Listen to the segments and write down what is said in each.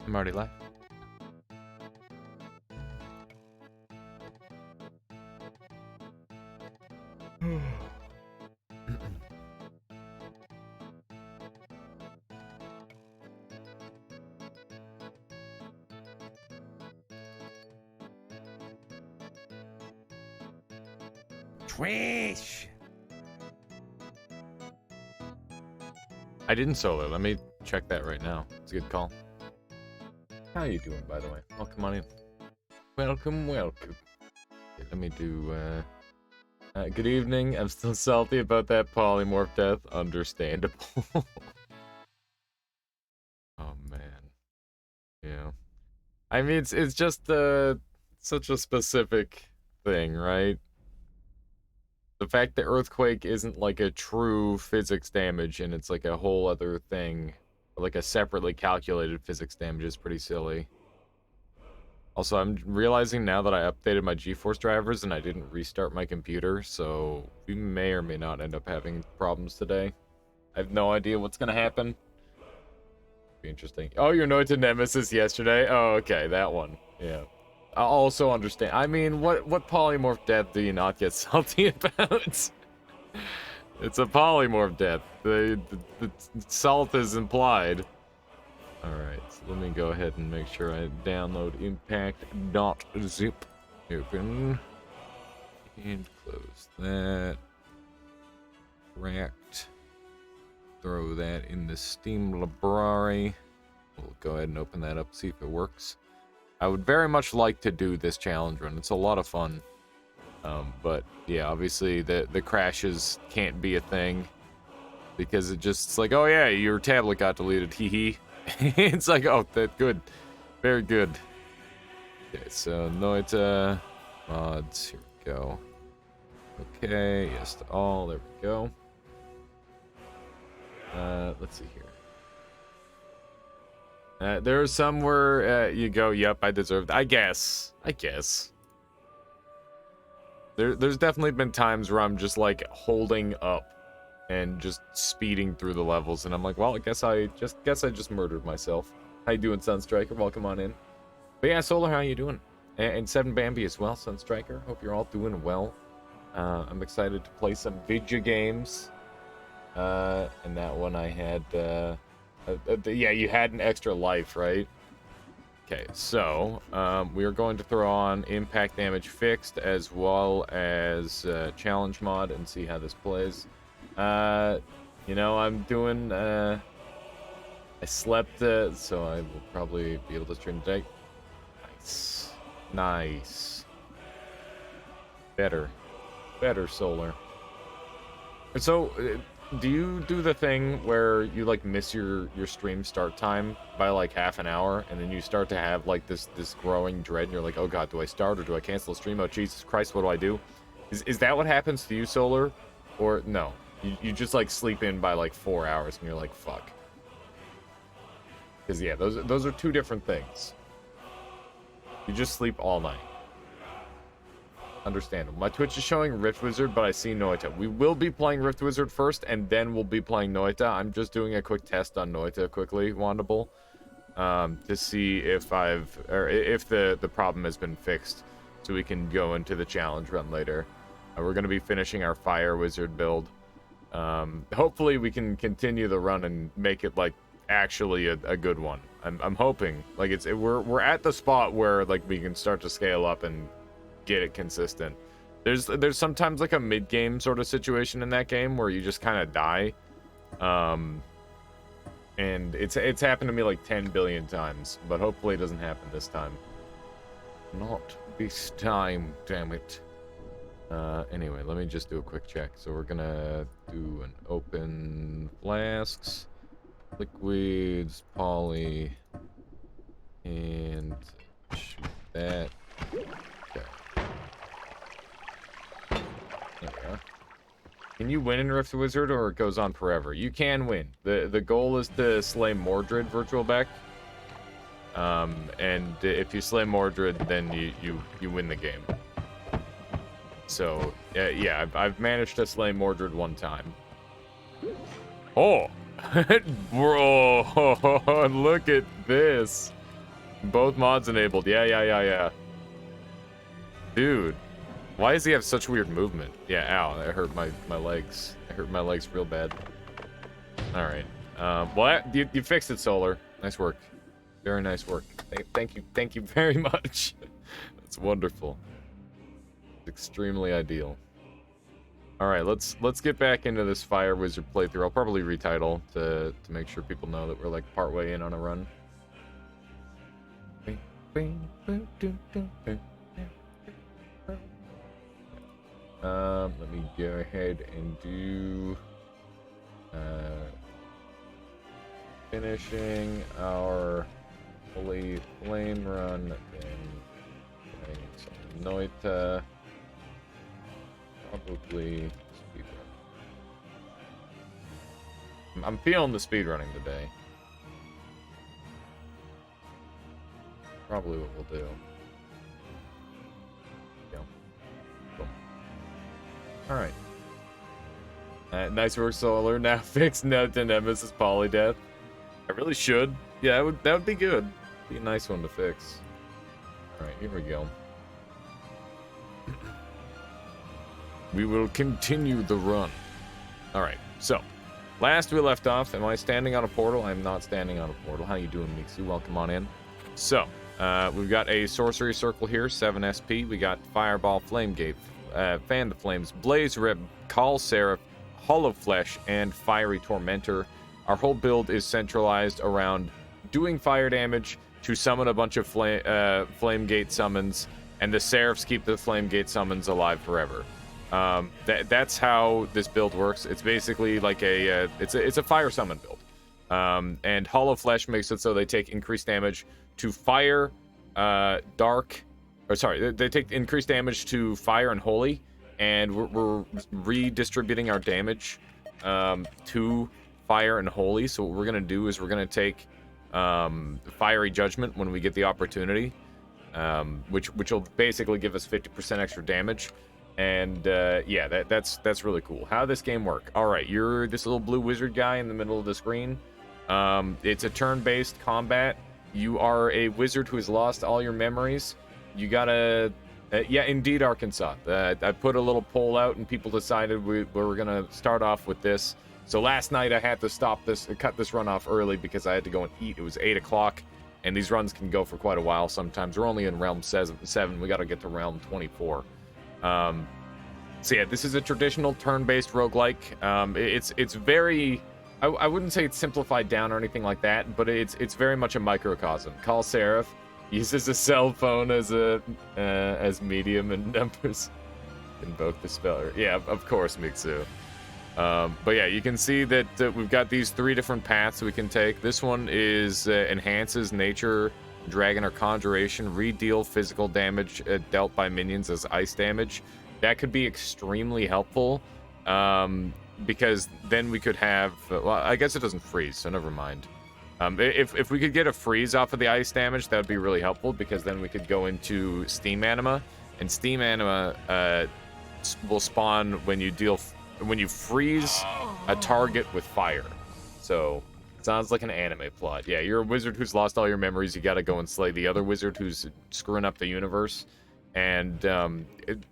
I'm already live. Trash. I didn't solo. Let me check that right now. It's a good call. How you doing, by the way? Welcome on in. Welcome. Okay, let me do, good evening. I'm still salty about that polymorph death. Understandable. Oh, man. Yeah. I mean, it's just, such a specific thing, right? The fact that Earthquake isn't like a true physics damage and it's like a whole other thing, like a separately calculated physics damage, is pretty silly. Also, I'm realizing now that I updated my GeForce drivers and I didn't restart my computer, so we may or may not end up having problems today. I have no idea what's gonna happen. Be interesting. Oh, your Noita Nemesis yesterday? Oh, okay, that one. Yeah. I also understand. I mean, what polymorph death do you not get salty about? It's a polymorph death. The salt is implied. Alright, so let me go ahead and make sure I download impact.zip. Open. And close that. Correct. Throw that in the Steam library. We'll go ahead and open that up, see if it works. I would very much like to do this challenge run. It's a lot of fun. But yeah, obviously the crashes can't be a thing. Because it's like, oh yeah, your tablet got deleted, hee hee. It's like, oh, that good. Very good. Okay, so Noita mods, here we go. Okay, yes to all, there we go. Let's see here. There's some where you go, yep, I deserved. I guess. There's definitely been times where I'm just like holding up and just speeding through the levels, and I'm like, well, I guess I just murdered myself. How you doing, Sunstriker? Welcome on in. But yeah, Solar, how you doing? And Seven Bambi as well, Sunstriker. Hope you're all doing well. I'm excited to play some video games. And that one I had. Yeah, you had an extra life, right? Okay, so we are going to throw on impact damage fixed as well as challenge mod and see how this plays. You know, I'm doing. I slept, so I will probably be able to stream today. Nice. Better, Solar. So. Do you do the thing where you like miss your stream start time by like half an hour, and then you start to have like this growing dread, and you're like, oh god, do I start or do I cancel the stream? Oh Jesus Christ, what do I do? Is that what happens to you, Solar? Or no? You just like sleep in by like 4 hours and you're like, fuck. Because yeah, those are two different things. You just sleep all night. Understandable. My Twitch is showing Rift Wizard, but I see Noita. We will be playing Rift Wizard first, and then we'll be playing Noita. I'm just doing a quick test on Noita quickly, Wandable, to see if if the problem has been fixed, so we can go into the challenge run later. We're going to be finishing our Fire Wizard build. Hopefully we can continue the run and make it like actually a good one. I'm hoping like we're at the spot where like we can start to scale up and get it consistent. There's sometimes like a mid-game sort of situation in that game where you just kind of die, and it's happened to me like 10 billion times, but hopefully it doesn't happen this time. Not this time, damn it. Anyway, let me just do a quick check. So we're gonna do an open flasks, liquids, poly, and shoot that. Okay. There we are. Can you win in Rift Wizard, or it goes on forever? You can win. The goal is to slay Mordred Virtual Beck. And if you slay Mordred, then you win the game. So yeah, I've managed to slay Mordred one time. Oh, bro! Look at this. Both mods enabled. Yeah. Dude, why does he have such weird movement? Yeah, ow, that hurt my legs. It hurt my legs real bad. Alright. Well, you fixed it, Solar. Nice work. Very nice work. Thank you very much. That's wonderful. Extremely ideal. Alright, let's get back into this Fire Wizard playthrough. I'll probably retitle to make sure people know that we're like partway in on a run. Let me go ahead and do finishing our Holy Flame run, then some Noita, probably speedrun. I'm feeling the speedrunning today. Probably what we'll do. Yeah. Cool. Alright. Nice work, Solar. Now fix Noita Nemesis Polydeath. I really should. Yeah, that would be good. Be a nice one to fix. Alright, here we go. We will continue the run. Alright, so last we left off, am I standing on a portal? I'm not standing on a portal. How you doing, Mixu? Welcome on in. So, we've got a sorcery circle here, 7 SP. We got Fireball, Flame Gate, Fan the Flames, Blaze Rib, Call Seraph, Hollow Flesh, and Fiery Tormentor. Our whole build is centralized around doing fire damage to summon a bunch of Flame Gate summons, and the Seraphs keep the Flame Gate summons alive forever. That's how this build works. It's basically like it's a fire summon build. And Hollow Flesh makes it so they take increased damage to fire, they take increased damage to fire and holy, and we're redistributing our damage to fire and holy. So what we're gonna do is we're gonna take Fiery Judgment when we get the opportunity, which will basically give us 50% extra damage. And yeah, that's really cool. How does this game work? All right, you're this little blue wizard guy in the middle of the screen. It's a turn-based combat. You are a wizard who has lost all your memories. You gotta, yeah, indeed, Arkansas. I put a little poll out, and people decided we were gonna start off with this. So last night I had to cut this run off early because I had to go and eat. It was 8 o'clock, and these runs can go for quite a while sometimes. We're only in realm 7. We got to get to realm 24. So yeah, this is a traditional turn-based roguelike. It's very, I wouldn't say it's simplified down or anything like that, but it's very much a microcosm. Call Seraph uses a cell phone as medium and numbers. Invoke the speller. Yeah, of course, Mixu. But yeah, you can see that we've got these 3 different paths we can take. This one is enhances nature, dragon, or conjuration, redeal physical damage dealt by minions as ice damage. That could be extremely helpful, because then we could have, well, I guess it doesn't freeze, so never mind. If we could get a freeze off of the ice damage, that would be really helpful, because then we could go into Steam Anima, and Steam Anima will spawn when you freeze a target with fire. So, sounds like an anime plot. Yeah, you're a wizard who's lost all your memories. You gotta go and slay the other wizard who's screwing up the universe. And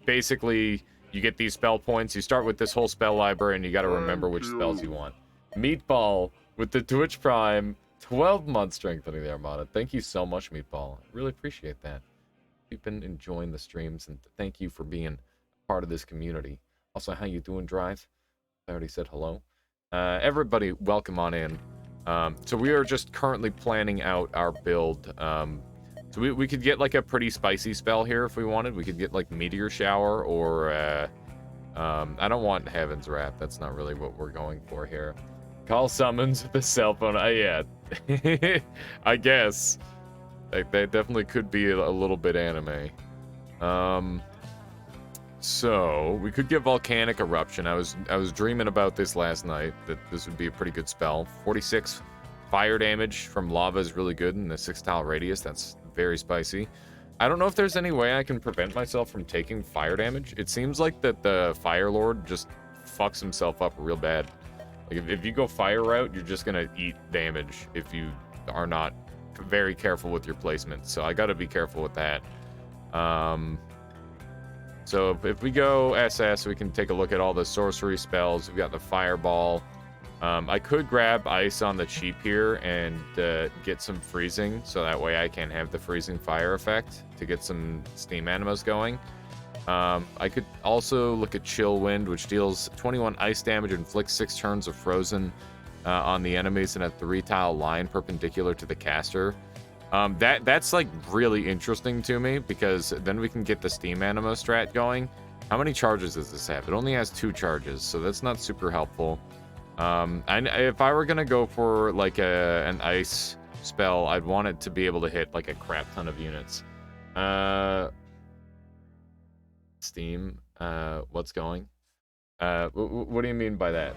basically, you get these spell points. You start with this whole spell library, and you gotta remember which spells you want. Meatball with the Twitch Prime 12-month strengthening the Armada. Thank you so much, Meatball. I really appreciate that. You've been enjoying the streams, and thank you for being part of this community. Also, how you doing, Drive? I already said hello. Everybody, welcome on in. So we are just currently planning out our build. So we could get like a pretty spicy spell here if we wanted. We could get like Meteor Shower or I don't want Heaven's Wrath. That's not really what we're going for here. Call summons with a cell phone. Yeah, I guess. Like, they definitely could be a little bit anime. So we could get Volcanic Eruption. I was dreaming about this last night, that this would be a pretty good spell. 46 fire damage from lava is really good in the 6-tile radius. That's very spicy. I don't know if there's any way I can prevent myself from taking fire damage. It seems like that the Fire Lord just fucks himself up real bad. Like if you go fire route, you're just gonna eat damage if you are not very careful with your placement. So I got to be careful with that. So if we go SS, we can take a look at all the sorcery spells. We've got the fireball. I could grab ice on the cheap here and get some freezing, so that way I can have the freezing fire effect to get some steam animas going. I could also look at chill wind, which deals 21 ice damage and inflicts 6 turns of frozen on the enemies in a 3-tile line perpendicular to the caster. That's like really interesting to me, because then we can get the steam anima strat going. How many charges does this have? It only has 2 charges, so that's not super helpful. If I were gonna go for like an ice spell, I'd want it to be able to hit like a crap ton of units. Steam, what's going? What do you mean by that?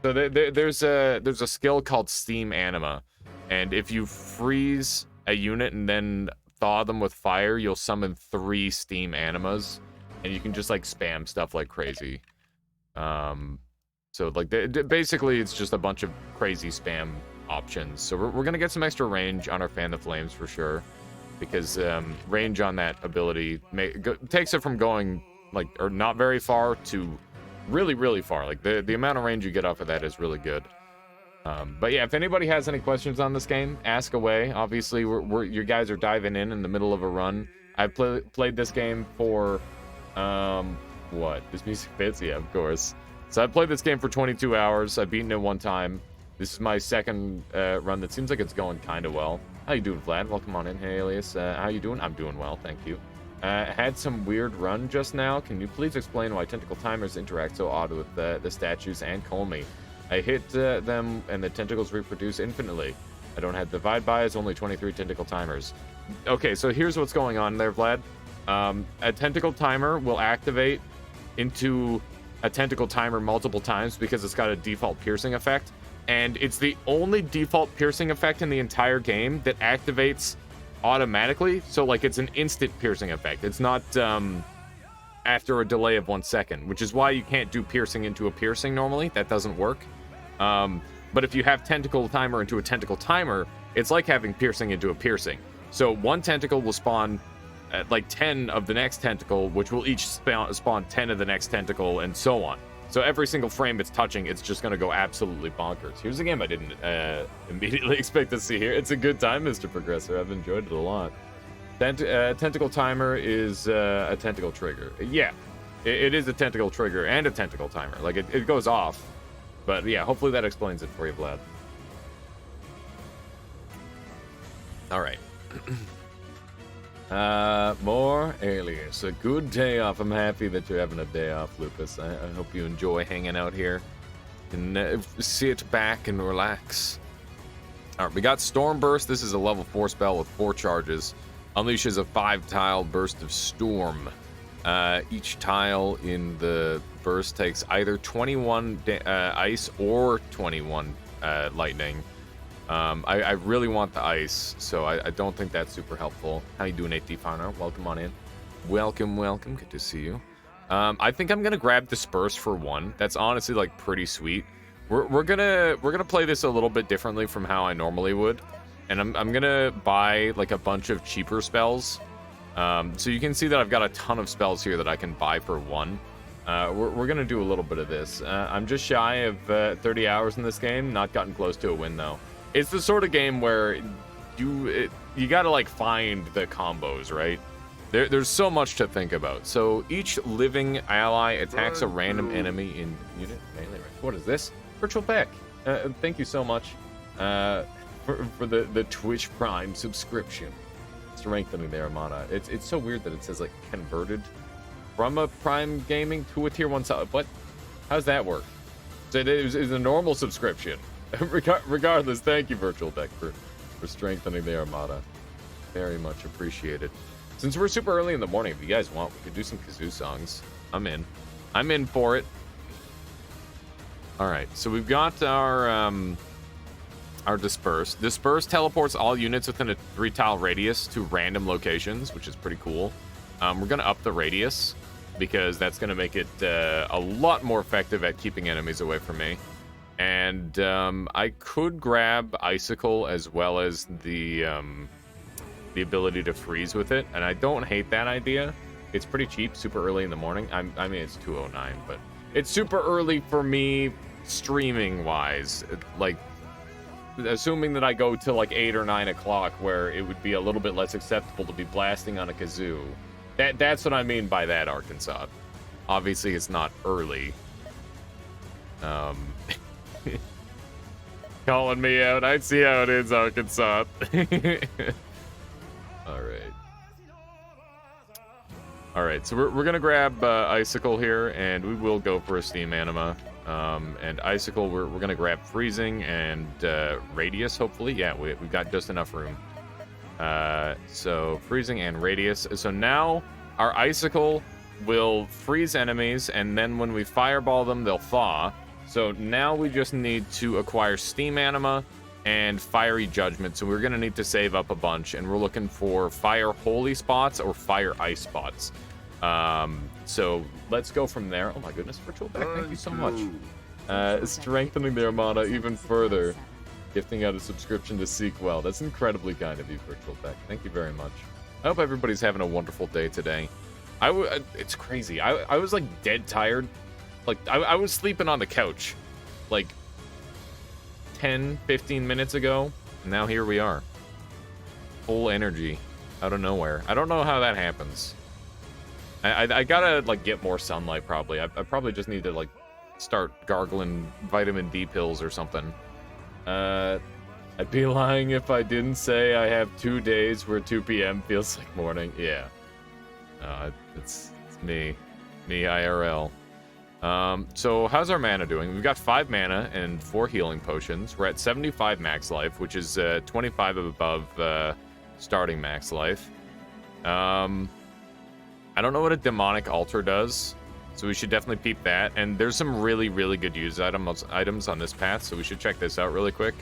So there's a skill called Steam Anima, and if you freeze a unit and then thaw them with fire, you'll summon 3 Steam Animas, and you can just like spam stuff like crazy. So like basically it's just a bunch of crazy spam options. So we're gonna get some extra range on our Fan the Flames for sure, because range on that ability takes it from going like or not very far to really far. Like the amount of range you get off of that is really good. But yeah, if anybody has any questions on this game, ask away. Obviously, you guys are diving in the middle of a run. I've played this game for what? This music fits? Yeah, of course. So I played this game for 22 hours. I've beaten it 1 time. This is my second run that seems like it's going kind of well. How you doing, Vlad? Welcome on in. Hey, Alias. How you doing? I'm doing well, thank you. Had some weird run just now. Can you please explain why tentacle timers interact so odd with the statues and Colmy? I hit them and the tentacles reproduce infinitely. I don't have divide by, it's only 23 tentacle timers. Okay, so here's what's going on there, Vlad. A tentacle timer will activate into a tentacle timer multiple times because it's got a default piercing effect, and it's the only default piercing effect in the entire game that activates automatically. So like it's an instant piercing effect. It's not after a delay of 1 second, which is why you can't do piercing into a piercing normally. That doesn't work. But if you have tentacle timer into a tentacle timer, it's like having piercing into a piercing. So 1 tentacle will spawn like 10 of the next tentacle, which will each spawn 10 of the next tentacle, and so on. So every single frame it's touching, it's just going to go absolutely bonkers. Here's a game I didn't immediately expect to see here. It's a good time, Mr. Progressor. I've enjoyed it a lot. Tentacle timer is a tentacle trigger. Yeah, it is a tentacle trigger and a tentacle timer. Like, it goes off. But yeah, hopefully that explains it for you, Vlad. All right. More Alias. A good day off. I'm happy that you're having a day off, Lupus. I hope you enjoy hanging out here and sit back and relax. All right, we got Storm Burst. This is a level 4 spell with 4 charges. Unleashes a 5-tile burst of storm. Each tile in the burst takes either 21 ice or 21 lightning. I really want the ice, so I don't think that's super helpful. How you doing, 8D Finer? Welcome on in. Welcome. Good to see you. I think I'm gonna grab Disperse for 1. That's honestly like pretty sweet. We're gonna play this a little bit differently from how I normally would, and I'm gonna buy like a bunch of cheaper spells. So you can see that I've got a ton of spells here that I can buy for 1. We're gonna do a little bit of this. I'm just shy of 30 hours in this game. Not gotten close to a win though. It's the sort of game where you gotta like find the combos, right? There's so much to think about. So each living ally attacks a random enemy in unit melee range. What is this? Virtual Peck. Thank you so much for the Twitch Prime subscription. Strengthening the Armada. It's so weird that it says like converted from a Prime Gaming to a Tier 1 sub. What? How's that work? So it is a normal subscription. Regardless, thank you, Virtual Deck, for strengthening the Armada. Very much appreciated. Since we're super early in the morning, if you guys want, we could do some kazoo songs. I'm in for it. All right, so we've got our Disperse. Disperse teleports all units within a 3-tile radius to random locations, which is pretty cool. We're gonna up the radius because that's gonna make it a lot more effective at keeping enemies away from me. And I could grab Icicle as well as the ability to freeze with it, and I don't hate that idea. It's pretty cheap, super early in the morning. I mean, it's 2:09, but it's super early for me streaming-wise. Like, assuming that I go to like 8 or 9 o'clock, where it would be a little bit less acceptable to be blasting on a kazoo. That's what I mean by that, Arkansas. Obviously, it's not early. Calling me out. I see how it is, Arkansas. All right, so we're gonna grab Icicle here, and we will go for a Steam Anima. And Icicle, we're gonna grab Freezing and Radius, hopefully. Yeah, we've got just enough room. So Freezing and Radius. So now our Icicle will freeze enemies, and then when we fireball them, they'll thaw. So now we just need to acquire Steam Anima and Fiery Judgment. So we're going to need to save up a bunch, and we're looking for Fire Holy spots or Fire Ice spots. So let's go from there. Oh my goodness, Virtual Back, thank you so much. Strengthening the Armada even further. Gifting out a subscription to Seek Well. That's incredibly kind of you, Virtual Back. Thank you very much. I hope everybody's having a wonderful day today. It's crazy. I was like dead tired. Like, I was sleeping on the couch like 10, 15 minutes ago, and now here we are. Full energy out of nowhere. I don't know how that happens. I gotta, like, get more sunlight, probably. I probably just need to, like, start gargling vitamin D pills or something. I'd be lying if I didn't say I have 2 days where 2 p.m. feels like morning. Yeah. It's me. Me IRL. So how's our mana doing? We've got 5 mana and 4 healing potions. We're at 75 max life, which is 25 above starting max life. I don't know what a demonic altar does, so we should definitely peep that. And there's some really, really good use items on this path, so we should check this out really quick.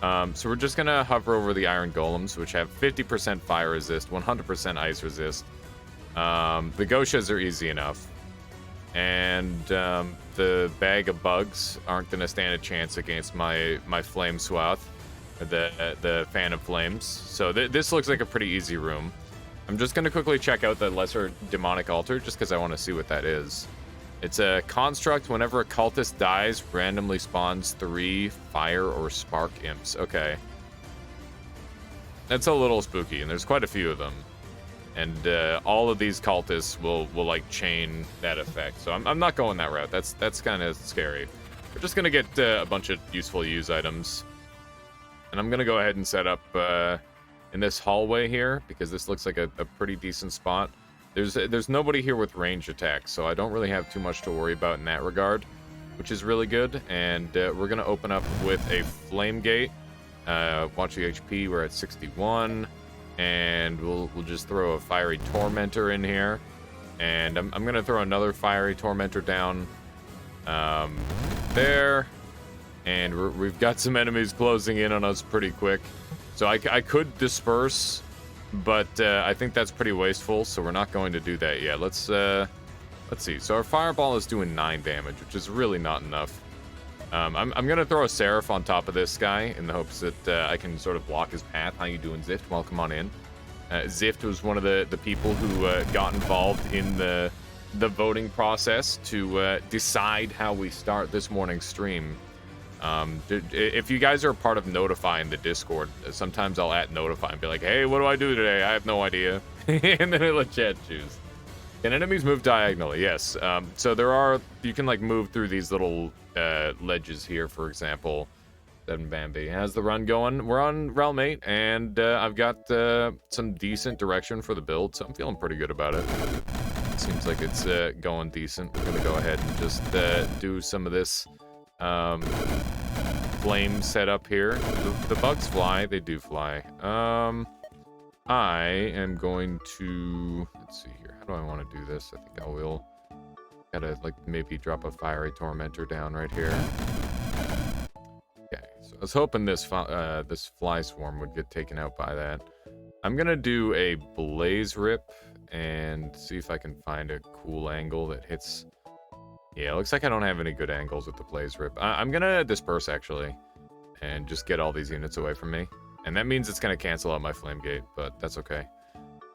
So we're just gonna hover over the iron golems, which have 50% fire resist, 100% ice resist. The Goshas are easy enough. And the bag of bugs aren't going to stand a chance against my flame swath, the fan of flames. So this looks like a pretty easy room. I'm just going to quickly check out the lesser demonic altar just because I want to see what that is. It's a construct. Whenever a cultist dies, randomly spawns 3 fire or spark imps. Okay. That's a little spooky, and there's quite a few of them. And all of these cultists will like chain that effect. So I'm not going that route. That's kind of scary. We're just gonna get a bunch of useful use items, and I'm gonna go ahead and set up in this hallway here because this looks like a pretty decent spot. There's nobody here with range attacks, so I don't really have too much to worry about in that regard, which is really good. And we're gonna open up with a flame gate. Watch the HP. We're at 61. And we'll just throw a Fiery Tormentor in here. And I'm going to throw another Fiery Tormentor down there. And we've got some enemies closing in on us pretty quick. So I could disperse, but I think that's pretty wasteful, so we're not going to do that yet. Let's see. So our Fireball is doing 9 damage, which is really not enough. I'm going to throw a Seraph on top of this guy in the hopes that I can sort of block his path. How you doing, Zift? Welcome on in. Zift was one of the people who got involved in the voting process to decide how we start this morning's stream. If you guys are a part of Notify in the Discord, sometimes I'll @Notify and be like, hey, what do I do today? I have no idea. And then I let chat choose. Can enemies move diagonally? Yes. So you can like move through these little ledges here, for example. Seven Bambi. How's the run going? We're on Realm 8, and I've got some decent direction for the build, so I'm feeling pretty good about it. Seems like it's going decent. We're gonna go ahead and just do some of this flame setup here. The bugs fly. They do fly. I am going to... Let's see here. How do I want to do this? I think I will. Gotta, like, maybe drop a Fiery Tormentor down right here. Okay, so I was hoping this Fly Swarm would get taken out by that. I'm gonna do a Blaze Rip and see if I can find a cool angle that hits Yeah, looks like I don't have any good angles with the Blaze Rip. I'm gonna disperse, actually, and just get all these units away from me. And that means it's gonna cancel out my Flame Gate, but that's okay.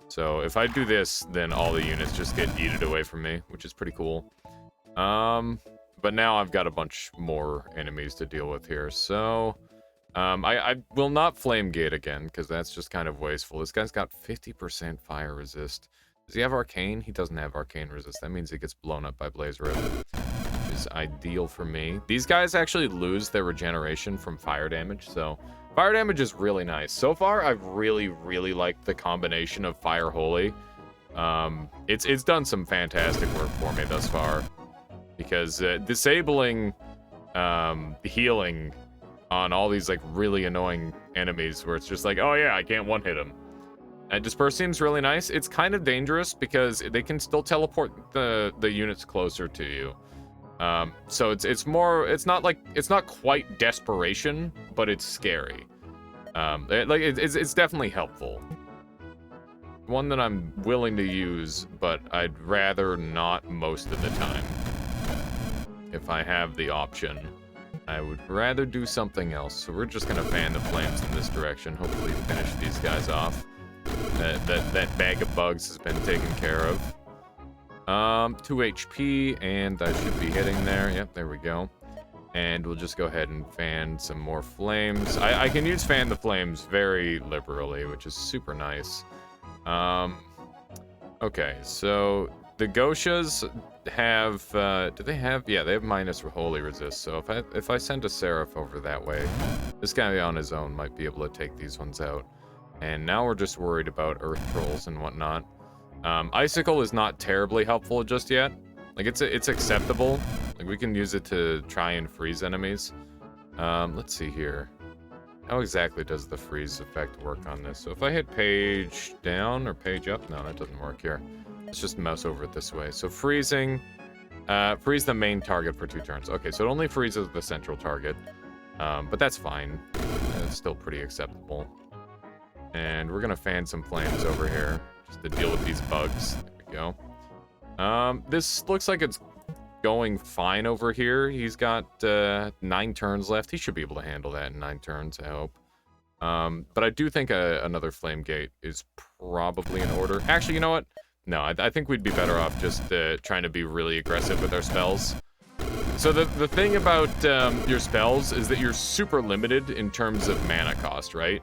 So if I do this, then all the units just get yeeted away from me, which is pretty cool. But now I've got a bunch more enemies to deal with here, so... I will not Flame Gate again, because that's just kind of wasteful. This guy's got 50% fire resist. Does he have Arcane? He doesn't have Arcane resist. That means he gets blown up by Blaze Rip, which is ideal for me. These guys actually lose their regeneration from fire damage, so fire damage is really nice. So far, I've really, really liked the combination of Fire Holy. It's done some fantastic work for me thus far, because disabling healing on all these like really annoying enemies where it's just like, oh yeah, I can't one-hit them. And Disperse seems really nice. It's kind of dangerous because they can still teleport the units closer to you. So it's not quite desperation, but it's scary. It's definitely helpful. One that I'm willing to use, but I'd rather not most of the time. If I have the option, I would rather do something else. So we're just gonna fan the flames in this direction. Hopefully finish these guys off. That bag of bugs has been taken care of. 2 HP, and I should be hitting there. Yep, there we go. And we'll just go ahead and fan some more flames. I can use fan the flames very liberally, which is super nice. Okay, so the Goshas have, do they have? Yeah, they have minus holy resist. So if I send a Seraph over that way, this guy on his own might be able to take these ones out. And now we're just worried about Earth Trolls and whatnot. Icicle is not terribly helpful just yet. Like, it's acceptable. Like, we can use it to try and freeze enemies. Let's see here. How exactly does the freeze effect work on this? So if I hit page down or page up, no, that doesn't work here. Let's just mouse over it this way. So freezing, freeze the main target for 2 turns. Okay, so it only freezes the central target, but that's fine. It's still pretty acceptable. And we're gonna fan some flames over here just to deal with these bugs. There we go. This looks like it's going fine over here. He's got 9 turns left. He should be able to handle that in 9 turns, I hope. But I do think another Flame Gate is probably in order. Actually, you know what? No, I think we'd be better off just trying to be really aggressive with our spells. So the thing about your spells is that you're super limited in terms of mana cost, right?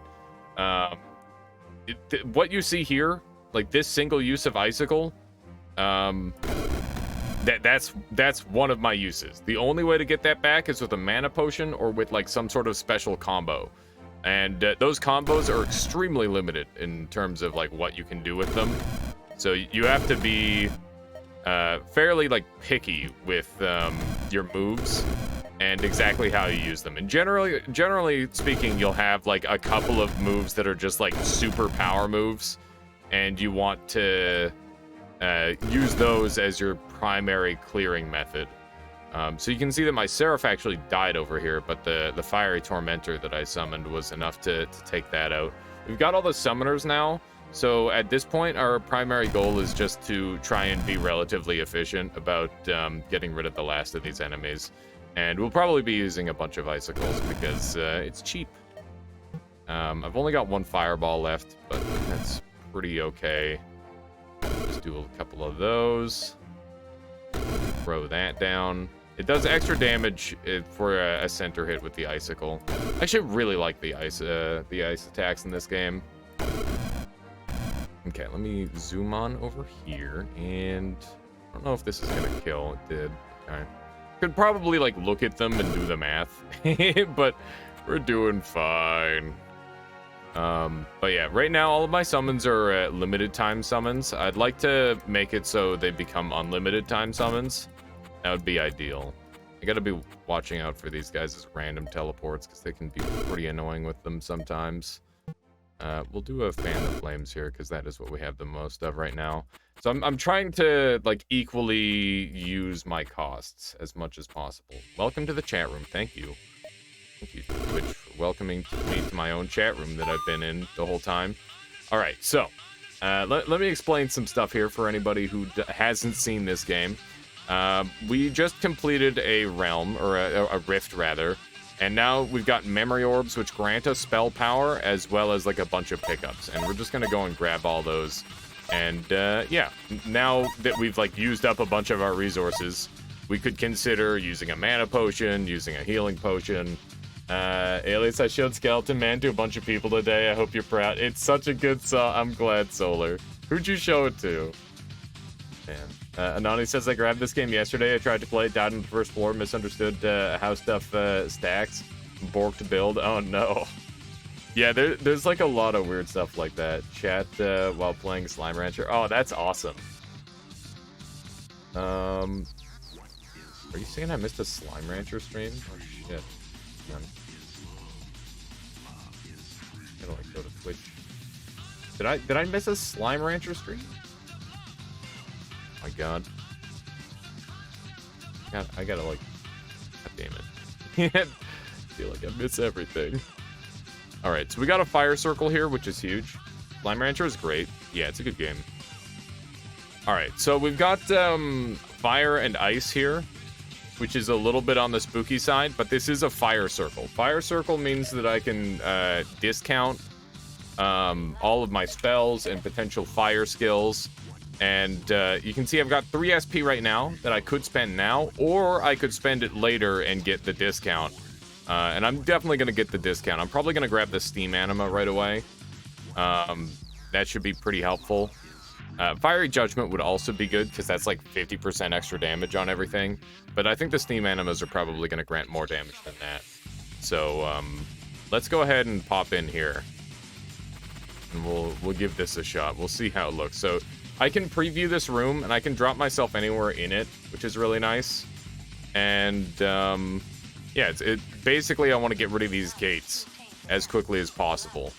What you see here, like this single use of Icicle, that's one of my uses. The only way to get that back is with a mana potion or with like some sort of special combo. And those combos are extremely limited in terms of like what you can do with them. So you have to be fairly like picky with your moves and exactly how you use them. And generally speaking, you'll have like a couple of moves that are just like super power moves, and you want to use those as your primary clearing method. So you can see that my Seraph actually died over here, but the Fiery Tormentor that I summoned was enough to take that out. We've got all the summoners now, so at this point, our primary goal is just to try and be relatively efficient about getting rid of the last of these enemies. And we'll probably be using a bunch of Icicles because it's cheap. I've only got 1 Fireball left, but that's pretty okay. Just do a couple of those. Throw that down. It does extra damage for a center hit with the Icicle. I actually really like the ice attacks in this game. Okay, let me zoom on over here, and I don't know if this is gonna kill. It did. Okay. Could probably like look at them and do the math, but we're doing fine. But yeah, right now all of my summons are limited time summons. I'd like to make it so they become unlimited time summons. That would be ideal. I gotta be watching out for these guys as random teleports because they can be pretty annoying with them sometimes. We'll do a fan of flames here because that is what we have the most of right now. So I'm trying to like equally use my costs as much as possible. Welcome to the chat room. Thank you. Thank you, Twitch, for welcoming me to my own chat room that I've been in the whole time. All right, so let me explain some stuff here for anybody who hasn't seen this game. We just completed a realm, or a rift rather, and now we've got memory orbs which grant us spell power as well as like a bunch of pickups, and we're just gonna go and grab all those. And yeah, now that we've like used up a bunch of our resources, we could consider using a mana potion, using a healing potion. Alias, I showed Skeleton Man to a bunch of people today. I hope you're proud. It's such a good song. I'm glad, Solar. Who'd you show it to? Man. Anani says, I grabbed this game yesterday. I tried to play it, died on the first floor, misunderstood how stuff stacks, borked to build. Oh no. Yeah, there's like a lot of weird stuff like that. Chat while playing Slime Rancher. Oh, that's awesome. Are you saying I missed a Slime Rancher stream? Oh shit. Man. I'm gonna like go to Twitch. Did I miss a Slime Rancher stream? Oh my god. I gotta like, god damn it. I feel like I miss everything. Alright, so we got a fire circle here, which is huge. Slime Rancher is great. Yeah, it's a good game. Alright, so we've got fire and ice here, which is a little bit on the spooky side, but this is a fire circle. Fire circle means that I can discount all of my spells and potential fire skills. And you can see I've got 3 SP right now that I could spend now, or I could spend it later and get the discount. And I'm definitely going to get the discount. I'm probably going to grab the Steam Anima right away. That should be pretty helpful. Fiery Judgment would also be good, because that's like 50% extra damage on everything. But I think the Steam Animas are probably going to grant more damage than that. So let's go ahead and pop in here. And we'll give this a shot. We'll see how it looks. So I can preview this room, and I can drop myself anywhere in it, which is really nice. And yeah, basically I want to get rid of these gates as quickly as possible.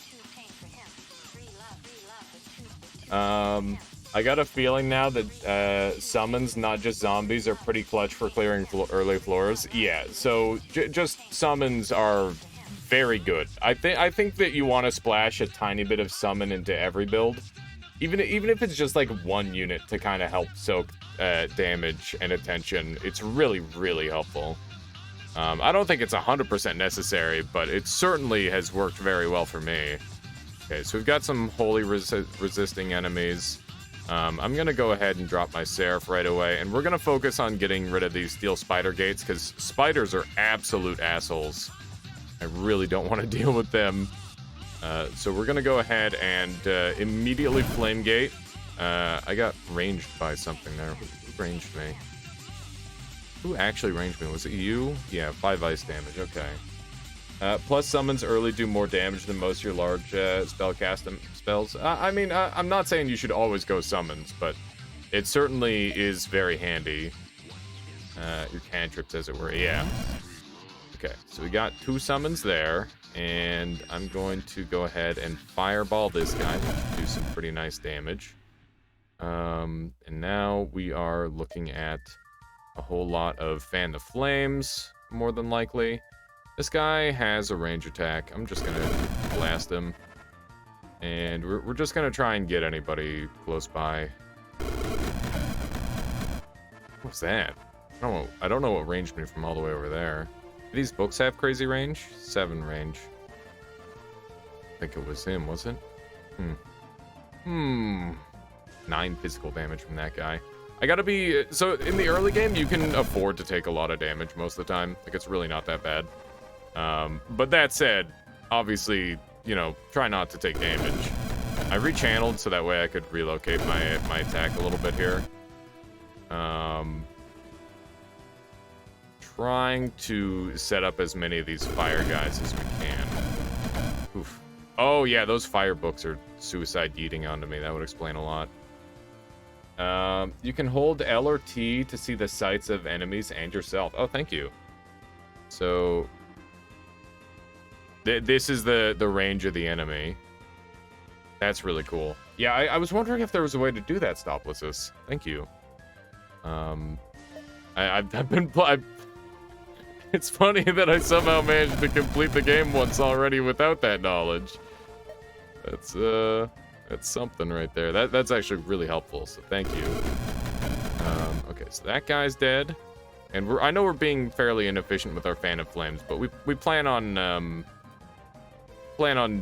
I got a feeling now that summons, not just zombies, are pretty clutch for clearing early floors. Yeah, so just summons are very good. I think that you want to splash a tiny bit of summon into every build, even if it's just like 1 unit to kind of help soak damage and attention. It's really, really helpful. I don't think it's 100% necessary, but it certainly has worked very well for me. Okay, so we've got some holy resisting enemies. I'm going to go ahead and drop my Seraph right away, and we're going to focus on getting rid of these steel spider gates, because spiders are absolute assholes. I really don't want to deal with them. So we're going to go ahead and immediately flame gate. I got ranged by something there. Who ranged me? Who actually ranged me? Was it you? Yeah, 5 ice damage. Okay. Plus summons early do more damage than most of your large spellcast spells. I mean, I'm not saying you should always go summons, but it certainly is very handy. Your cantrips, as it were. Yeah. Okay, so we got 2 summons there, and I'm going to go ahead and fireball this guy, which should do some pretty nice damage. And now we are looking at a whole lot of Fan the Flames, more than likely. This guy has a range attack. I'm just gonna blast him. And we're just gonna try and get anybody close by. What's that? I don't know what ranged me from all the way over there. Do these books have crazy range? 7 range. I think it was him, was it? 9 physical damage from that guy. I gotta be... So, in the early game, you can afford to take a lot of damage most of the time. Like, it's really not that bad. But that said, obviously, you know, try not to take damage. I rechanneled so that way I could relocate my attack a little bit here. Trying to set up as many of these fire guys as we can. Oof. Oh yeah, those fire books are suicide yeeting onto me. That would explain a lot. You can hold L or T to see the sights of enemies and yourself. Oh, thank you. So... This is the range of the enemy. That's really cool. Yeah, I was wondering if there was a way to do that, Stoplesses. Thank you. I've been... It's funny that I somehow managed to complete the game once already without that knowledge. That's something right there. That's actually really helpful, so thank you. Okay, so that guy's dead. And I know we're being fairly inefficient with our fan of flames, but we plan on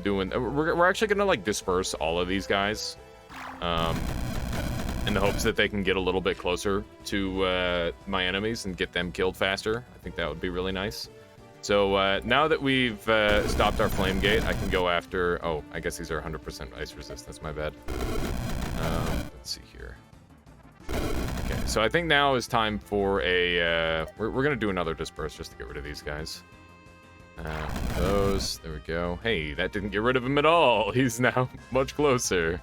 doing. We're actually gonna like disperse all of these guys, in the hopes that they can get a little bit closer to my enemies and get them killed faster. I think that would be really nice. So now that we've stopped our flame gate, I can go after. Oh, I guess these are 100% ice resistance. My bad. Let's see here. Okay, so I think now is time for a, we're gonna do another disperse just to get rid of these guys. Those, there we go. Hey, that didn't get rid of him at all. He's now much closer.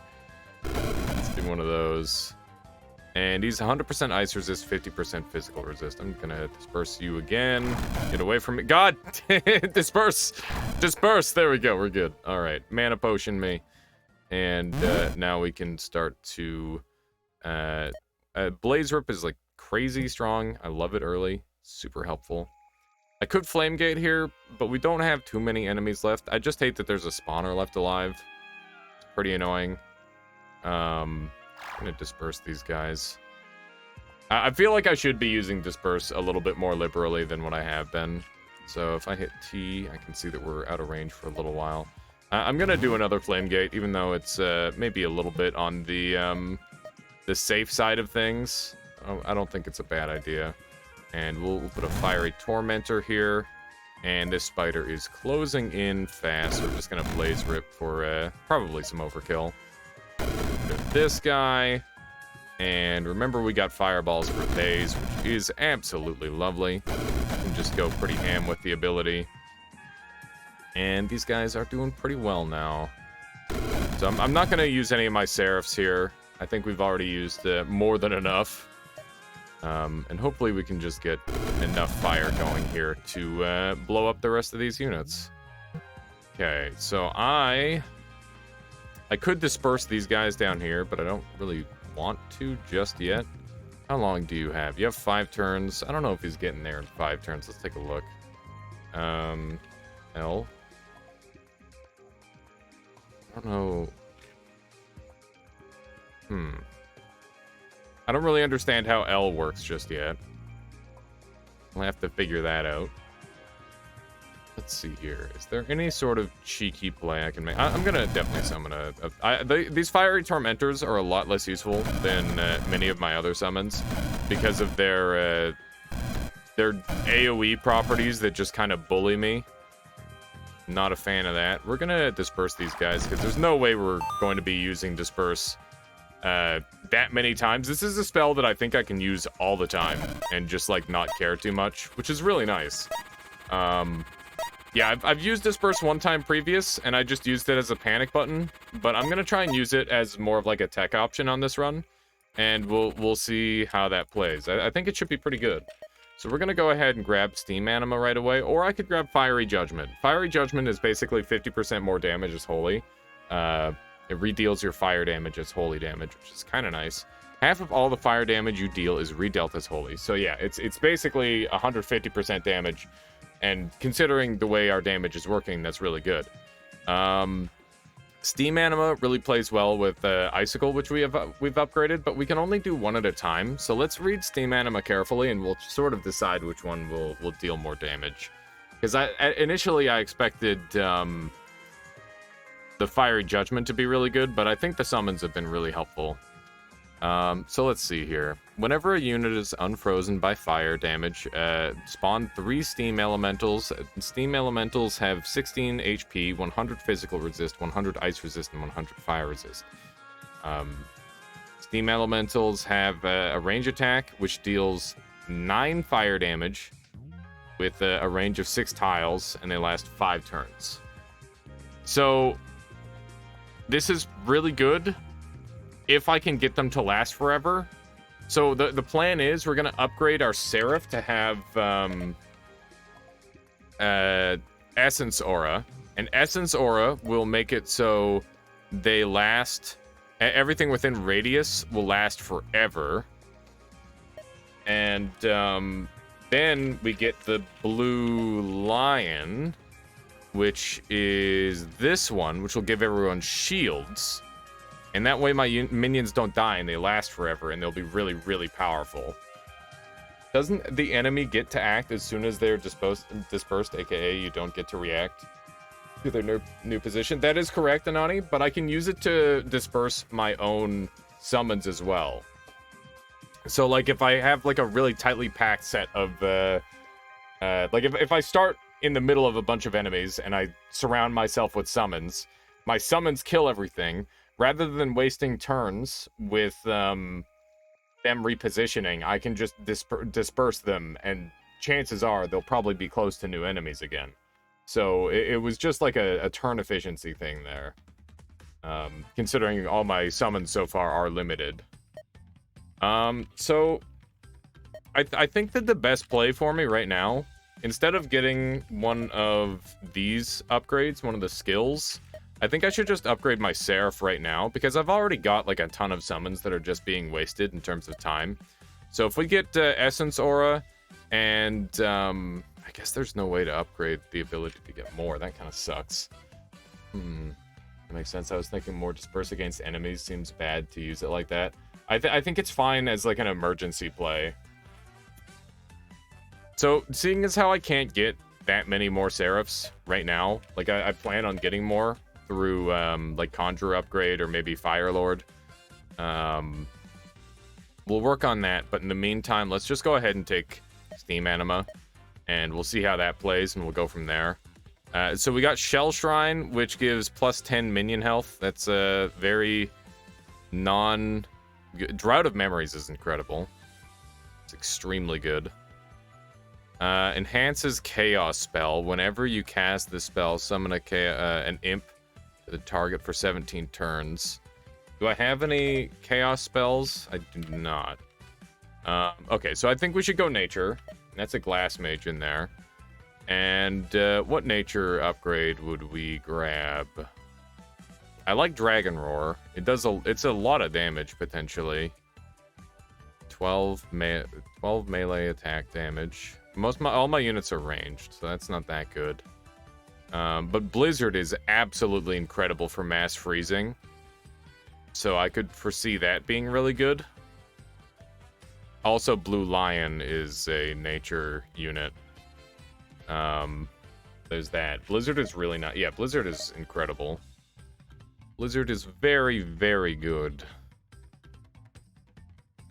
Let's do one of those. And he's 100% ice resist, 50% physical resist. I'm gonna disperse you again. Get away from me. God! Disperse! Disperse! There we go, we're good. All right, mana potion me. And now we can start to, Blaze Rip is like crazy strong. I love it early. Super helpful. I could Flame Gate here, but we don't have too many enemies left. I just hate that there's a spawner left alive. It's pretty annoying. I'm gonna disperse these guys. I feel like I should be using disperse a little bit more liberally than what I have been. So if I hit T, I can see that we're out of range for a little while. I'm gonna do another Flame Gate, even though it's maybe a little bit on the safe side of things. I don't think it's a bad idea. And we'll put a Fiery Tormentor here. And this spider is closing in fast. We're just gonna Blaze Rip for probably some overkill. This guy. And remember, we got Fireballs for days, which is absolutely lovely. You can just go pretty ham with the ability. And these guys are doing pretty well now. So I'm not gonna use any of my Seraphs here. I think we've already used more than enough. And hopefully we can just get enough fire going here to blow up the rest of these units. Okay, so I could disperse these guys down here, but I don't really want to just yet. How long do you have? You have 5 turns. I don't know if he's getting there in 5 turns. Let's take a look. L. I don't know. I don't really understand how L works just yet. I'll have to figure that out. Let's see here. Is there any sort of cheeky play I can make? I'm gonna definitely summon these Fiery Tormentors are a lot less useful than many of my other summons because of their AoE properties that just kind of bully me. Not a fan of that. We're gonna disperse these guys because there's no way we're going to be using disperse that many times. This is a spell that I think I can use all the time and just like not care too much, which is really nice. Yeah, I've used disperse one time previous and I just used it as a panic button, but I'm gonna try and use it as more of like a tech option on this run, and we'll see how that plays. I think it should be pretty good. So we're gonna go ahead and grab Steam Anima right away, or I could grab Fiery Judgment. Fiery Judgment is basically 50% more damage as holy. It redeals your fire damage as holy damage, which is kind of nice. Half of all the fire damage you deal is redealt as holy. So yeah, it's basically 150% damage, and considering the way our damage is working, that's really good. Steam Anima really plays well with Icicle, which we've upgraded, but we can only do one at a time. So let's read Steam Anima carefully, and we'll sort of decide which one will deal more damage. Because initially I expected the Fiery Judgment to be really good, but I think the summons have been really helpful. So let's see here. Whenever a unit is unfrozen by fire damage, spawn 3 Steam Elementals. Steam Elementals have 16 HP, 100 physical resist, 100 ice resist, and 100 fire resist. Steam Elementals have a range attack, which deals 9 fire damage with a range of 6 tiles, and they last 5 turns. So this is really good if I can get them to last forever. So the plan is we're going to upgrade our Seraph to have Essence Aura. And Essence Aura will make it so they last... Everything within radius will last forever. And then we get the Blue Lion, which is this one, which will give everyone shields. And that way my minions don't die and they last forever and they'll be really, really powerful. Doesn't the enemy get to act as soon as they're dispersed, aka you don't get to react to their new position? That is correct, Anani, but I can use it to disperse my own summons as well. So, like, if I have, like, a really tightly packed set of, like, if I start in the middle of a bunch of enemies and I surround myself with summons, my summons kill everything, rather than wasting turns with, them repositioning, I can just disperse them, and chances are they'll probably be close to new enemies again. So it was just like a turn efficiency thing there. Considering all my summons so far are limited. So I think that the best play for me right now, instead of getting one of these upgrades, one of the skills, I think I should just upgrade my Seraph right now, because I've already got like a ton of summons that are just being wasted in terms of time. So if we get Essence Aura, and I guess there's no way to upgrade the ability to get more. That kind of sucks. That makes sense. I was thinking more disperse against enemies seems bad to use it like that. I think it's fine as like an emergency play. So seeing as how I can't get that many more Seraphs right now, like I plan on getting more through like Conjure upgrade or maybe Fire Lord. We'll work on that, but in the meantime, let's just go ahead and take Steam Anima, and we'll see how that plays, and we'll go from there. So we got Shell Shrine, which gives plus 10 minion health. That's a very Drought of Memories is incredible. It's extremely good. Enhances Chaos Spell. Whenever you cast this spell, summon an imp to the target for 17 turns. Do I have any Chaos spells? I do not. Okay, so I think we should go Nature. That's a Glass Mage in there. And what Nature upgrade would we grab? I like Dragon Roar. It's a lot of damage, potentially. 12 melee attack damage. All my units are ranged, so that's not that good. But Blizzard is absolutely incredible for mass freezing. So I could foresee that being really good. Also, Blue Lion is a nature unit. There's that. Blizzard is really not... Yeah, Blizzard is incredible. Blizzard is very, very good.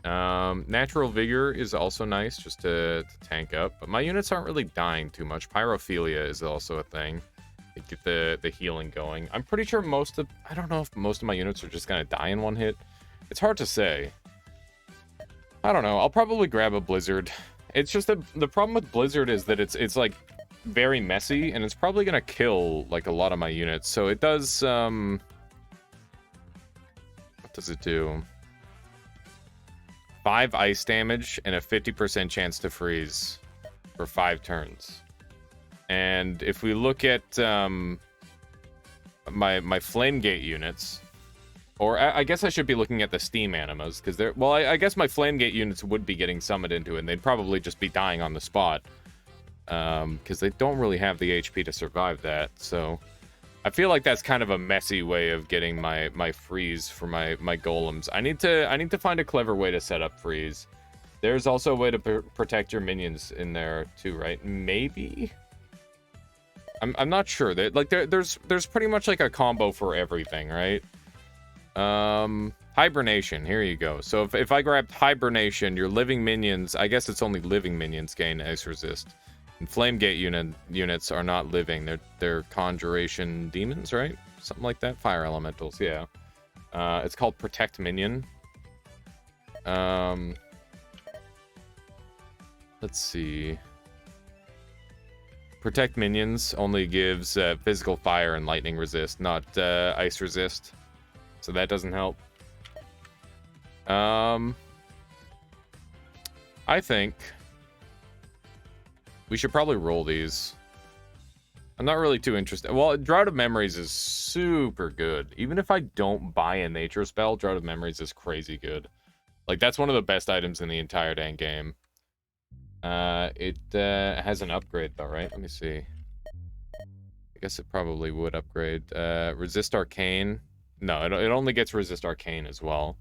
Natural Vigor is also nice, just to tank up. But my units aren't really dying too much. Pyrophilia is also a thing. To get the healing going. I'm pretty sure I don't know if most of my units are just gonna die in one hit. It's hard to say. I don't know. I'll probably grab a Blizzard. It's just that the problem with Blizzard is that it's like very messy, and it's probably gonna kill like a lot of my units. So it does what does it do? 5 ice damage and a 50% chance to freeze for 5 turns. And if we look at my Flame Gate units, or I guess I should be looking at the Steam Animas, because they're... Well, I guess my Flame Gate units would be getting summoned into it, and they'd probably just be dying on the spot. Because they don't really have the HP to survive that, so... I feel like that's kind of a messy way of getting my freeze for my golems. I need to find a clever way to set up freeze. There's also a way to protect your minions in there too, right? Maybe? I'm not sure. There's pretty much like a combo for everything, right? Hibernation, here you go. So if I grab Hibernation, your living minions, I guess it's only living minions gain ice resist. And Flame Gate units are not living. They're conjuration demons, right? Something like that. Fire elementals, yeah. It's called Protect Minion. Let's see. Protect Minions only gives physical fire and lightning resist, not ice resist. So that doesn't help. I think we should probably roll these. I'm not really too interested. Well, Drought of Memories is super good. Even if I don't buy a nature spell, Drought of Memories is crazy good. Like, that's one of the best items in the entire dang game. It has an upgrade, though, right? Let me see. I guess it probably would upgrade. Resist Arcane. No, it only gets resist arcane as well.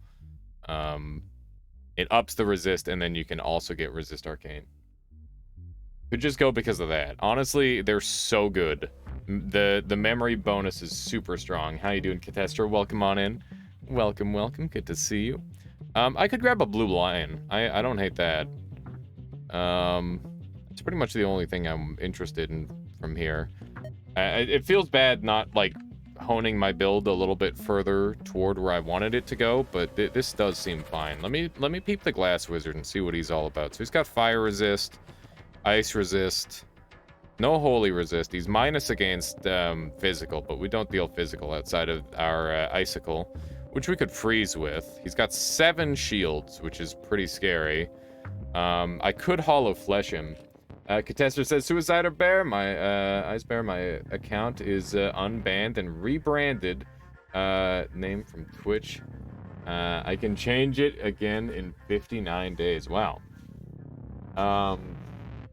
It ups the resist, and then you can also get resist arcane. Could just go because of that. Honestly, they're so good. The memory bonus is super strong. How you doing, Catestra? Welcome on in. Welcome, welcome. Good to see you. I could grab a blue lion. I don't hate that. It's pretty much the only thing I'm interested in from here. It feels bad not, like, honing my build a little bit further toward where I wanted it to go, but this does seem fine. Let me peep the glass wizard and see what he's all about. So he's got fire resist, ice resist, no holy resist. He's minus against physical, but we don't deal physical outside of our icicle, which we could freeze with. He's got 7 shields, which is pretty scary. I could hollow flesh him. Catester says, Suicider Bear, my, Ice Bear, my account is unbanned and rebranded. Name from Twitch. I can change it again in 59 days. Wow.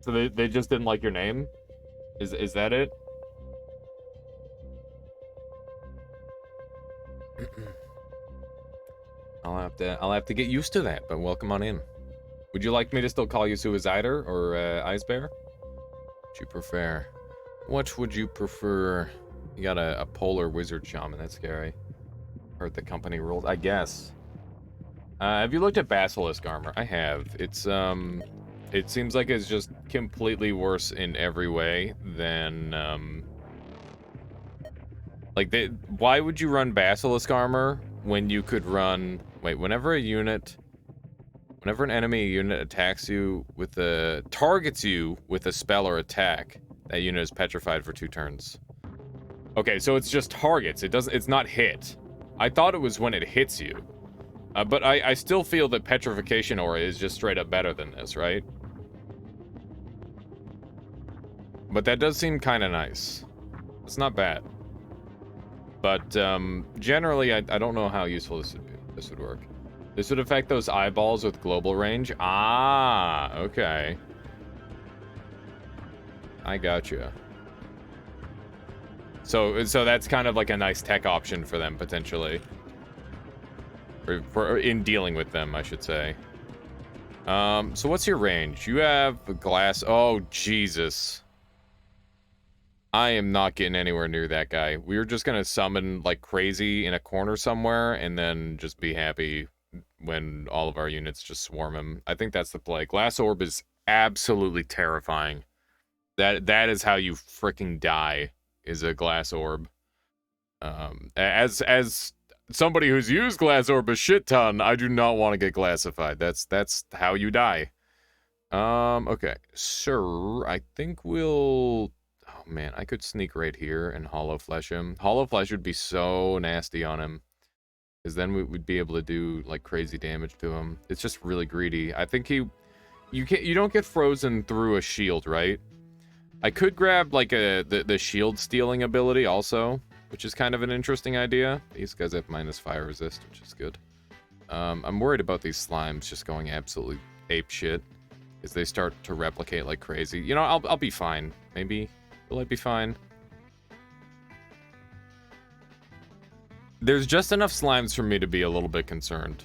So they just didn't like your name? Is that it? I'll have to get used to that, but welcome on in. Would you like me to still call you Suicider or Ice Bear? What you prefer? What would you prefer? You got a polar wizard shaman. That's scary. Hurt the company rules, I guess. Have you looked at basilisk armor? I have. It's it seems like it's just completely worse in every way than like why would you run basilisk armor when you could run? Wait, whenever an enemy unit attacks you with targets you with a spell or attack, that unit is petrified for 2 turns. Okay, so it's just targets. It's not hit. I thought it was when it hits you. But I still feel that petrification aura is just straight up better than this, right? But that does seem kind of nice. It's not bad. But generally, I don't know how useful this would work. This would affect those eyeballs with global range. Ah, okay. I gotcha. So that's kind of like a nice tech option for them, potentially. Or in dealing with them, I should say. So what's your range? You have a glass... Oh, Jesus. I am not getting anywhere near that guy. We were just gonna summon like crazy in a corner somewhere, and then just be happy when all of our units just swarm him. I think that's the play. Glass Orb is absolutely terrifying. That is how you freaking die, is a Glass Orb. As somebody who's used Glass Orb a shit ton, I do not want to get glassified. That's how you die. Okay. Sir, I think we'll... Oh, man, I could sneak right here and hollow flesh him. Hollow flesh would be so nasty on him. Because then we'd be able to do, like, crazy damage to him. It's just really greedy. I think you don't get frozen through a shield, right? I could grab, like, the shield stealing ability also, which is kind of an interesting idea. These guys have minus fire resist, which is good. I'm worried about these slimes just going absolutely ape shit as they start to replicate like crazy. You know, I'll be fine. Maybe. Will I be fine? There's just enough slimes for me to be a little bit concerned.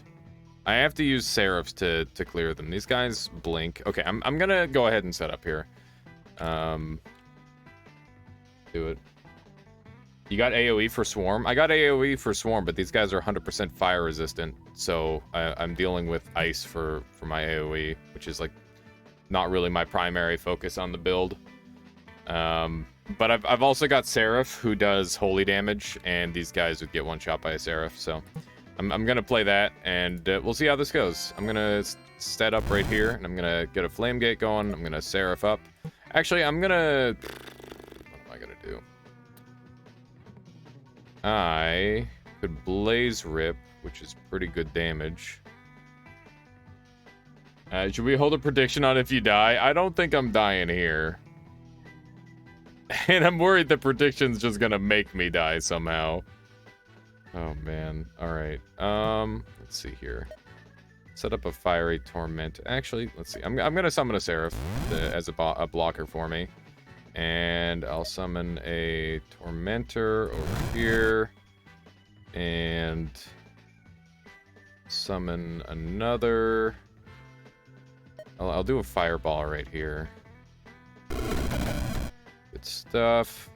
I have to use Seraphs to clear them. These guys blink. Okay, I'm gonna go ahead and set up here. Do it. You got AoE for Swarm? I got AoE for Swarm, but these guys are 100% fire resistant, so I'm dealing with ice for my AoE, which is like not really my primary focus on the build. But I've also got Seraph, who does holy damage, and these guys would get one shot by a Seraph, so I'm gonna play that, and we'll see how this goes. I'm gonna set up right here, and I'm gonna get a Flame Gate going. I'm gonna Seraph up. Actually, I'm gonna... What am I gonna do? I could Blaze Rip, which is pretty good damage. Should we hold a prediction on if you die? I don't think I'm dying here. And I'm worried the prediction's just gonna make me die somehow. Oh, man. Alright. Let's see here. Set up a Fiery Torment. Actually, let's see. I'm gonna summon a Seraph as a blocker for me. And I'll summon a Tormentor over here. and summon another. I'll do a fireball right here. Good stuff.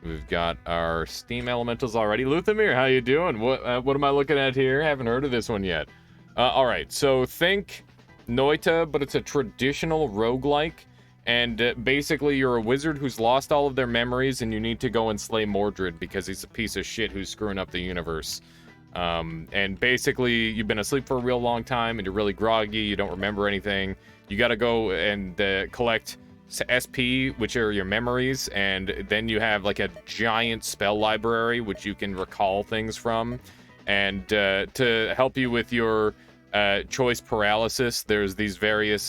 We've got our steam elementals already. Luthamir, how you doing? What am I looking at here? Haven't heard of this one yet. All right, so think Noita, but it's a traditional roguelike. And basically, you're a wizard who's lost all of their memories, and you need to go and slay Mordred because he's a piece of shit who's screwing up the universe. And basically, you've been asleep for a real long time, and you're really groggy. You don't remember anything. You got to go and collect SP, which are your memories, and then you have like a giant spell library, which you can recall things from. And to help you with your choice paralysis, there's these various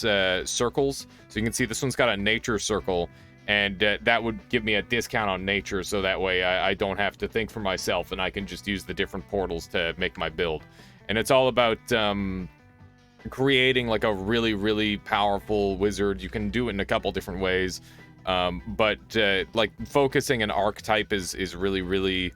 circles. So you can see this one's got a nature circle, and that would give me a discount on nature, so that way I don't have to think for myself, and I can just use the different portals to make my build. And it's all about creating like a really, really powerful wizard. You can do it in a couple different ways, but like focusing an archetype is really, really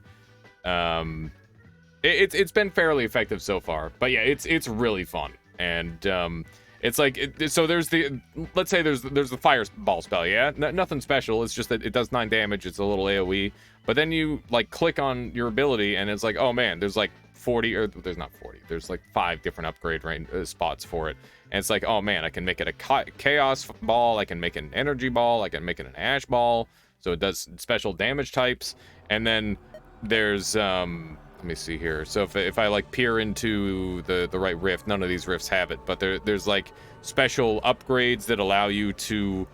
it's been fairly effective so far. But yeah, it's really fun. And it's like so there's the, let's say there's the fireball spell. Yeah, nothing special. It's just that it does 9 damage. It's a little AoE. But then you like click on your ability, and it's like, oh man, there's like 40, or there's not 40, there's like 5 different upgrade spots for it. And it's like, oh man, I can make it a chaos ball, I can make it an energy ball, I can make it an ash ball, so it does special damage types. And then there's let me see here. So if I like peer into the right rift, none of these rifts have it, but there's like special upgrades that allow you to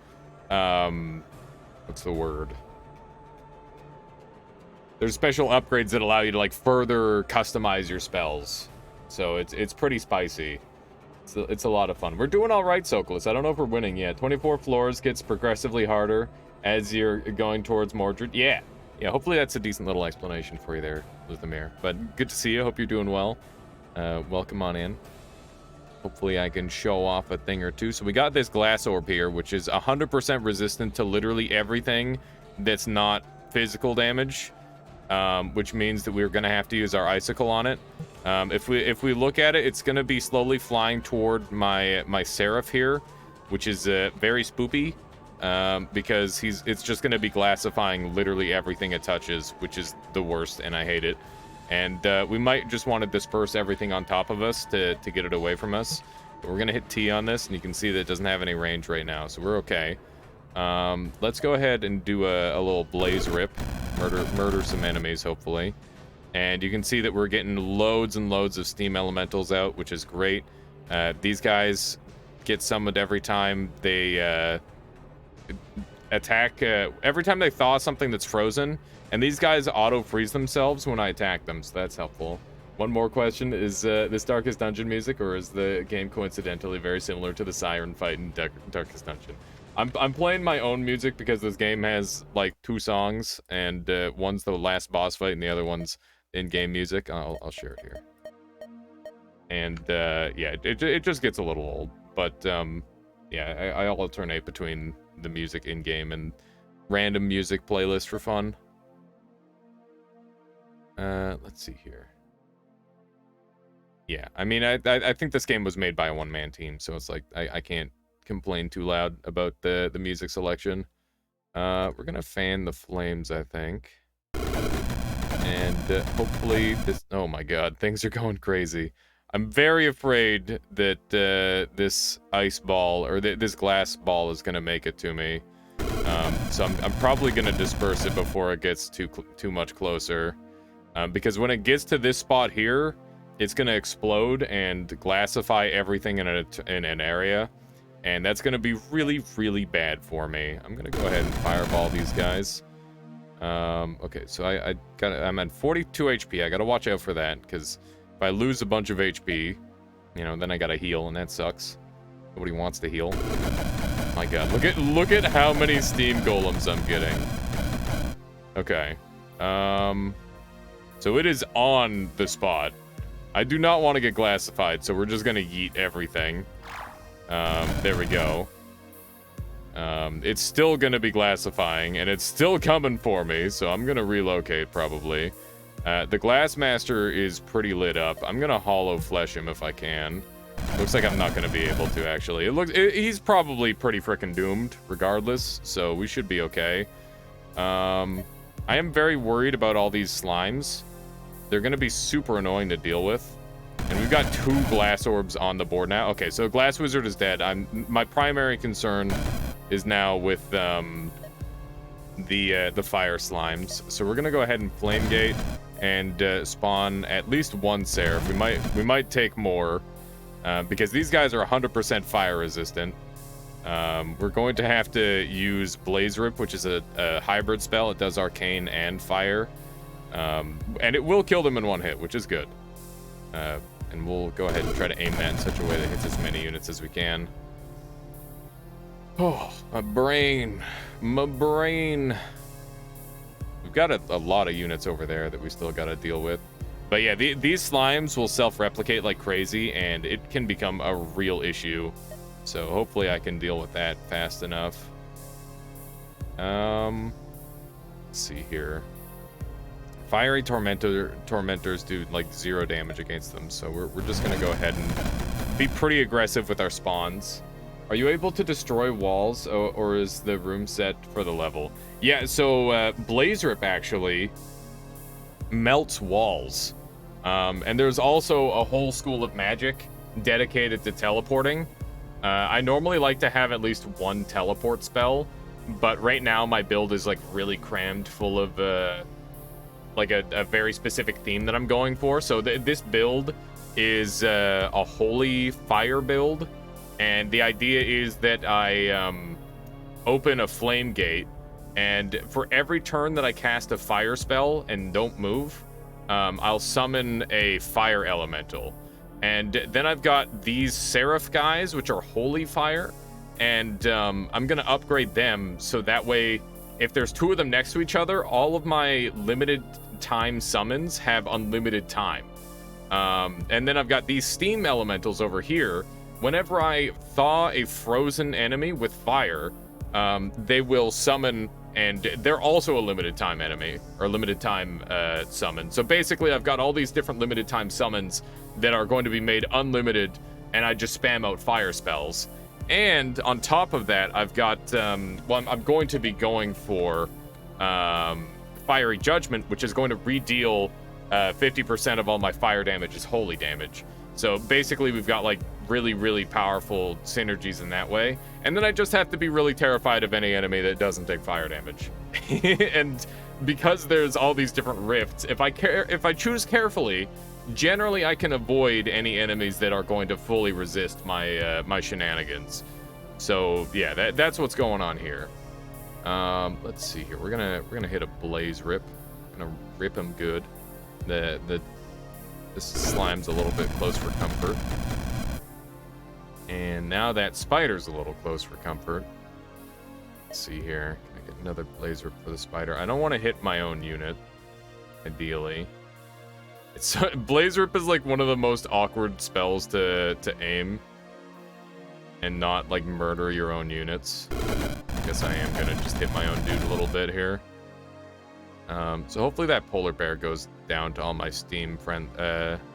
what's the word? There's special upgrades that allow you to like further customize your spells. So it's pretty spicy. It's a lot of fun. We're doing all right, Sokolis. I don't know if we're winning yet. 24 floors gets progressively harder as you're going towards Mordred. Yeah, hopefully that's a decent little explanation for you there, Luthamir. But good to see you. Hope you're doing well. Welcome on in. Hopefully I can show off a thing or two. So we got this glass orb here, which is 100% resistant to literally everything that's not physical damage. Which means that we're gonna have to use our icicle on it. If we look at it, it's gonna be slowly flying toward my Seraph here, which is very spoopy, because it's just gonna be glassifying literally everything it touches, which is the worst, and I hate it. And we might just want to disperse everything on top of us to get it away from us. But we're gonna hit T on this, and you can see that it doesn't have any range right now, so we're okay. Let's go ahead and do a little blaze rip. Murder some enemies, hopefully. And you can see that we're getting loads and loads of steam elementals out, which is great. These guys get summoned every time they attack. Every time they thaw something that's frozen. And these guys auto-freeze themselves when I attack them, so that's helpful. One more question. Is this Darkest Dungeon music, or is the game coincidentally very similar to the Siren fight in Darkest Dungeon? I'm playing my own music because this game has like 2 songs, and one's the last boss fight and the other one's in-game music. I'll share it here. And yeah, it just gets a little old, but yeah, I alternate between the music in-game and random music playlist for fun. Let's see here. Yeah, I mean, I think this game was made by a one-man team, so it's like I can't complain too loud about the music selection. We're gonna fan the flames, I think, and hopefully this, oh my god, things are going crazy. I'm very afraid that this ice ball, or this glass ball, is gonna make it to me. So I'm probably gonna disperse it before it gets too much closer, because when it gets to this spot here, it's gonna explode and glassify everything in an area. And that's going to be really, really bad for me. I'm going to go ahead and fireball these guys. Okay, so I'm at 42 HP. I got to watch out for that, because if I lose a bunch of HP, then I got to heal, and that sucks. Nobody wants to heal. My god, look at how many steam golems I'm getting. Okay. So it is on the spot. I do not want to get glassified, so we're just going to yeet everything. There we go. It's still gonna be glassifying, and it's still coming for me, so I'm gonna relocate probably. The Glass Master is pretty lit up. I'm gonna hollow flesh him if I can. Looks like I'm not gonna be able to, actually. He's probably pretty freaking doomed, regardless, so we should be okay. I am very worried about all these slimes. They're gonna be super annoying to deal with. And we've got 2 glass orbs on the board now. Okay, so Glass Wizard is dead. My primary concern is now with the fire slimes. So we're gonna go ahead and Flame Gate and spawn at least 1 Seraph. We might take more because these guys are 100% fire resistant. We're going to have to use Blaze Rip, which is a hybrid spell. It does arcane and fire, and it will kill them in 1 hit, which is good. And we'll go ahead and try to aim that in such a way that hits as many units as we can. Oh, my brain. My brain. We've got a lot of units over there that we still got to deal with. But yeah, these slimes will self-replicate like crazy, and it can become a real issue. So hopefully I can deal with that fast enough. Let's see here. Fiery Tormentors do like 0 damage against them, so we're just gonna go ahead and be pretty aggressive with our spawns. Are you able to destroy walls, or is the room set for the level? Yeah, so Blaze Rip actually melts walls. And there's also a whole school of magic dedicated to teleporting. I normally like to have at least 1 teleport spell, but right now my build is like really crammed full of like a very specific theme that I'm going for. So this build is a holy fire build, and the idea is that I open a flame gate, and for every turn that I cast a fire spell and don't move, I'll summon a fire elemental. And then I've got these Seraph guys, which are holy fire, and I'm gonna upgrade them so that way if there's 2 of them next to each other, all of my limited time summons have unlimited time. And then I've got these steam elementals over here. Whenever I thaw a frozen enemy with fire, they will summon, and they're also a limited time enemy, or limited time summon. So basically I've got all these different limited time summons that are going to be made unlimited, and I just spam out fire spells. And on top of that, I've got, well, I'm going to be going for Fiery Judgment, which is going to re-deal 50% of all my fire damage is holy damage. So basically we've got like really, really powerful synergies in that way. And then I just have to be really terrified of any enemy that doesn't take fire damage. And because there's all these different rifts, if I choose carefully, generally I can avoid any enemies that are going to fully resist my my shenanigans. So yeah, that's what's going on here. Let's see here. We're gonna hit a Blaze Rip. Gonna rip him good. This slime's a little bit close for comfort. And now that spider's a little close for comfort. Let's see here. Can I get another Blaze Rip for the spider? I don't want to hit my own unit, ideally. Blaze Rip is like one of the most awkward spells to aim and not like murder your own units. I guess I am gonna just hit my own dude a little bit here. So hopefully that polar bear goes down to all my steam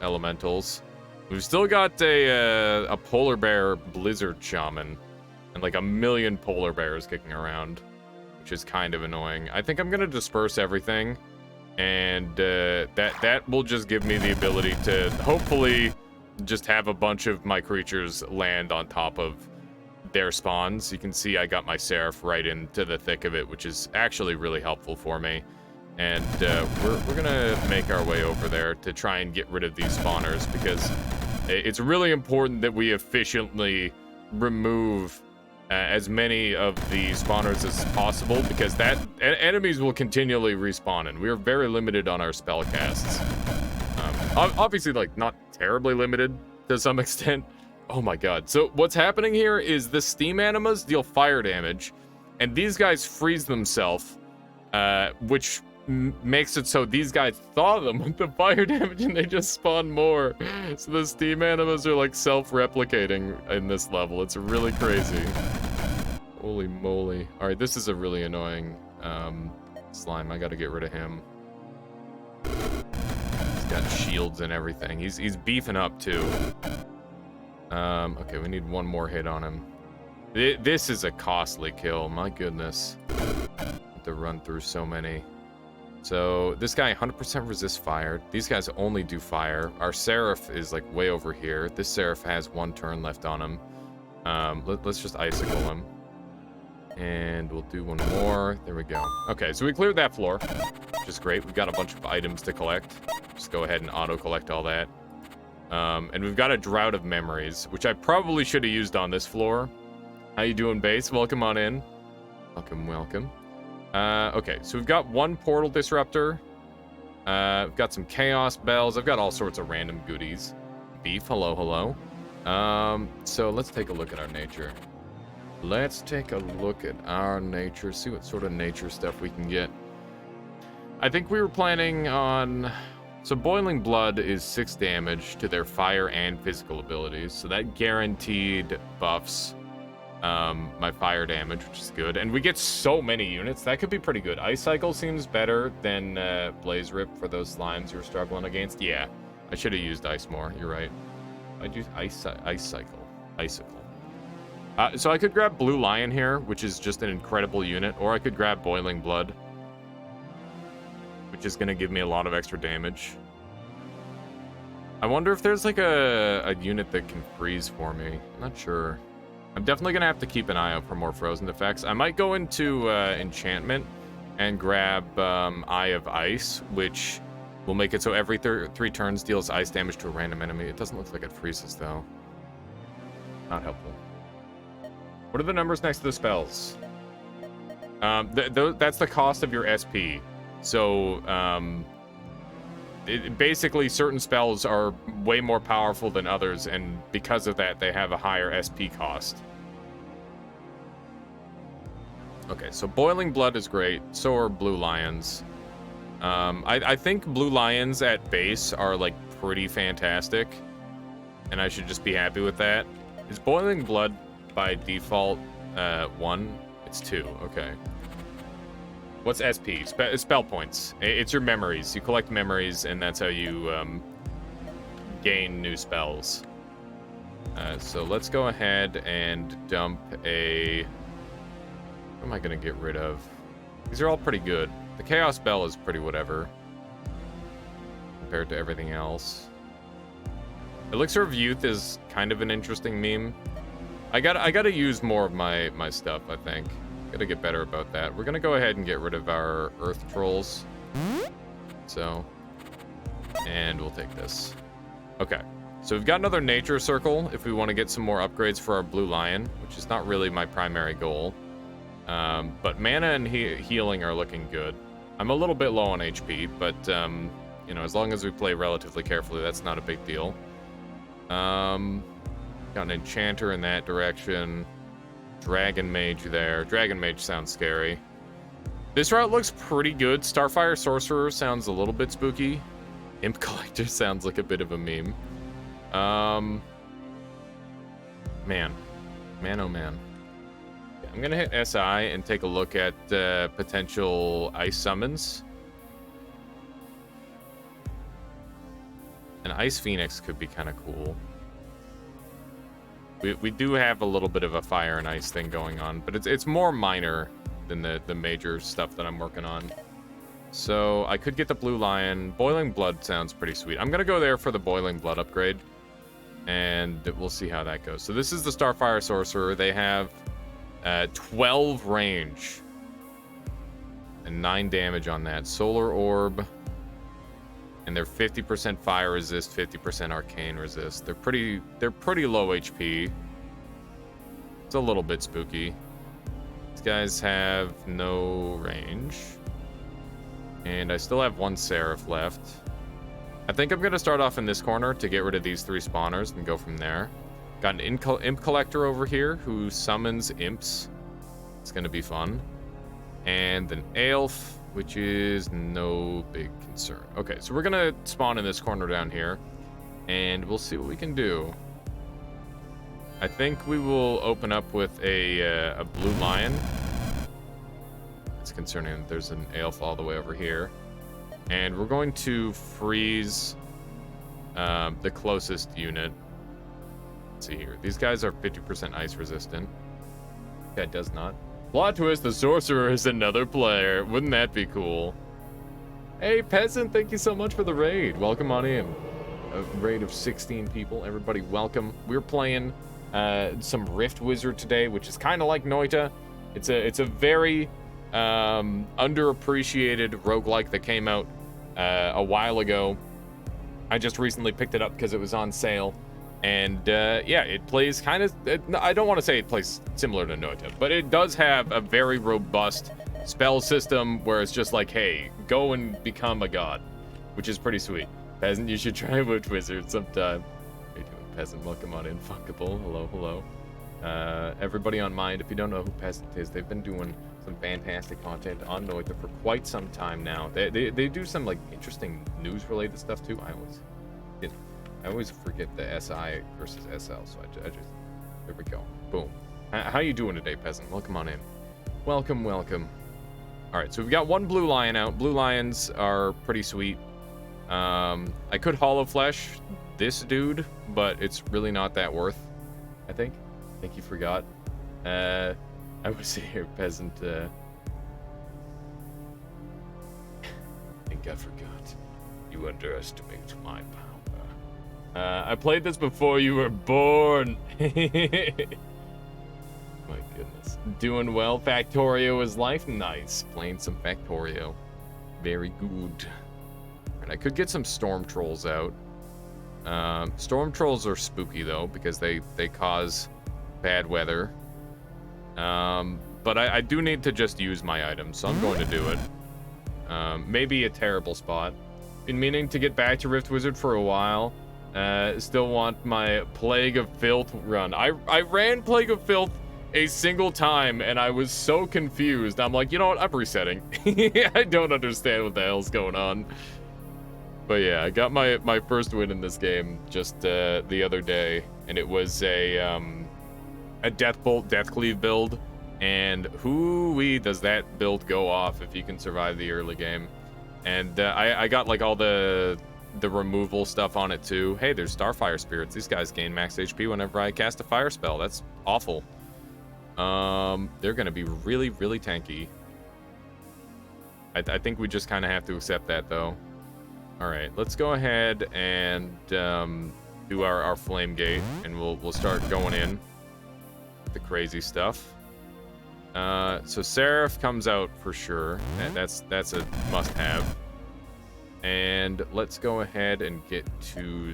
elementals. We've still got a polar bear blizzard shaman and like a million polar bears kicking around, which is kind of annoying. I think I'm gonna disperse everything, and that will just give me the ability to hopefully just have a bunch of my creatures land on top of their spawns. You can see I got my Seraph right into the thick of it, which is actually really helpful for me. And we're gonna make our way over there to try and get rid of these spawners, because it's really important that we efficiently remove as many of the spawners as possible, because that enemies will continually respawn, and we are very limited on our spell casts. Obviously, like, not terribly limited to some extent. Oh my god. So what's happening here is the steam animas deal fire damage, and these guys freeze themselves, which makes it so these guys thaw them with the fire damage and they just spawn more. So the steam animas are like self-replicating in this level. It's really crazy. Holy moly. Alright, this is a really annoying slime. I gotta get rid of him. got shields and everything. He's beefing up too. Okay, we need one more hit on him. This is a costly kill. My goodness. Have to run through so many. So this guy 100% resists fire. These guys only do fire. Our Seraph is like way over here. This Seraph has 1 turn left on him. Let's just icicle him. And we'll do one more. There we go. Okay, so we cleared that floor, which is great. We've got a bunch of items to collect. Just go ahead and auto-collect all that. And we've got a Drought of Memories, which I probably should have used on this floor. How you doing, base? Welcome on in. Welcome, welcome. Okay, so we've got 1 Portal Disruptor. We've got some Chaos Bells. I've got all sorts of random goodies. Beef, hello, hello. So let's take a look at our nature. Let's take a look at our nature, see what sort of nature stuff we can get. I think we were planning on... So Boiling Blood is 6 damage to their fire and physical abilities, so that guaranteed buffs my fire damage, which is good. And we get so many units, that could be pretty good. Ice Cycle seems better than Blaze Rip for those slimes you're struggling against. Yeah, I should have used Ice more, you're right. I'd use Ice Cycle. Icicle. So I could grab Blue Lion here, which is just an incredible unit, or I could grab Boiling Blood, which is going to give me a lot of extra damage. I wonder if there's like a unit that can freeze for me. I'm not sure. I'm definitely going to have to keep an eye out for more frozen effects. I might go into enchantment and grab Eye of Ice, which will make it so every 3 turns deals ice damage to a random enemy. It doesn't look like it freezes, though. Not helpful. What are the numbers next to the spells? That's the cost of your SP. So, basically, certain spells are way more powerful than others, and because of that, they have a higher SP cost. Okay, so Boiling Blood is great. So are Blue Lions. I think Blue Lions at base are, like, pretty fantastic, and I should just be happy with that. Is Boiling Blood by default 1? It's 2, okay. What's SP? Spell points. It's your memories. You collect memories, and that's how you gain new spells. So let's go ahead and dump a... What am I going to get rid of? These are all pretty good. The Chaos Bell is pretty whatever compared to everything else. Elixir of Youth is kind of an interesting meme. I gotta use more of my stuff, I think. Gotta get better about that. We're gonna go ahead and get rid of our Earth Trolls. So, and we'll take this. Okay, so we've got another Nature Circle if we want to get some more upgrades for our Blue Lion, which is not really my primary goal. But mana and healing are looking good. I'm a little bit low on HP, but, you know, as long as we play relatively carefully, that's not a big deal. Got an Enchanter in that direction. Dragon Mage there. Dragon Mage sounds scary. This route looks pretty good. Starfire Sorcerer sounds a little bit spooky. Imp Collector sounds like a bit of a meme. Man, oh man. Yeah, I'm gonna hit SI and take a look at potential ice summons. An Ice Phoenix could be kind of cool. We do have a little bit of a fire and ice thing going on, but it's more minor than the major stuff that I'm working on. So I could get the Blue Lion. Boiling Blood sounds pretty sweet. I'm gonna go there for the Boiling Blood upgrade, and we'll see how that goes. So this is the Starfire Sorcerer. They have 12 range and 9 damage on that. Solar Orb. And they're 50% fire resist, 50% arcane resist. They're pretty low HP. It's a little bit spooky. These guys have no range. And I still have 1 Seraph left. I think I'm going to start off in this corner to get rid of these 3 spawners and go from there. Got an Imp Collector over here who summons imps. It's going to be fun. And an Aelf, which is no big concern. Okay, so we're gonna spawn in this corner down here, and we'll see what we can do. I think we will open up with a Blue Lion. It's concerning that there's an Aelf all the way over here. And we're going to freeze the closest unit. Let's see here. These guys are 50% ice resistant. That does not. Plot twist, the sorcerer is another player. Wouldn't that be cool? Hey, Peasant, thank you so much for the raid. Welcome on in. A raid of 16 people. Everybody, welcome. We're playing some Rift Wizard today, which is kind of like Noita. It's a very underappreciated roguelike that came out a while ago. I just recently picked it up because it was on sale. And yeah, it plays kind of, I don't want to say it plays similar to Noita, but it does have a very robust spell system where it's just like, hey, go and become a god, which is pretty sweet. Peasant, you should try Rift Wizard sometime. How you doing, Peasant? Welcome on in. Funkable. Hello, hello. Everybody on Mind, if you don't know who Peasant is, they've been doing some fantastic content on Noita for quite some time now. They do some like interesting news-related stuff too. I always forget the SI versus SL, so I just there we go. Boom. How you doing today, Peasant? Welcome on in. Welcome, welcome. All right, so we've got one blue lion out. Blue lions are pretty sweet. I could hollow flesh this dude, but it's really not that worth, I think. I think you forgot. I was here, Peasant. I think I forgot. You underestimate my power. I played this before you were born. My goodness. Doing well. Factorio is life. Nice. Playing some Factorio. Very good. And I could get some Storm Trolls out. Storm Trolls are spooky, though, because they cause bad weather. But I do need to just use my items, so I'm going to do it. Maybe a terrible spot. Been meaning to get back to Rift Wizard for a while. Still want my Plague of Filth run. I ran Plague of Filth a single time, and I was so confused. I'm like, you know what? I'm resetting. I don't understand what the hell's going on. But yeah, I got my first win in this game just the other day, and it was a Deathbolt Deathcleave build. And hoo-wee, does that build go off if you can survive the early game. And I got like all the removal stuff on it too. Hey, there's Starfire Spirits. These guys gain max HP whenever I cast a fire spell. That's awful. They're gonna be really, really tanky. I think we just kind of have to accept that though. All right, let's go ahead and do our Flame Gate, and we'll start going in the crazy stuff. So Seraph comes out for sure. That's a must-have. And let's go ahead and get to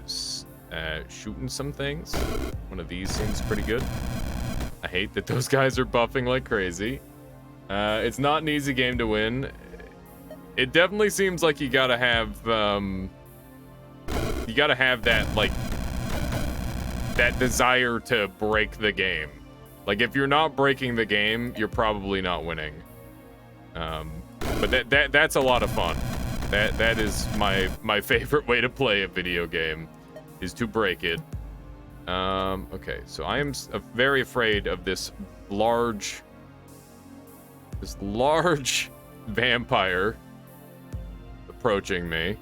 shooting some things. One of these seems pretty good. I hate that those guys are buffing like crazy. It's not an easy game to win. It definitely seems like you gotta have that like that desire to break the game. Like if you're not breaking the game, you're probably not winning. But that's a lot of fun. That is my favorite way to play a video game, is to break it. Okay, so I am very afraid of this large vampire approaching me.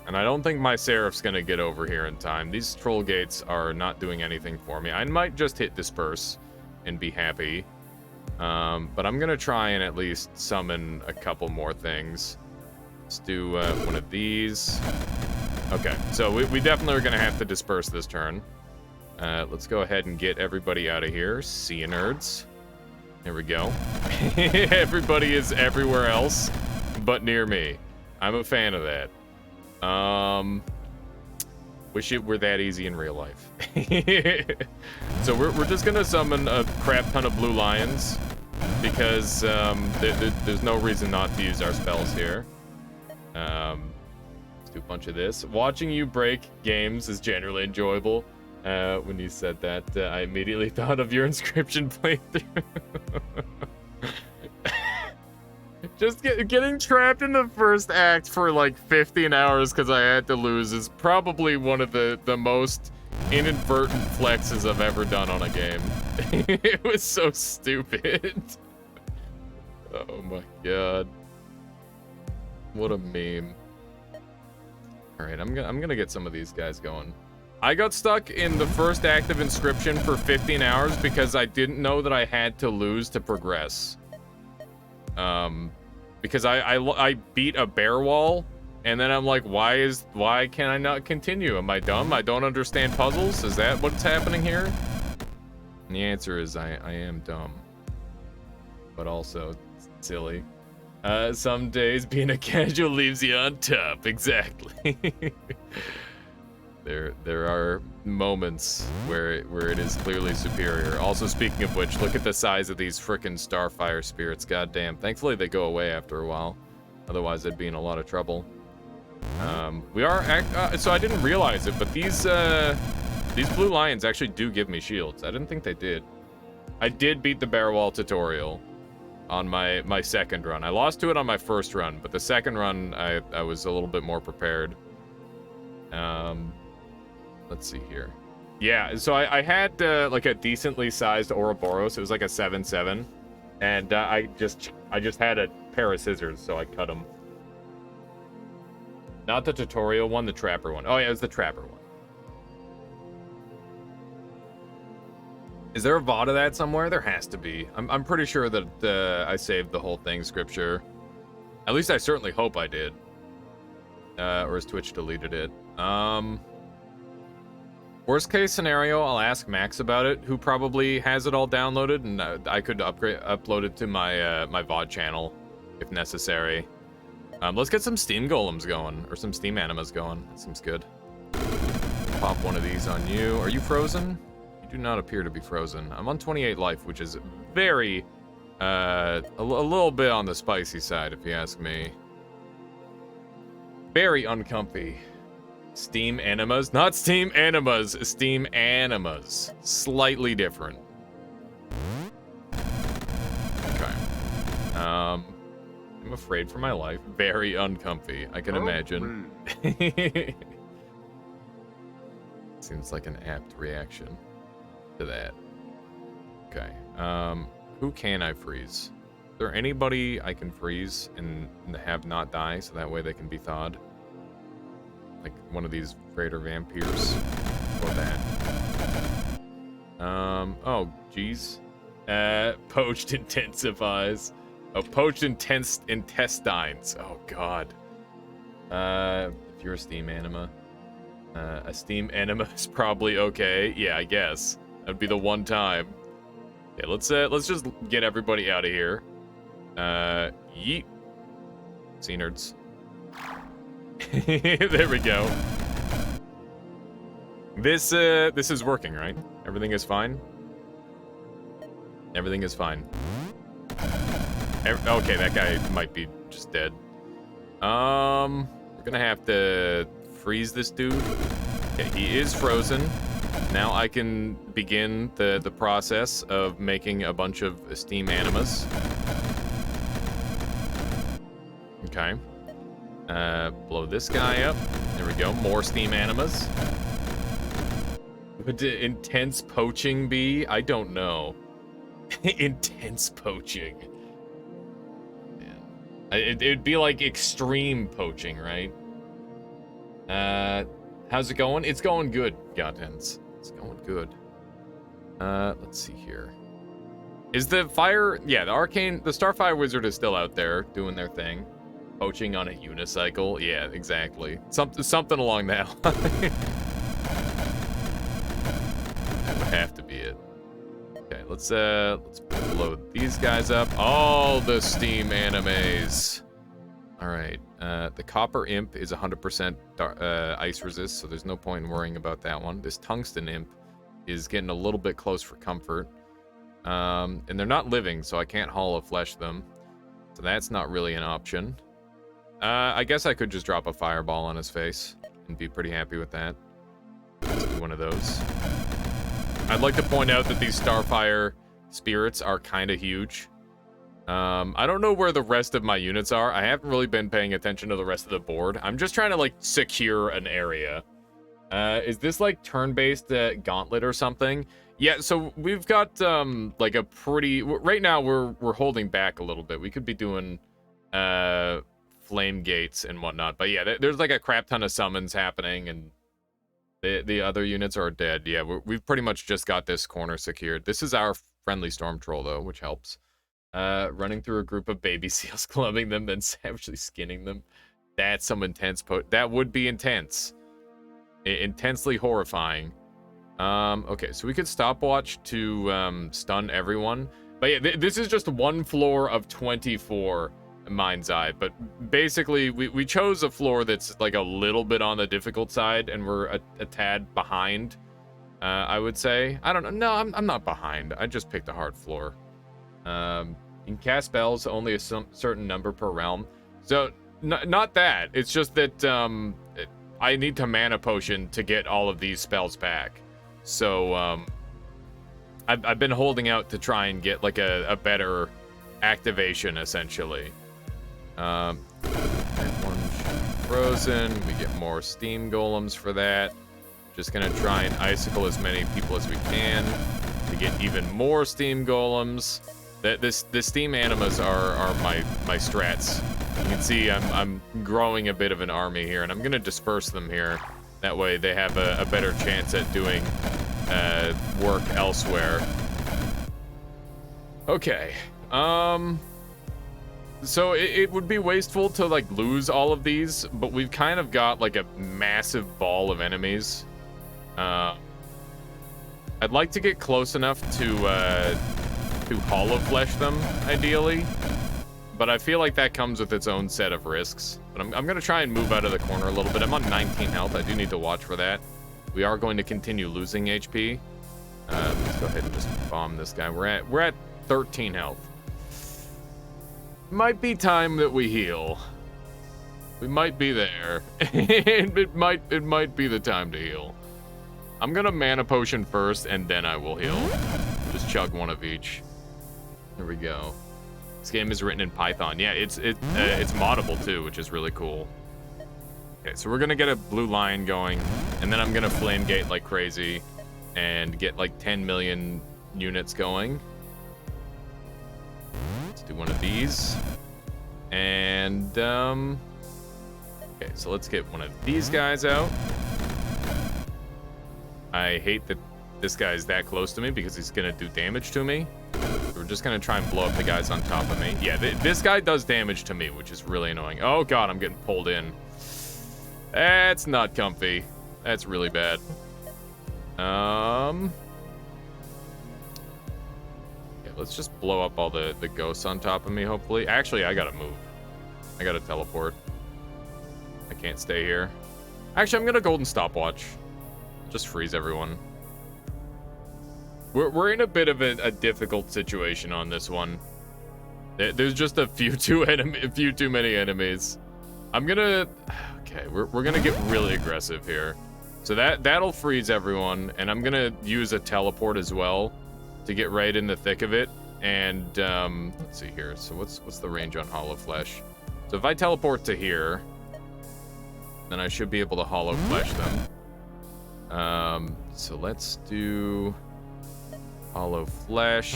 And I don't think my Seraph's gonna get over here in time. These troll gates are not doing anything for me. I might just hit disperse and be happy. But I'm gonna try and at least summon a couple more things. Let's do one of these. Okay, so we definitely are gonna have to disperse this turn. Let's go ahead and get everybody out of here. See you, nerds. There we go. Everybody is everywhere else but near me. I'm a fan of that. Wish it were that easy in real life. So we're just gonna summon a crap ton of blue lions because there's no reason not to use our spells here. Let's do a bunch of this. Watching you break games is generally enjoyable. When you said that, I immediately thought of your Inscription playthrough. Just getting trapped in the first act for like 15 hours because I had to lose is probably one of the most inadvertent flexes I've ever done on a game. It was so stupid. Oh my god. What a meme. Alright, I'm gonna get some of these guys going. I got stuck in the first active inscription for 15 hours because I didn't know that I had to lose to progress. Because I beat a bear wall, and then I'm like, why can I not continue? Am I dumb? I don't understand puzzles? Is that what's happening here? And the answer is I am dumb. But also silly. Some days being a casual leaves you on top. Exactly. There are moments where it is clearly superior. Also, speaking of which, look at the size of these frickin' Starfire spirits. Goddamn. Thankfully, they go away after a while. Otherwise, I'd be in a lot of trouble. So I didn't realize it, but these blue lions actually do give me shields. I didn't think they did. I did beat the bear wall tutorial on my second run. I lost to it on my first run, but the second run, I was a little bit more prepared. Let's see here. Yeah, so I had like a decently sized Ouroboros. It was like a 7/7, and I just had a pair of scissors, so I cut them. Not the tutorial one, the trapper one. Oh yeah, it was the trapper one. Is there a VOD of that somewhere? There has to be. I'm pretty sure that I saved the whole thing scripture. At least I certainly hope I did. Or has Twitch deleted it? Worst case scenario, I'll ask Max about it, who probably has it all downloaded, and I could upload it to my my VOD channel if necessary. Let's get some Steam Golems going, or some Steam Animas going. That seems good. Pop one of these on you. Are you frozen? You do not appear to be frozen. I'm on 28 life, which is very, a little bit on the spicy side, if you ask me. Very uncomfy. Steam Animas? Not Steam Animas, Steam Animas. Slightly different. Okay. I'm afraid for my life. Very uncomfy, I can imagine. Seems like an apt reaction to that. Okay. Who can I freeze? Is there anybody I can freeze and have not die so that way they can be thawed? Like one of these freighter vampires. Or that. Oh, geez. Poached intensifies. Oh, poached intestines. Oh, God. If you're a Steam Anima. A Steam Anima is probably okay. Yeah, I guess. That'd be the one time. Okay, let's just get everybody out of here. Yeet. Sea nerds. There we go. This is working, right? Everything is fine? Everything is fine. Okay, that guy might be just dead. We're gonna have to freeze this dude. Okay, he is frozen. Now I can begin the process of making a bunch of Steam Animas. Okay. Blow this guy up. There we go. More Steam Animas. Would intense poaching be? I don't know. Intense poaching. Man. It'd be like extreme poaching, right? How's it going? It's going good, Gottens. It's going good. Let's see here. Is the fire... Yeah, the Starfire Wizard is still out there doing their thing. Poaching on a unicycle? Yeah, exactly. Something along that line. That would have to be it. Okay, let's load these guys up. All the Steam Animes. Alright, the Copper Imp is 100% ice resist, so there's no point in worrying about that one. This Tungsten Imp is getting a little bit close for comfort. And they're not living, so I can't hollow flesh them. So that's not really an option. I guess I could just drop a fireball on his face and be pretty happy with that. Let's do one of those. I'd like to point out that these Starfire spirits are kind of huge. I don't know where the rest of my units are. I haven't really been paying attention to the rest of the board. I'm just trying to, like, secure an area. Is this, like, turn-based gauntlet or something? Yeah, so we've got, like, a pretty... Right now, we're holding back a little bit. We could be doing, flame gates and whatnot. But yeah, there's like a crap ton of summons happening, and the other units are dead. Yeah, we've pretty much just got this corner secured. This is our friendly storm troll, though, which helps. Running through a group of baby seals, clubbing them, then savagely skinning them. That's some intense that would be intense. Intensely horrifying. Okay, so we could stopwatch to stun everyone. But yeah, this is just one floor of 24 Mind's Eye. But basically, we chose a floor that's like a little bit on the difficult side, and we're a tad behind, I would say. I don't know. No, I'm not behind. I just picked a hard floor. You can cast spells only a certain number per realm. So, not that. It's just that I need to mana potion to get all of these spells back. So, I've been holding out to try and get like a better activation, essentially. That one's frozen. We get more steam golems for that. Just gonna try and icicle as many people as we can to get even more steam golems. The steam animas are my strats. You can see I'm growing a bit of an army here, and I'm gonna disperse them here. That way they have a better chance at doing work elsewhere. Okay. So it would be wasteful to like lose all of these, but we've kind of got like a massive ball of enemies. I'd like to get close enough to hollow flesh them, ideally. But I feel like that comes with its own set of risks. But I'm going to try and move out of the corner a little bit. I'm on 19 health. I do need to watch for that. We are going to continue losing HP. Let's go ahead and just bomb this guy. We're at 13 health. Might be time that we heal. We might be there. it might be the time to heal. I'm going to mana potion first, and then I will heal. Just chug one of each. There we go. This game is written in Python. Yeah, it's moddable too, which is really cool. Okay, so we're gonna get a blue line going, and then I'm gonna flame gate like crazy, and get like 10 million units going. Let's do one of these, and okay, so let's get one of these guys out. I hate that this guy's that close to me because he's gonna do damage to me. We're just gonna try and blow up the guys on top of me. Yeah, this guy does damage to me, which is really annoying. Oh god, I'm getting pulled in. That's not comfy. That's really bad. Yeah, let's just blow up all the ghosts on top of me, hopefully. Actually, I gotta move. I gotta teleport. I can't stay here. Actually, I'm gonna golden stopwatch. Just freeze everyone. We're in a bit of a difficult situation on this one. There's just a few too many enemies. I'm gonna... Okay, we're gonna get really aggressive here. So that'll freeze everyone, and I'm gonna use a teleport as well to get right in the thick of it. And let's see here. So what's the range on hollow flesh? So if I teleport to here, then I should be able to hollow flesh them. So let's do hollow flesh.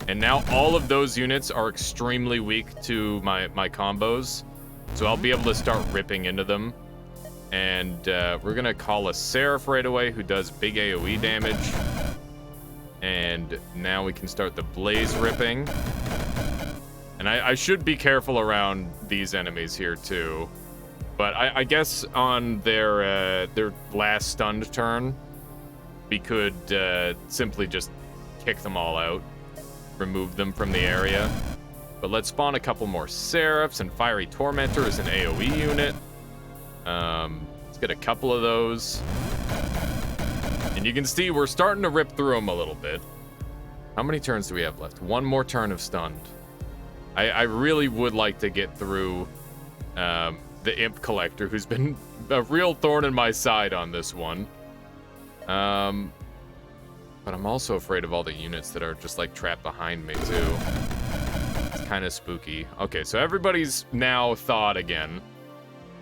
And now all of those units are extremely weak to my combos. So I'll be able to start ripping into them. And we're going to call a Seraph right away who does big AoE damage. And now we can start the blaze ripping. And I should be careful around these enemies here too. But I guess on their last stunned turn, we could simply just kick them all out. Remove them from the area. But let's spawn a couple more Seraphs, and Fiery Tormentor is an AoE unit. Let's get a couple of those. And you can see we're starting to rip through them a little bit. How many turns do we have left? One more turn of stunned. I really would like to get through the Imp Collector, who's been a real thorn in my side on this one. But I'm also afraid of all the units that are just like trapped behind me too. It's kind of spooky. Okay, so everybody's now thawed again.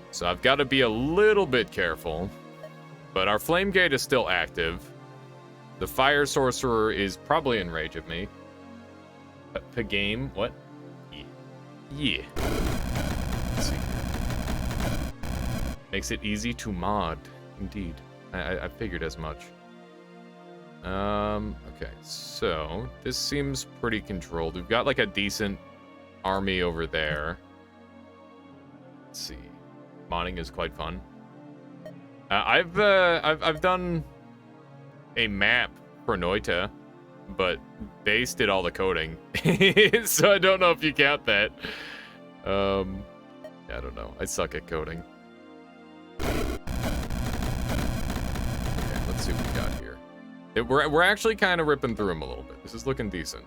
So I've got to be a little bit careful. But our Flame Gate is still active. The Fire Sorcerer is probably in rage of me. Game, what? Yeah. Let's see. Makes it easy to mod. Indeed. I figured as much. Okay, so this seems pretty controlled. We've got like a decent army over there. Let's see. Modding is quite fun. I've done a map for Noita, but Base did all the coding. So I don't know if you count that. I don't know. I suck at coding. Okay, let's see what we got here. We're actually kind of ripping through them a little bit. This is looking decent.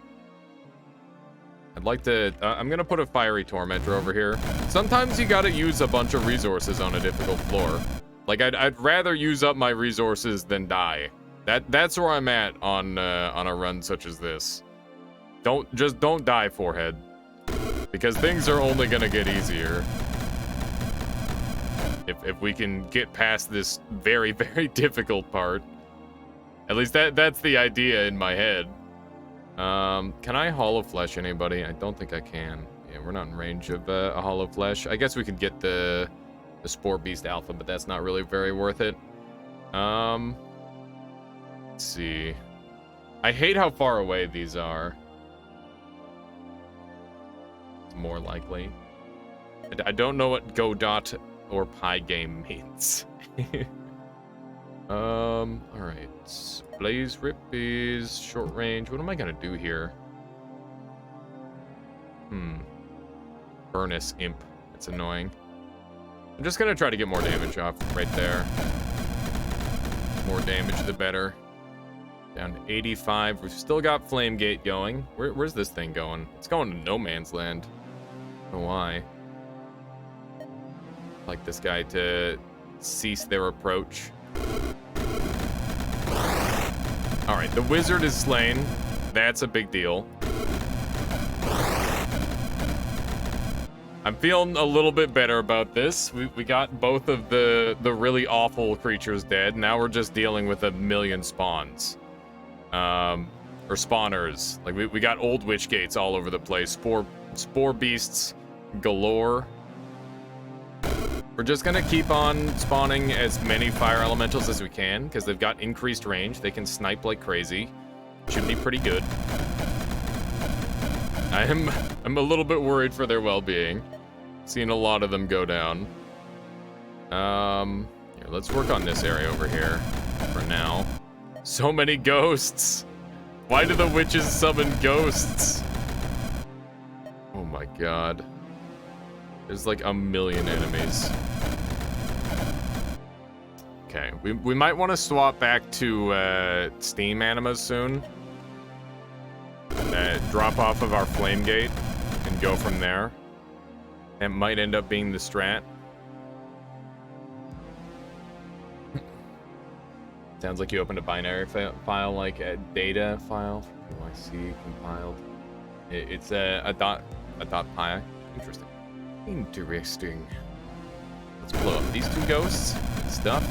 I'd like to... I'm going to put a fiery tormentor over here. Sometimes you got to use a bunch of resources on a difficult floor. Like, I'd rather use up my resources than die. That's where I'm at on a run such as this. Don't die, forehead. Because things are only going to get easier. If we can get past this very, very difficult part. At least that's the idea in my head. Can I hollow flesh anybody? I don't think I can. Yeah, we're not in range of a hollow flesh. I guess we could get the Spore Beast Alpha, but that's not really very worth it. Let's see. I hate how far away these are. It's more likely. I don't know what Godot or Pi game means. Alright. Blaze Rippies, short range. What am I gonna do here? Furnace Imp. That's annoying. I'm just gonna try to get more damage off right there. More damage, the better. Down to 85. We've still got Flame Gate going. Where's this thing going? It's going to no man's land. I don't know why. I'd like this guy to cease their approach. Alright, the wizard is slain. That's a big deal. I'm feeling a little bit better about this. We got both of the really awful creatures dead. Now we're just dealing with a million spawns. Or spawners. Like, we got old witch gates all over the place. Spore beasts galore. We're just gonna keep on spawning as many fire elementals as we can, because they've got increased range. They can snipe like crazy. Should be pretty good. I'm a little bit worried for their well-being. Seeing a lot of them go down. Here, let's work on this area over here for now. So many ghosts. Why do the witches summon ghosts? Oh my god. There's like a million enemies. Okay, we might want to swap back to Steam Animas soon. Drop off of our Flame Gate and go from there. It might end up being the strat. Sounds like you opened a binary file, like a data file from PYC compiled. It's a dot .py. Interesting. Interesting. Let's blow up these two ghosts and stuff.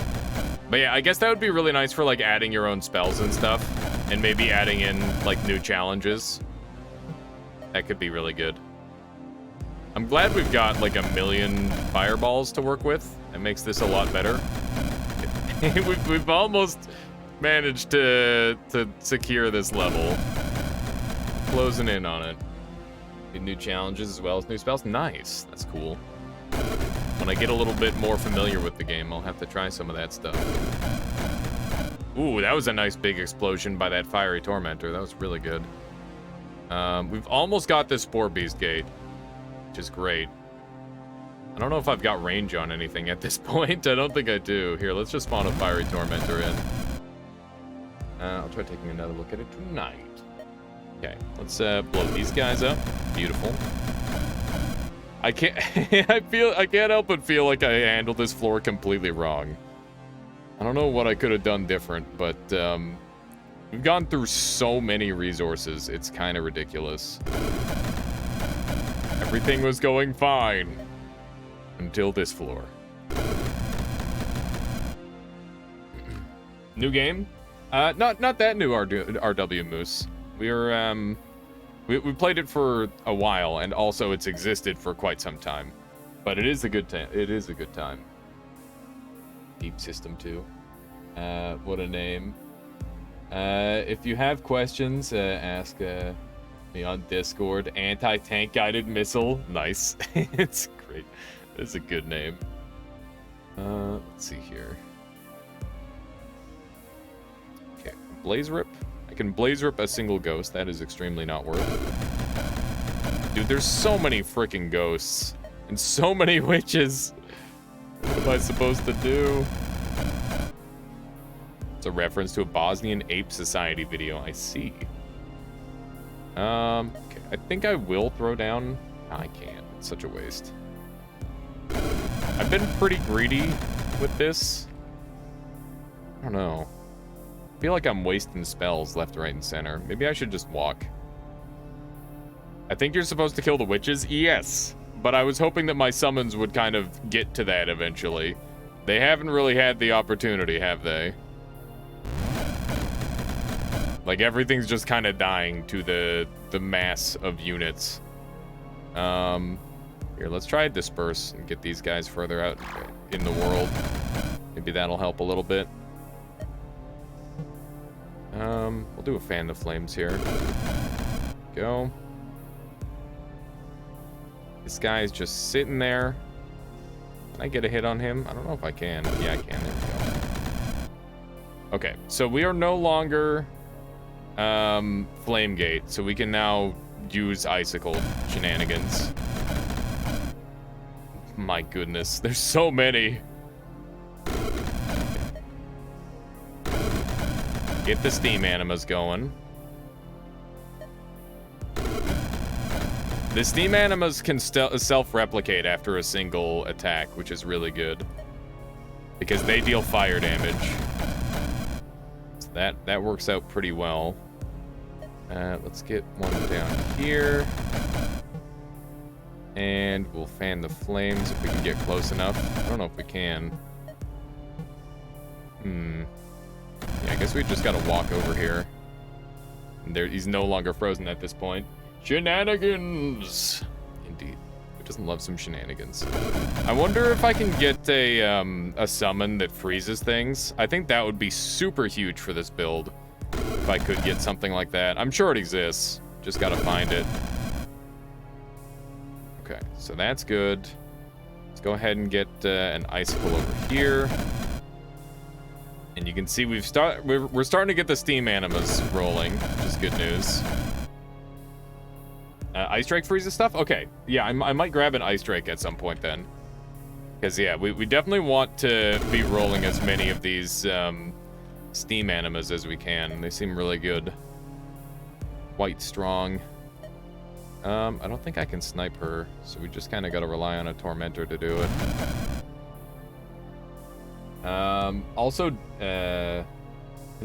But yeah, I guess that would be really nice for like adding your own spells and stuff, and maybe adding in like new challenges. That could be really good. I'm glad we've got like a million fireballs to work with. It makes this a lot better. We've almost managed to secure this level. Closing in on it. New challenges as well as new spells. Nice. That's cool. When I get a little bit more familiar with the game, I'll have to try some of that stuff. Ooh, that was a nice big explosion by that fiery tormentor. That was really good. We've almost got this Spore Beast Gate, which is great. I don't know if I've got range on anything at this point. I don't think I do. Here, let's just spawn a fiery tormentor in. I'll try taking another look at it tonight. Okay, let's blow these guys up. Beautiful. I can't I can't help but feel like I handled this floor completely wrong. I don't know what I could have done different, but we've gone through so many resources, it's kind of ridiculous. Everything was going fine until this floor. New game? Not that new, RW Moose. We played it for a while, and also it's existed for quite some time. But it is a good time. It is a good time. Deep System 2. What a name. If you have questions, ask me on Discord. Anti-tank guided missile. Nice. It's great. It's a good name. Let's see here. Okay, Blaze Rip. I can Blaze Rip a single ghost. That is extremely not worth it. Dude, there's so many freaking ghosts. And so many witches. What am I supposed to do? It's a reference to a Bosnian Ape Society video. I see. Okay. I think I will throw down... No, I can't. It's such a waste. I've been pretty greedy with this. I don't know. I feel like I'm wasting spells left, right, and center. Maybe I should just walk. I think you're supposed to kill the witches? Yes. But I was hoping that my summons would kind of get to that eventually. They haven't really had the opportunity, have they? Like, everything's just kind of dying to the mass of units. Here, let's try Disperse and get these guys further out in the world. Maybe that'll help a little bit. We'll do a Fan the Flames here. Go. This guy's just sitting there. Can I get a hit on him? I don't know if I can. Yeah, I can. There we go. Okay, so we are no longer Flame Gate, so we can now use Icicle shenanigans. My goodness, there's so many. Get the Steam Animas going. The Steam Animas can self-replicate after a single attack, which is really good. Because they deal fire damage. So that works out pretty well. Let's get one down here. And we'll fan the flames if we can get close enough. I don't know if we can. Yeah, I guess we just gotta walk over here. And he's no longer frozen at this point. Shenanigans! Indeed. Who doesn't love some shenanigans? I wonder if I can get a summon that freezes things. I think that would be super huge for this build. If I could get something like that. I'm sure it exists. Just gotta find it. Okay, so that's good. Let's go ahead and get an icicle over here. And you can see we're starting to get the Steam Animas rolling, which is good news. Ice Drake freezes stuff? Okay, yeah, I might grab an Ice Drake at some point then. Because, yeah, we definitely want to be rolling as many of these Steam Animas as we can. They seem really good. Quite strong. I don't think I can snipe her, so we just kind of got to rely on a Tormentor to do it. Also, can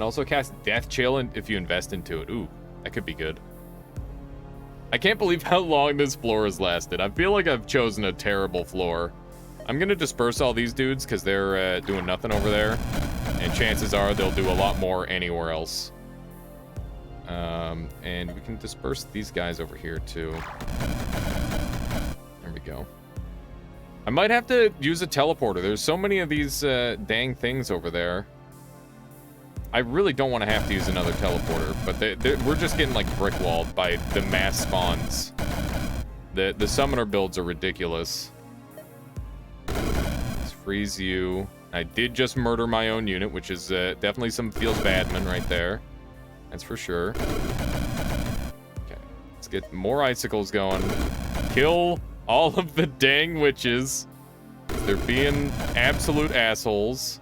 also cast Death Chill if you invest into it. Ooh, that could be good. I can't believe how long this floor has lasted. I feel like I've chosen a terrible floor. I'm gonna disperse all these dudes because they're doing nothing over there. And chances are they'll do a lot more anywhere else. And we can disperse these guys over here too. There we go. I might have to use a teleporter. There's so many of these dang things over there. I really don't want to have to use another teleporter, but we're just getting like brick-walled by the mass spawns. The summoner builds are ridiculous. Let's freeze you. I did just murder my own unit, which is definitely some feels badman right there. That's for sure. Okay, let's get more icicles going. Kill all of the dang witches. They're being absolute assholes.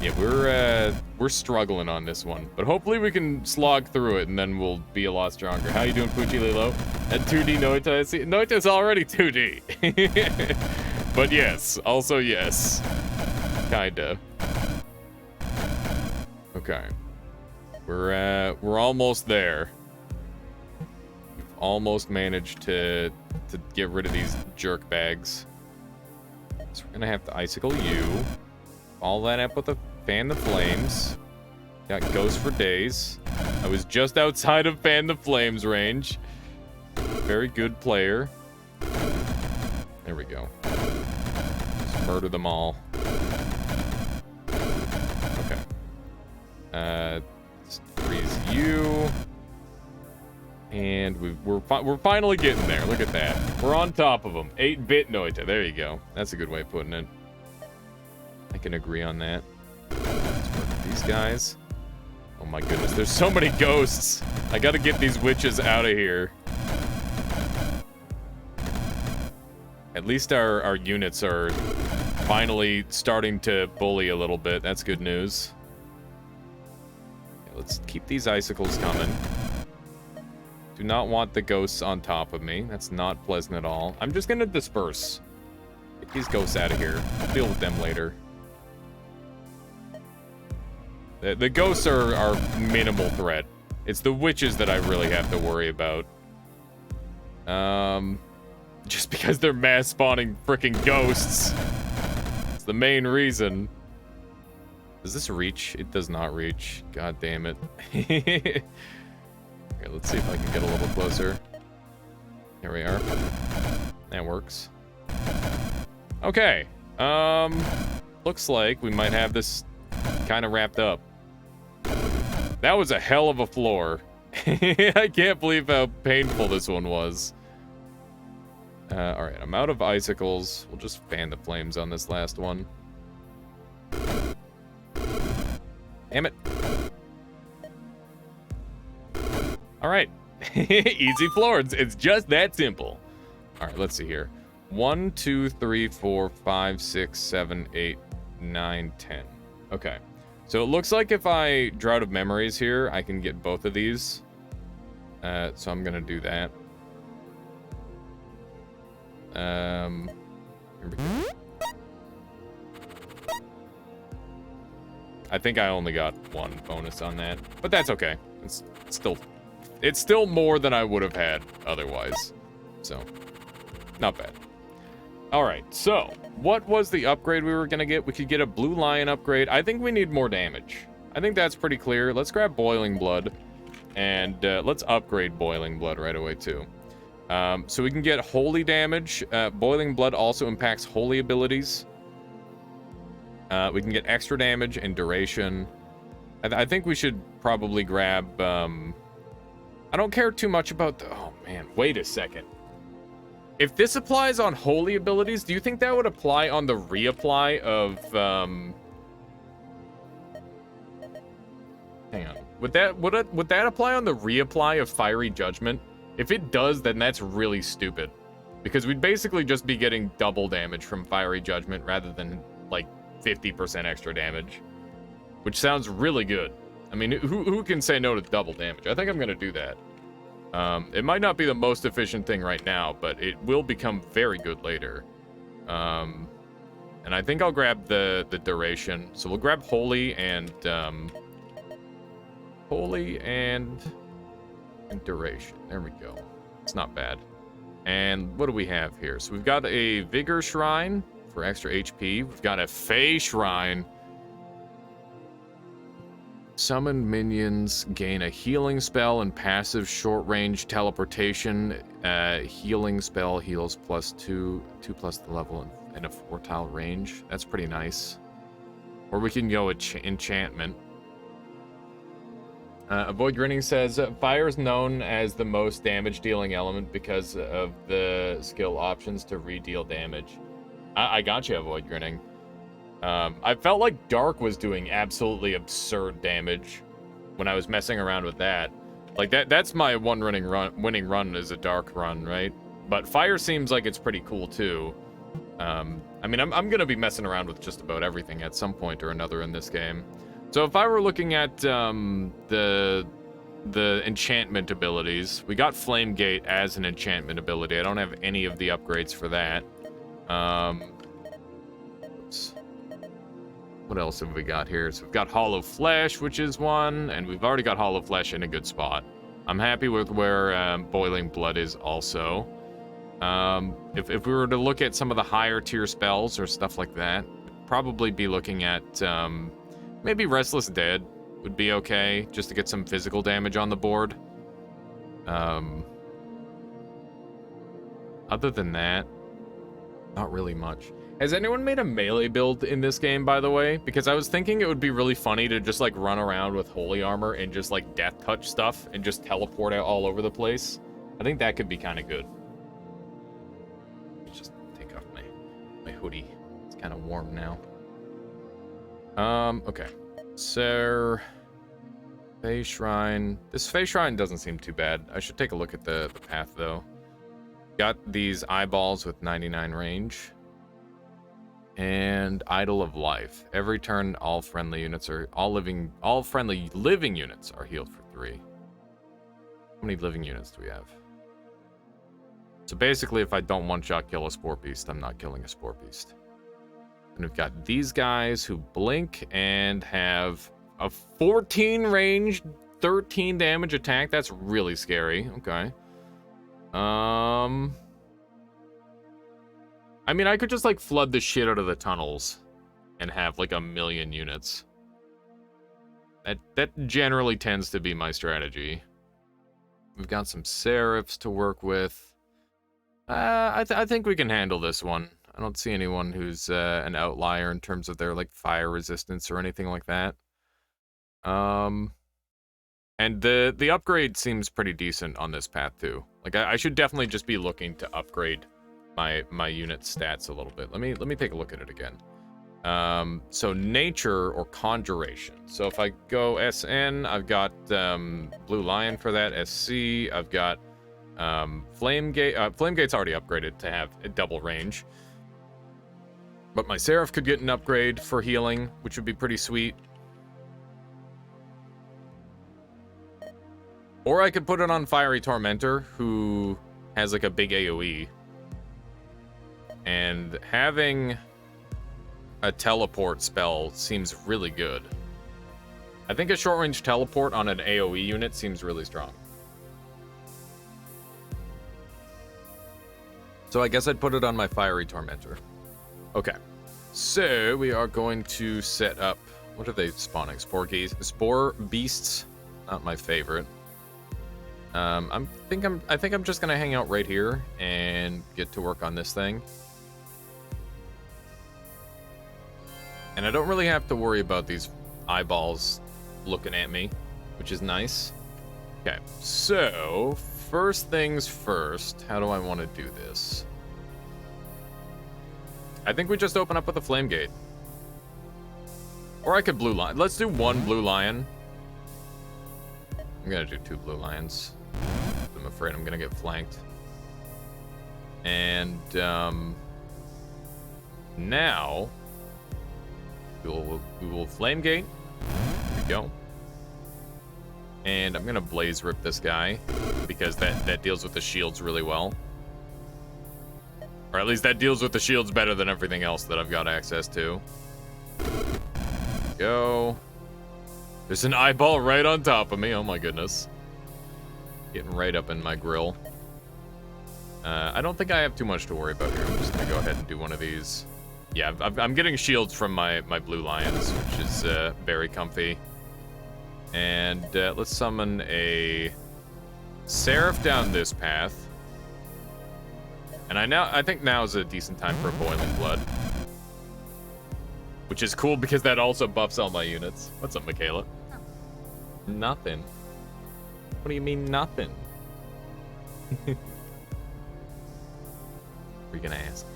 Yeah, we're struggling on this one, but hopefully we can slog through it and then we'll be a lot stronger. How you doing, Poochie Lilo? And 2D Noita, I see. Noita's already 2D. But yes, also yes. Kinda. Okay. We're almost there. We've almost managed to get rid of these jerk bags. So we're gonna have to icicle you. Follow that up with a Fan the Flames. Got Ghost for days. I was just outside of Fan the Flames range. Very good player. There we go. murder them all. Okay. Let's freeze you. And we're finally getting there. Look at that. We're on top of them. 8-bit Noita. There you go. That's a good way of putting it. I can agree on that. Let's work these guys. Oh my goodness, there's so many ghosts. I gotta get these witches out of here. At least our units are finally starting to bully a little bit. That's good news. Okay, let's keep these icicles coming. Do not want the ghosts on top of me. That's not pleasant at all. I'm just gonna disperse. Get these ghosts out of here. I'll deal with them later. The ghosts are minimal threat. It's the witches that I really have to worry about. Just because they're mass spawning freaking ghosts. It's the main reason. Does this reach? It does not reach. God damn it. Okay, let's see if I can get a little closer. Here we are. That works. Okay. Looks like we might have this kind of wrapped up. That was a hell of a floor. I can't believe how painful this one was. Alright, I'm out of icicles. We'll just fan the flames on this last one. Damn it. Alright. Easy floor. It's just that simple. Alright, let's see here. 1, 2, 3, 4, 5, 6, 7, 8, 9, 10. Okay. So it looks like if I draw out of memories here, I can get both of these. So I'm gonna do that. Here we go. I think I only got one bonus on that, but that's okay. It's still more than I would have had otherwise. So, not bad. All right, so what was the upgrade we were gonna get? We could get a blue lion upgrade. I think we need more damage. I think that's pretty clear. Let's grab boiling blood, and let's upgrade boiling blood right away too. So we can get holy damage. Boiling blood also impacts holy abilities. We can get extra damage and duration. I think we should probably grab... I don't care too much about the... Oh man, wait a second. If this applies on holy abilities, do you think that would apply on the reapply of... Hang on. Would that apply on the reapply of Fiery Judgment? If it does, then that's really stupid. Because we'd basically just be getting double damage from Fiery Judgment rather than, like, 50% extra damage. Which sounds really good. I mean, who can say no to double damage? I think I'm going to do that. It might not be the most efficient thing right now, but it will become very good later. And I think I'll grab the duration. So we'll grab Holy and duration. There we go. It's not bad. And what do we have here? So we've got a Vigor Shrine for extra HP. We've got a Fey Shrine. Summoned minions gain a healing spell and passive short-range teleportation. Healing spell heals +2 plus the level in a 4-tile range. That's pretty nice. Or we can go enchantment. Avoid Grinning says, fire is known as the most damage-dealing element because of the skill options to re-deal damage. I gotcha, Avoid Grinning. I felt like Dark was doing absolutely absurd damage when I was messing around with that. Like, that's my winning run is a Dark run, right? But Fire seems like it's pretty cool, too. I mean, I'm going to be messing around with just about everything at some point or another in this game. So if I were looking at the enchantment abilities, we got Flame Gate as an enchantment ability. I don't have any of the upgrades for that. Oops. What else have we got here? So we've got Hollow Flesh, which is one, and we've already got Hollow Flesh in a good spot. I'm happy with where Boiling Blood is also. If we were to look at some of the higher tier spells or stuff like that, probably be looking at maybe Restless Dead would be okay, just to get some physical damage on the board. Other than that, not really much. Has anyone made a melee build in this game, by the way? Because I was thinking it would be really funny to just, like, run around with holy armor and just, like, death touch stuff and just teleport out all over the place. I think that could be kind of good. Let's just take off my hoodie. It's kind of warm now. Okay. So... Fey Shrine. This Fey Shrine doesn't seem too bad. I should take a look at the path, though. Got these eyeballs with 99 range. And Idol of Life. Every turn, all friendly friendly living units are healed for 3. How many living units do we have? So basically, if I don't one-shot kill a Spore Beast, I'm not killing a Spore Beast. And we've got these guys who blink and have a 14 range, 13 damage attack. That's really scary. Okay. I mean, I could just, like, flood the shit out of the tunnels and have, like, 1,000,000 units. That generally tends to be my strategy. We've got some Seraphs to work with. I think we can handle this one. I don't see anyone who's an outlier in terms of their, like, fire resistance or anything like that. And the upgrade seems pretty decent on this path, too. Like, I should definitely just be looking to upgrade my unit stats a little bit. Let me take a look at it again. So nature or conjuration. So if I go SN, I've got Blue Lion for that. SC, I've got Flame Gate. Flame Gate's already upgraded to have a double range. But my Seraph could get an upgrade for healing, which would be pretty sweet. Or I could put it on Fiery Tormentor, who has like a big AoE. And having a teleport spell seems really good. I think a short-range teleport on an AoE unit seems really strong. So I guess I'd put it on my Fiery Tormentor. Okay. So we are going to set up... What are they spawning? Spore Beasts. Not my favorite. I think I'm just gonna hang out right here and get to work on this thing. And I don't really have to worry about these eyeballs looking at me, which is nice. Okay, so first things first, how do I want to do this? I think we just open up with a Flame Gate. Or I could Blue Lion. Let's do one Blue Lion. I'm gonna do 2 Blue Lions. I'm afraid I'm gonna get flanked. And now we will Flame Gate. There we go. And I'm gonna Blaze Rip this guy because that deals with the shields really well. Or at least that deals with the shields better than everything else that I've got access to. Go. There's an eyeball right on top of me. Oh my goodness. Getting right up in my grill. I don't think I have too much to worry about here. I'm just gonna go ahead and do one of these. Yeah, I'm getting shields from my Blue Lions, which is very comfy. And let's summon a Seraph down this path. And I think now is a decent time for a Boiling Blood. Which is cool because that also buffs all my units. What's up, Michaela? Nothing. What do you mean, nothing? What are you gonna ask me?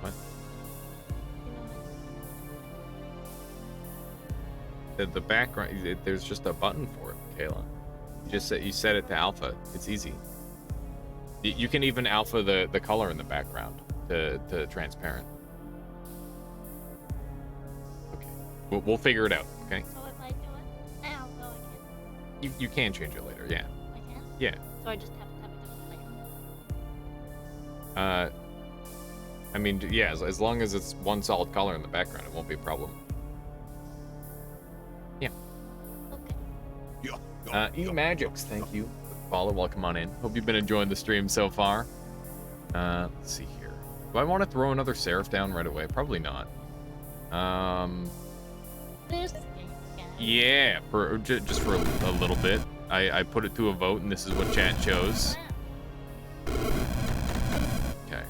What? The background, there's just a button for it, Kayla. You set it to alpha. It's easy. You can even alpha the color in the background to transparent. Okay, we'll figure it out. Okay. So if I do it, I'll go again. You can change it later. Yeah. I can. Yeah. So I just have to have a different layer. I mean, yeah. As long as it's one solid color in the background, it won't be a problem. Yeah. Okay. E-Magics, thank you. Follow, welcome on in. Hope you've been enjoying the stream so far. Let's see here. Do I want to throw another Seraph down right away? Probably not. This game, Yeah, just for a little bit. I put it to a vote, and this is what chat chose. Okay.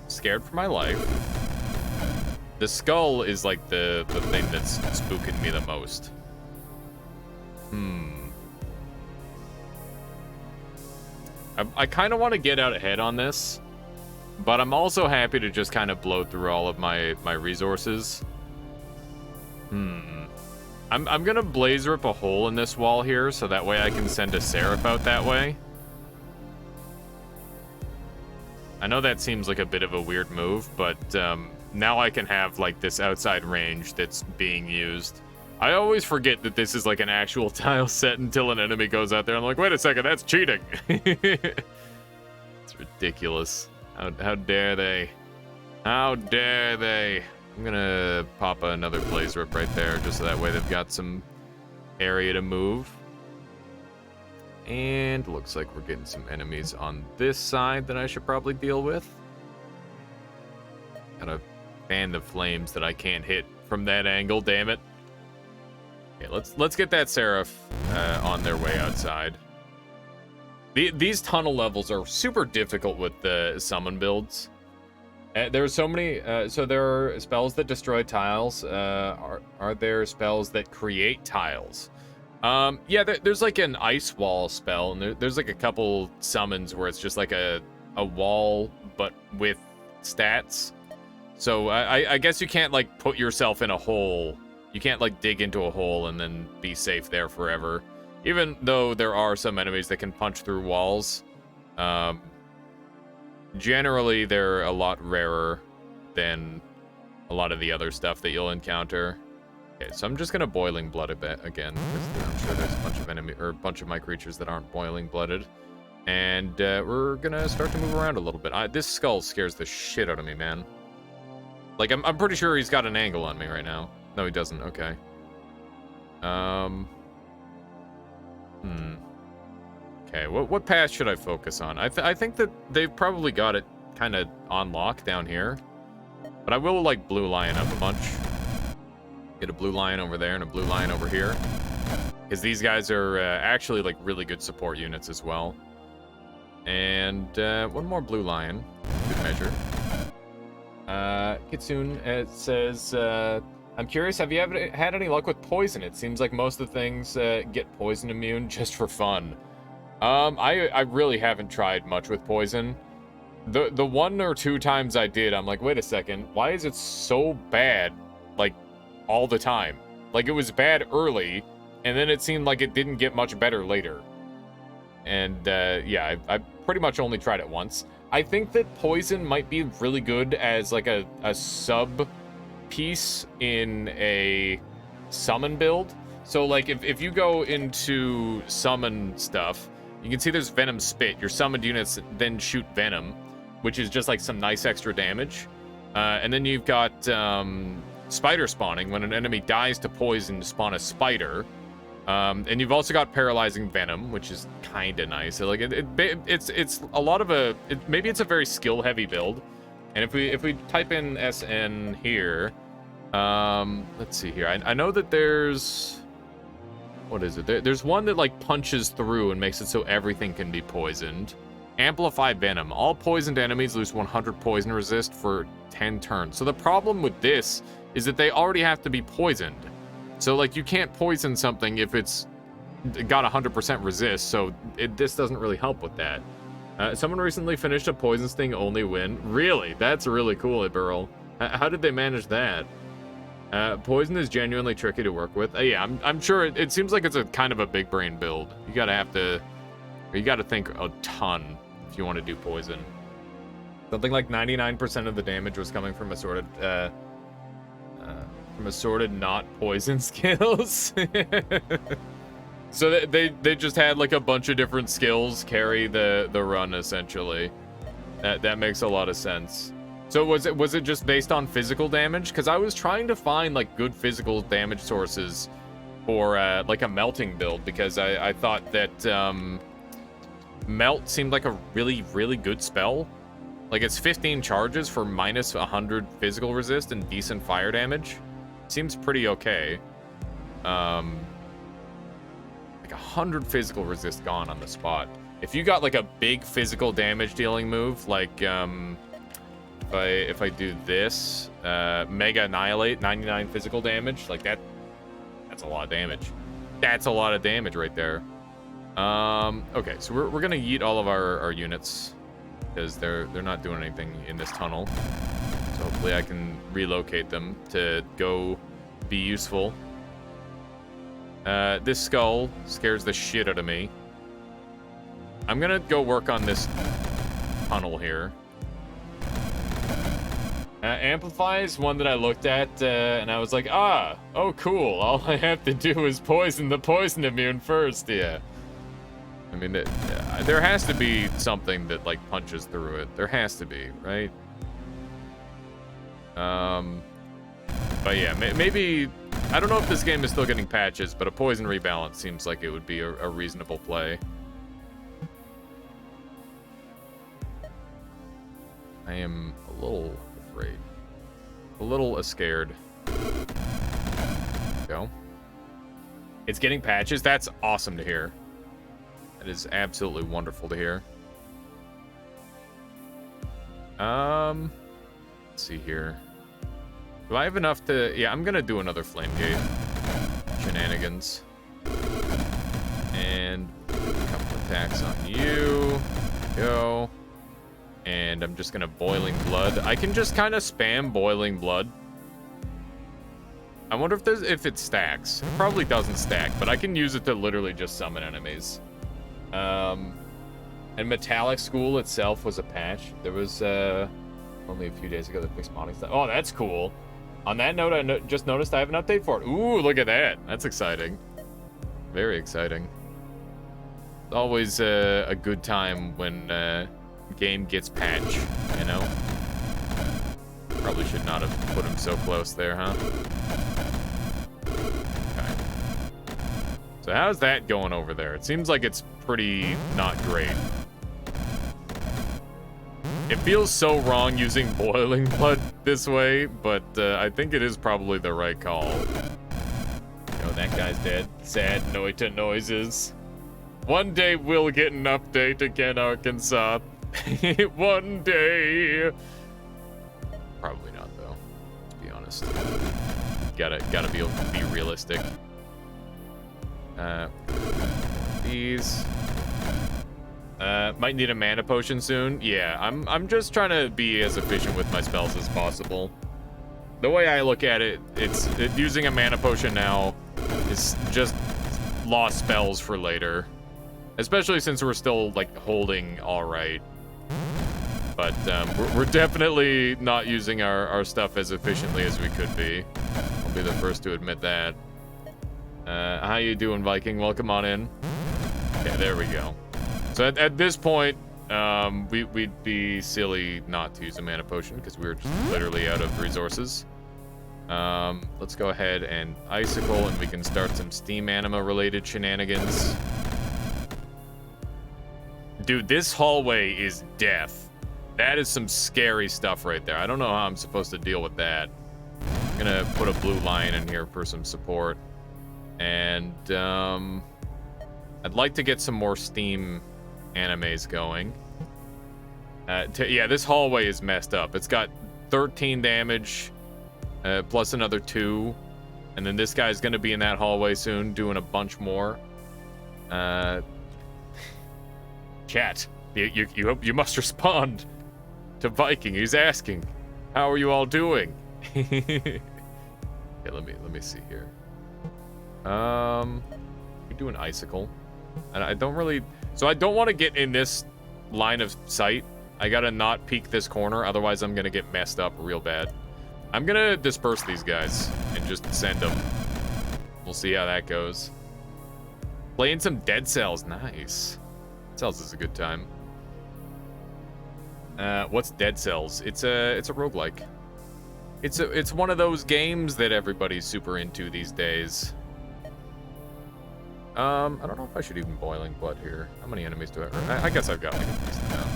Scared for my life. The skull is like the thing that's spooking me the most. I kind of want to get out ahead on this, but I'm also happy to just kind of blow through all of my resources. I'm gonna blaze rip a hole in this wall here, so that way I can send a Seraph out that way. I know that seems like a bit of a weird move, but now I can have like this outside range that's being used. I always forget that this is like an actual tile set until an enemy goes out there. I'm like, wait a second, that's cheating. It's ridiculous. How dare they? How dare they? I'm gonna pop another blaze rip right there, just so that way they've got some area to move. And looks like we're getting some enemies on this side that I should probably deal with. Gotta fan the flames that I can't hit from that angle, damn it. Okay, let's get that Seraph on their way outside. These tunnel levels are super difficult with the summon builds. There are so many, so there are spells that destroy tiles. Are there spells that create tiles? Yeah, there's like an ice wall spell, and there's like a couple summons where it's just like a wall, but with stats. So I guess you can't like put yourself in a hole. You can't like dig into a hole and then be safe there forever. Even though there are some enemies that can punch through walls. Generally, they're a lot rarer than a lot of the other stuff that you'll encounter. Okay, so I'm just gonna boiling blood a bit again. I'm sure there's a bunch of a bunch of my creatures that aren't boiling blooded, and we're gonna start to move around a little bit. This skull scares the shit out of me, man. Like I'm pretty sure he's got an angle on me right now. No, he doesn't. Okay. Okay, what path should I focus on? I think that they've probably got it kind of on lock down here. But I will, like, blue lion up a bunch. Get a blue lion over there and a blue lion over here. Because these guys are actually, like, really good support units as well. And one more blue lion. Good measure. Kitsune, it says... I'm curious, have you ever had any luck with poison? It seems like most of the things get poison immune just for fun. I really haven't tried much with poison. The one or two times I did, I'm like, wait a second, why is it so bad, like, all the time? Like, it was bad early, and then it seemed like it didn't get much better later. And, yeah, I pretty much only tried it once. I think that poison might be really good as, like, a sub piece in a summon build. So, like, if you go into summon stuff, you can see there's Venom Spit. Your summoned units then shoot Venom, which is just like some nice extra damage. And then you've got Spider Spawning. When an enemy dies to poison, spawn a spider. And you've also got Paralyzing Venom, which is kind of nice. So, like, it's a lot of maybe it's a very skill-heavy build. And if we type in SN here, let's see here. I know that there's... What is it? There's one that, like, punches through and makes it so everything can be poisoned. Amplify Venom. All poisoned enemies lose 100 poison resist for 10 turns. So the problem with this is that they already have to be poisoned. So, like, you can't poison something if it's got 100% resist, so this doesn't really help with that. Someone recently finished a Poison Sting only win. Really? That's really cool, Iberl. How did they manage that? Poison is genuinely tricky to work with. Yeah, I'm sure it seems like it's a kind of a big brain build. You gotta think a ton if you want to do poison. Something like 99% of the damage was coming from assorted not poison skills. So they just had like a bunch of different skills carry the run essentially. That makes a lot of sense. So was it just based on physical damage? Because I was trying to find like good physical damage sources for like a melting build, because I thought that melt seemed like a really, really good spell. Like, it's 15 charges for minus 100 physical resist and decent fire damage. Seems pretty okay. Like 100 physical resist gone on the spot. If you got like a big physical damage dealing move, like if I do this, Mega Annihilate, 99 physical damage, like that's a lot of damage. That's a lot of damage right there. Okay, so we're gonna yeet all of our units because they're not doing anything in this tunnel. So hopefully I can relocate them to go be useful. This skull scares the shit out of me. I'm gonna go work on this tunnel here. Amplify is one that I looked at, and I was like, oh cool, all I have to do is poison the poison immune first, yeah. I mean, there has to be something that, like, punches through it. There has to be, right? But yeah, maybe... I don't know if this game is still getting patches, but a poison rebalance seems like it would be a reasonable play. I am a little afraid. A little scared. Go. It's getting patches? That's awesome to hear. That is absolutely wonderful to hear. Let's see here. Do I have enough to... Yeah, I'm gonna do another flame gate. Shenanigans. And a couple attacks on you. Go. And I'm just gonna Boiling Blood. I can just kind of spam Boiling Blood. I wonder if it stacks. It probably doesn't stack, but I can use it to literally just summon enemies. And Metallic School itself was a patch. There was only a few days ago that fixed modding stuff. Oh, that's cool. On that note, I just noticed I have an update for it. Ooh, look at that. That's exciting. Very exciting. It's always a good time when game gets patched, you know? Probably should not have put him so close there, huh? Okay. So how's that going over there? It seems like it's pretty not great. It feels so wrong using Boiling Blood this way, but I think it is probably the right call. Oh, that guy's dead. Sad Noita noises. One day we'll get an update again, Arkansas. One day. Probably not, though. To be honest. Gotta be able to be realistic. These. Might need a mana potion soon. Yeah, I'm just trying to be as efficient with my spells as possible. The way I look at it, using a mana potion now is just lost spells for later. Especially since we're still, like, holding all right. But we're definitely not using our stuff as efficiently as we could be. I'll be the first to admit that. How you doing, Viking? Welcome on in. Okay, there we go. So at this point, we'd be silly not to use a mana potion because we're just literally out of resources. Let's go ahead and Icicle, and we can start some Steam Anima related shenanigans. Dude, this hallway is death. That is some scary stuff right there. I don't know how I'm supposed to deal with that. I'm gonna put a blue lion in here for some support. And, I'd like to get some more Steam animes going. Yeah, this hallway is messed up. It's got 13 damage, plus another 2. And then this guy's gonna be in that hallway soon, doing a bunch more. Chat, you must respond to Viking. He's asking, how are you all doing? Okay, let me see here. We do an Icicle. And I don't really... So I don't want to get in this line of sight. I gotta not peek this corner, otherwise I'm gonna get messed up real bad. I'm gonna disperse these guys and just send them. We'll see how that goes. Playing some Dead Cells, nice. Dead Cells is a good time. What's Dead Cells? It's a roguelike. It's one of those games that everybody's super into these days. I don't know if I should even Boiling Blood here. How many enemies do I guess I've got like a decent amount.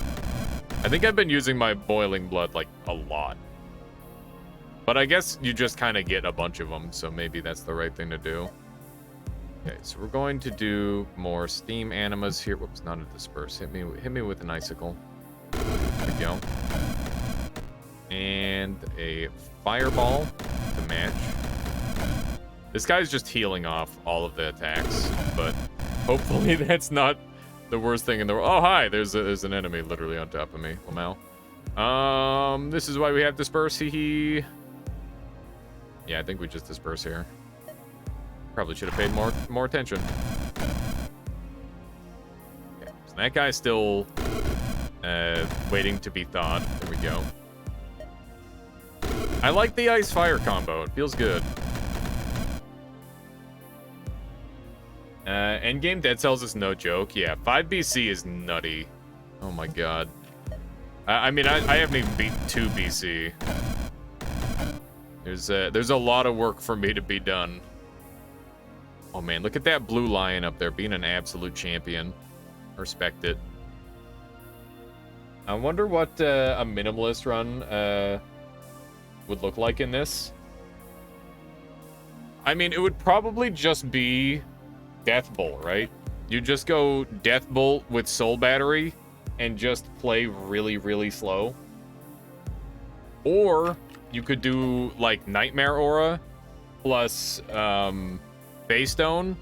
I think I've been using my Boiling Blood like a lot. But I guess you just kind of get a bunch of them, so maybe that's the right thing to do. Okay, so we're going to do more steam animas here. Whoops, not a disperse. Hit me with an icicle. There we go. And a fireball to match. This guy's just healing off all of the attacks, but hopefully that's not the worst thing in the world. Oh, hi! There's an enemy literally on top of me. Lamau. This is why we have disperse. Hee. Yeah, I think we just disperse here. Probably should have paid more attention. Okay, so that guy's still waiting to be thawed. There we go. I like the ice-fire combo. It feels good. Endgame Dead Cells is no joke. Yeah, 5 BC is nutty. Oh my god. I mean, I haven't even beaten 2 BC. There's a lot of work for me to be done. Oh man, look at that blue lion up there being an absolute champion. Respect it. I wonder what a minimalist run would look like in this. I mean, it would probably just be Death Bolt, right? You just go Death Bolt with Soul Battery and just play really, really slow. Or you could do like Nightmare Aura plus Baystone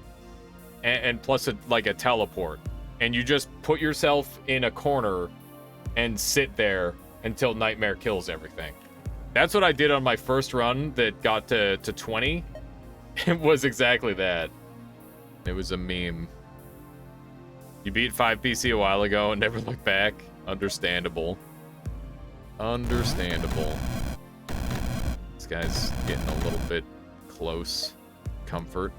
and plus like a teleport. And you just put yourself in a corner and sit there until Nightmare kills everything. That's what I did on my first run that got to 20. It was exactly that. It was a meme. You beat 5 PC a while ago and never looked back. Understandable. Understandable. This guy's getting a little bit close. Comfort.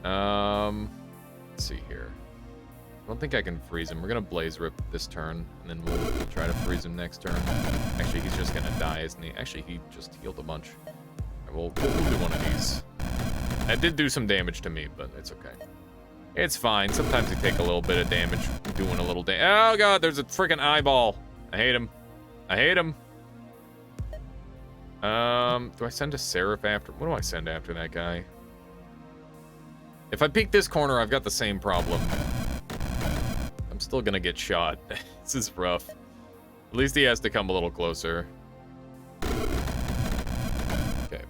Let's see here. I don't think I can freeze him. We're gonna Blaze Rip this turn, and then we'll try to freeze him next turn. Actually, he's just gonna die, isn't he? Actually, he just healed a bunch. Right, we'll do one of these. That did do some damage to me, but it's okay. It's fine. Sometimes you take a little bit of damage doing a little damage. Oh god, there's a freaking eyeball. I hate him. I hate him. Do I send a Seraph after? What do I send after that guy? If I peek this corner, I've got the same problem. I'm still gonna get shot. This is rough. At least he has to come a little closer. Okay.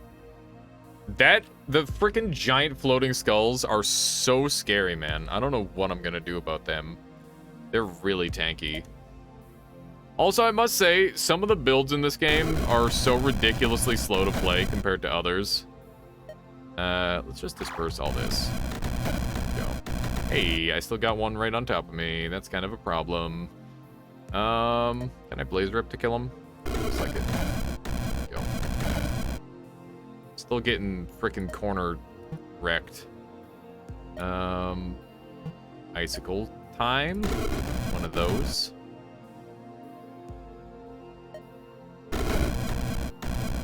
The freaking giant floating skulls are so scary, man. I don't know what I'm gonna do about them. They're really tanky. Also, I must say, some of the builds in this game are so ridiculously slow to play compared to others. Let's just disperse all this. Go. Hey, I still got one right on top of me. That's kind of a problem. Can I Blaze Rip to kill him? Looks like it. Go. Still getting freaking corner wrecked. Icicle time. One of those.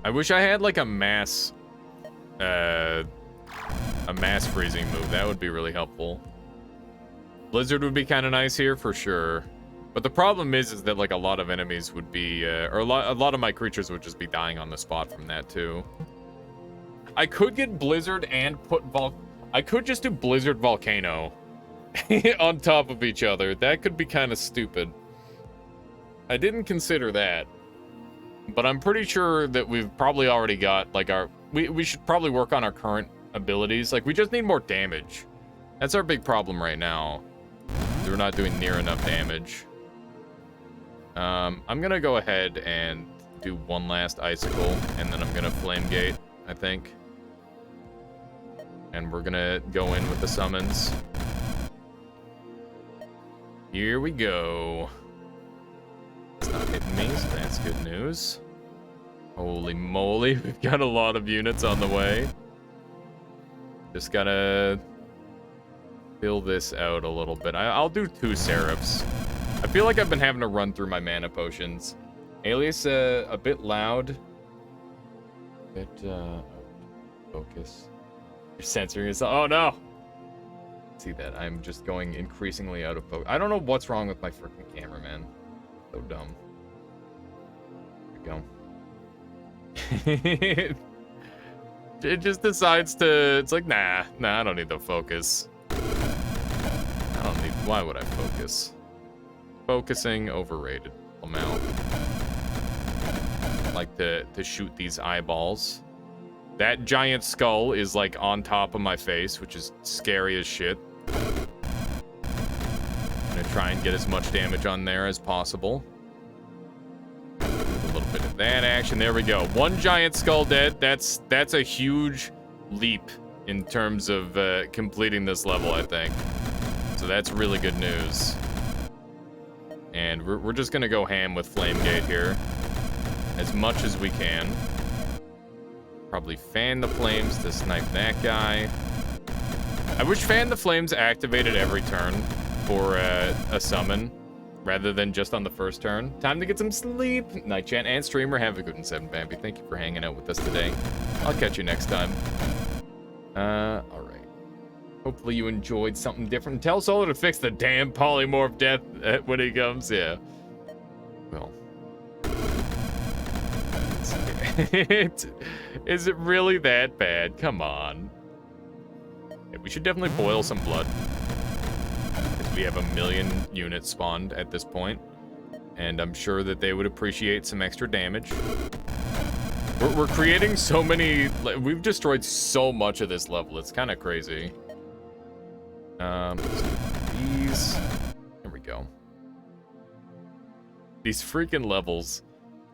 I wish I had like a mass freezing move. That would be really helpful. Blizzard would be kind of nice here for sure. But the problem is that like a lot of enemies would be, or a lot of my creatures would just be dying on the spot from that too. I could get Blizzard and I could just do Blizzard Volcano on top of each other. That could be kind of stupid. I didn't consider that. But I'm pretty sure that we've probably already got like we should probably work on our current abilities. Like we just need more damage. That's our big problem right now. We're not doing near enough damage. I'm gonna go ahead and do one last icicle, and then I'm gonna flame gate, I think. And we're gonna go in with the summons. Here we go. It's not hitting me, so that's good news. Holy moly, we've got a lot of units on the way. Just gotta fill this out a little bit. I'll do 2 Seraphs. I feel like I've been having to run through my mana potions. Alias, a bit loud. Focus. You're censoring yourself. Oh no! See that? I'm just going increasingly out of focus. I don't know what's wrong with my freaking camera, man. So dumb. There we go. It just decides to, it's like, nah, I don't need the focus. I don't need, why would I focus? Focusing, overrated. Amount. Like to shoot these eyeballs. That giant skull is like on top of my face, which is scary as shit. I'm gonna try and get as much damage on there as possible. A little bit of that action. There we go. One giant skull dead. That's a huge leap in terms of completing this level, I think. So that's really good news. And we're just gonna go ham with Flame Gate here. As much as we can. Probably fan the flames to snipe that guy. I wish fan the flames activated every turn for a summon, rather than just on the first turn. Time to get some sleep. Night chat and streamer, have a good one, 7 Bambi. Thank you for hanging out with us today. I'll catch you next time. Alright. Hopefully you enjoyed something different. Tell Solar to fix the damn polymorph death when he comes. Yeah. Well. Is it really that bad? Come on. Yeah, we should definitely boil some blood. Because we have 1 million units spawned at this point. And I'm sure that they would appreciate some extra damage. We're creating so many... We've destroyed so much of this level. It's kind of crazy. These... There we go. These freaking levels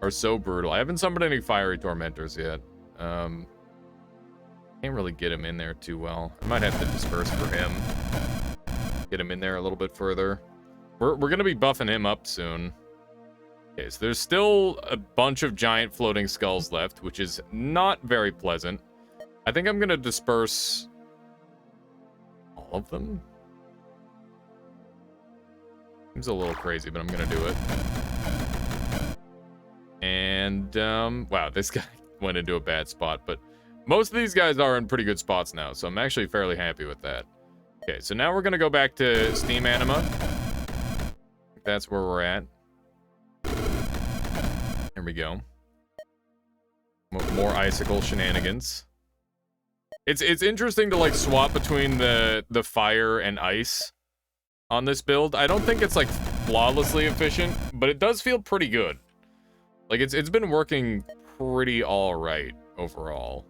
are so brutal. I haven't summoned any fiery tormentors yet. Can't really get him in there too well. I might have to disperse for him. Get him in there a little bit further. We're gonna be buffing him up soon. Okay, so there's still a bunch of giant floating skulls left, which is not very pleasant. I think I'm gonna disperse all of them. Seems a little crazy, but I'm gonna do it. And, wow, this guy went into a bad spot, but most of these guys are in pretty good spots now, so I'm actually fairly happy with that. Okay, so now we're gonna go back to Steam Anima. That's where we're at. There we go. More icicle shenanigans. It's interesting to, like, swap between the fire and ice on this build. I don't think it's, like, flawlessly efficient, but it does feel pretty good. Like, it's been working pretty alright overall.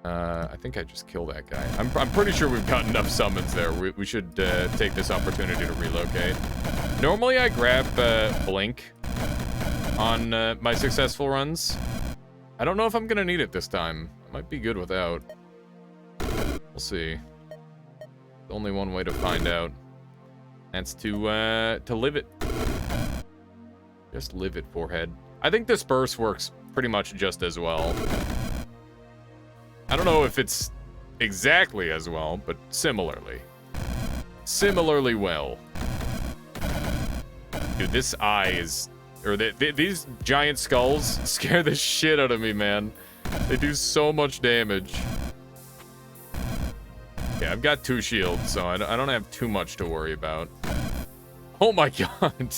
I think I just killed that guy. I'm pretty sure we've got enough summons there. We should take this opportunity to relocate. Normally I grab Blink on my successful runs. I don't know if I'm gonna need it this time. I might be good without. We'll see. There's only one way to find out. That's to live it. Just live it, forehead. I think Disperse works pretty much just as well. I don't know if it's exactly as well, but similarly. Similarly well. Dude, this eye is... Or these giant skulls scare the shit out of me, man. They do so much damage. Yeah, I've got 2 shields, so I don't have too much to worry about. Oh my god.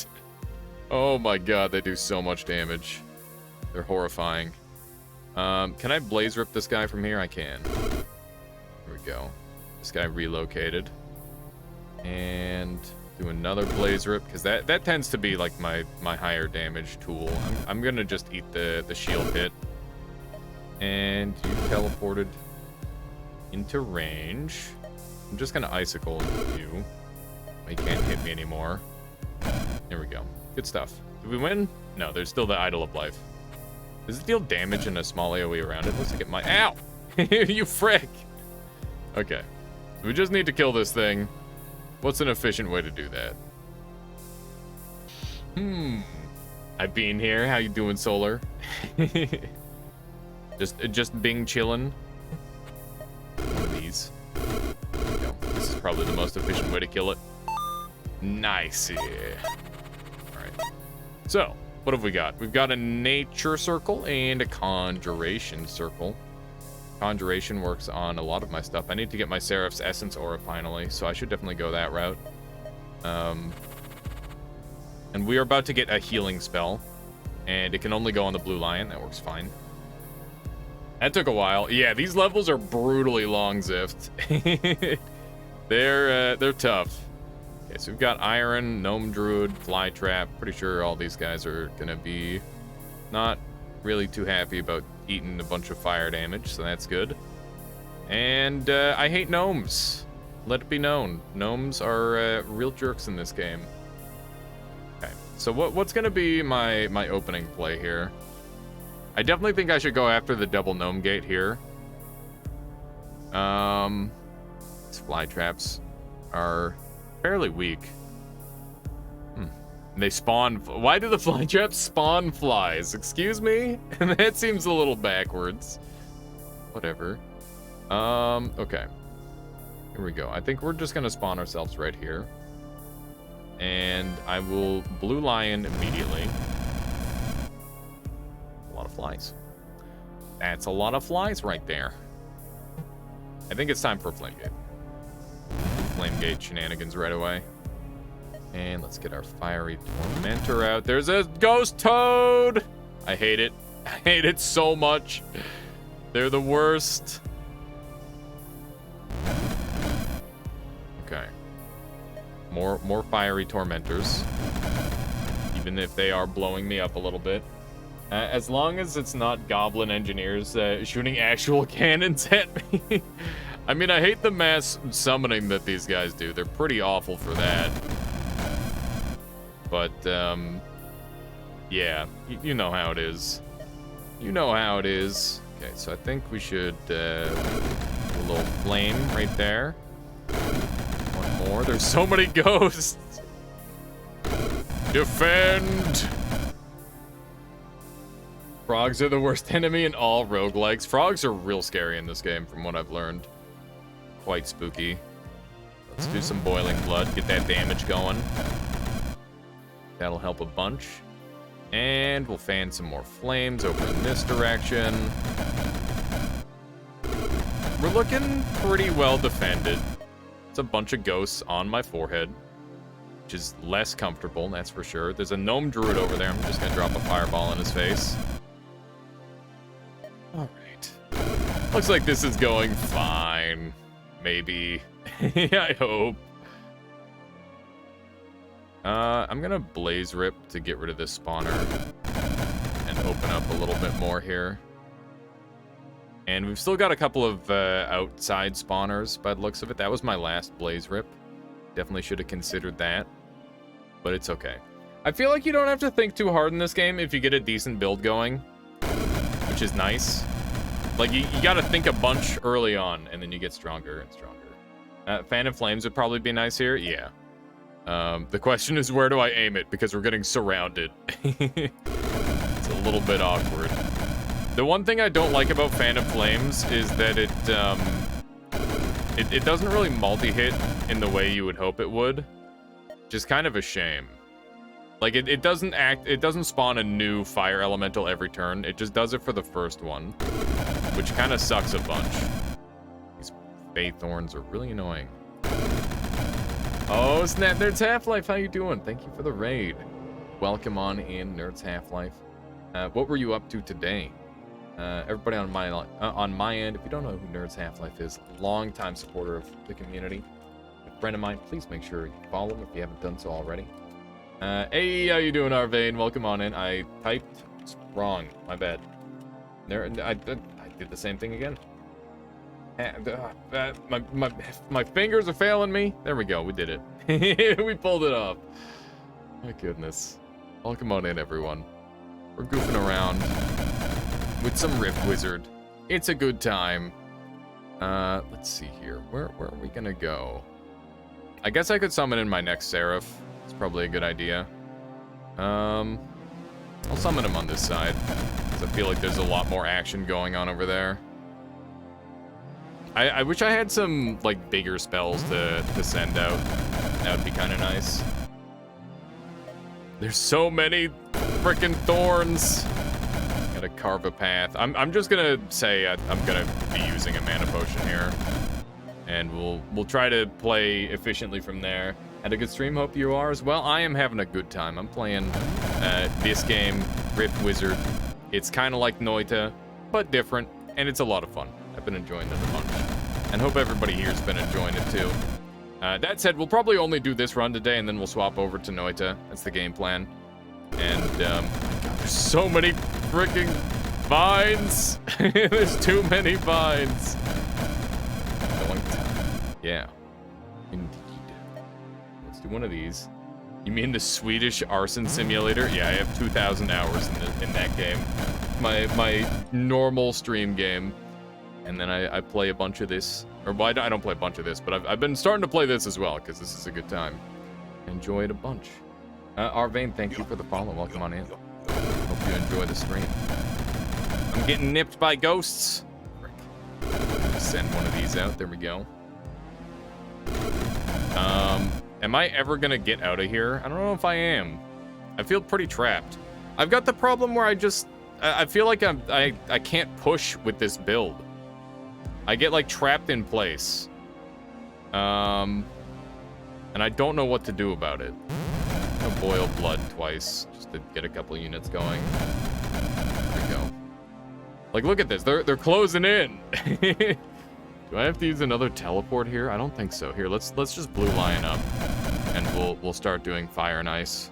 Oh my god, they do so much damage. They're horrifying. Can I blaze rip this guy from here? I can. Here we go. This guy relocated. And do another blaze rip, because that tends to be like my higher damage tool. I'm gonna just eat the shield hit. And you teleported into range. I'm just gonna icicle you. You can't hit me anymore. There we go. Good stuff. Did we win? No, there's still the Idol of Life. Does it deal damage in a small AoE around it? Looks like it might. Ow! You frick! Okay. So we just need to kill this thing. What's an efficient way to do that? I've been here. How you doing, Solar? just Bing chillin'. One of these. There we go. This is probably the most efficient way to kill it. Nice. Yeah. Alright. So, what have we got? We've got a nature circle and a conjuration circle. Conjuration works on a lot of my stuff. I need to get my Seraph's Essence Aura finally, so I should definitely go that route. And we are about to get a healing spell, and it can only go on the blue lion. That works fine. That took a while. Yeah, these levels are brutally long, Zift. They're tough. Okay, so we've got Iron, Gnome Druid, Flytrap. Pretty sure all these guys are gonna be not really too happy about eating a bunch of fire damage, so that's good. And I hate gnomes. Let it be known. Gnomes are real jerks in this game. Okay, so what's gonna be my opening play here? I definitely think I should go after the double gnome gate here. These fly traps are fairly weak. They spawn. Why do the fly traps spawn flies? Excuse me? That seems a little backwards. Whatever. Okay. Here we go. I think we're just gonna spawn ourselves right here. And I will blue lion immediately. A lot of flies. That's a lot of flies right there. I think it's time for a flame gate. Flame gate shenanigans right away. And let's get our fiery tormentor out. There's a ghost toad! I hate it. I hate it so much. They're the worst. Okay. More fiery tormentors. Even if they are blowing me up a little bit. As long as it's not goblin engineers shooting actual cannons at me. I mean, I hate the mass summoning that these guys do. They're pretty awful for that. But, yeah, you know how it is. You know how it is. Okay, so I think we should a little flame right there. One more. There's so many ghosts. Defend! Frogs are the worst enemy in all roguelikes. Frogs are real scary in this game, from what I've learned. Quite spooky. Let's do some boiling blood, get that damage going. That'll help a bunch. And we'll fan some more flames over in this direction. We're looking pretty well defended. It's a bunch of ghosts on my forehead, which is less comfortable, that's for sure. There's a gnome druid over there. I'm just gonna drop a fireball in his face. All right. Looks like this is going fine. Maybe. I hope. I'm gonna blaze rip to get rid of this spawner and open up a little bit more here. And we've still got a couple of outside spawners by the looks of it. That was my last blaze rip. Definitely should have considered that, but it's okay. I feel like you don't have to think too hard in this game if you get a decent build going, which is nice. Like, you gotta think a bunch early on, and then you get stronger and stronger. Fan of Flames would probably be nice here, yeah. The question is, where do I aim it? Because we're getting surrounded. It's a little bit awkward. The one thing I don't like about Fan of Flames is that it doesn't really multi-hit in the way you would hope it would. Which is kind of a shame. Like, it doesn't spawn a new fire elemental every turn. It just does it for the first one. Which kind of sucks a bunch. These Fae Thorns are really annoying. Oh, snap, Nerds Half-Life, how you doing? Thank you for the raid. Welcome on in, Nerds Half-Life. What were you up to today? Everybody on my end, if you don't know who Nerds Half-Life is, long-time supporter of the community, a friend of mine, please make sure you follow him if you haven't done so already. Hey, how you doing, Arvane? Welcome on in. I typed wrong, my bad. I did the same thing again. My fingers are failing me. There we go. We did it. We pulled it off. My goodness. Welcome on in, everyone. We're goofing around with some Rift Wizard. It's a good time. Let's see here. Where are we gonna go? I guess I could summon in my next Seraph. It's probably a good idea. I'll summon him on this side, because I feel like there's a lot more action going on over there. I wish I had some, like, bigger spells to send out. That would be kind of nice. There's so many frickin' thorns. Gotta carve a path. I'm just gonna say I'm gonna be using a mana potion here. And we'll try to play efficiently from there. Had a good stream, hope you are as well. I am having a good time. I'm playing this game, Rift Wizard. It's kind of like Noita, but different. and it's a lot of fun. I've been enjoying it a bunch, and hope everybody here's been enjoying it too. That said, we'll probably only do this run today, and then we'll swap over to Noita. That's the game plan. And there's so many freaking vines. There's too many vines. Yeah, indeed. Let's do one of these. You mean the Swedish arson simulator? Yeah, I have 2,000 hours in that game. My normal stream game. And then I play a bunch of this. Or, well, I don't play a bunch of this, but I've been starting to play this as well, because this is a good time. Enjoy it a bunch. Arvane, thank you for the follow. Welcome on in. Hope you enjoy the stream. I'm getting nipped by ghosts. Frick. Send one of these out. There we go. Am I ever gonna get out of here? I don't know if I am. I feel pretty trapped. I've got the problem where I feel like I can't push with this build. I get like trapped in place. And I don't know what to do about it. I'm gonna boil blood twice just to get a couple units going. There we go. Like, look at this. They're closing in. Do I have to use another teleport here? I don't think so. Here, let's just blue lion up, and we'll start doing fire and ice.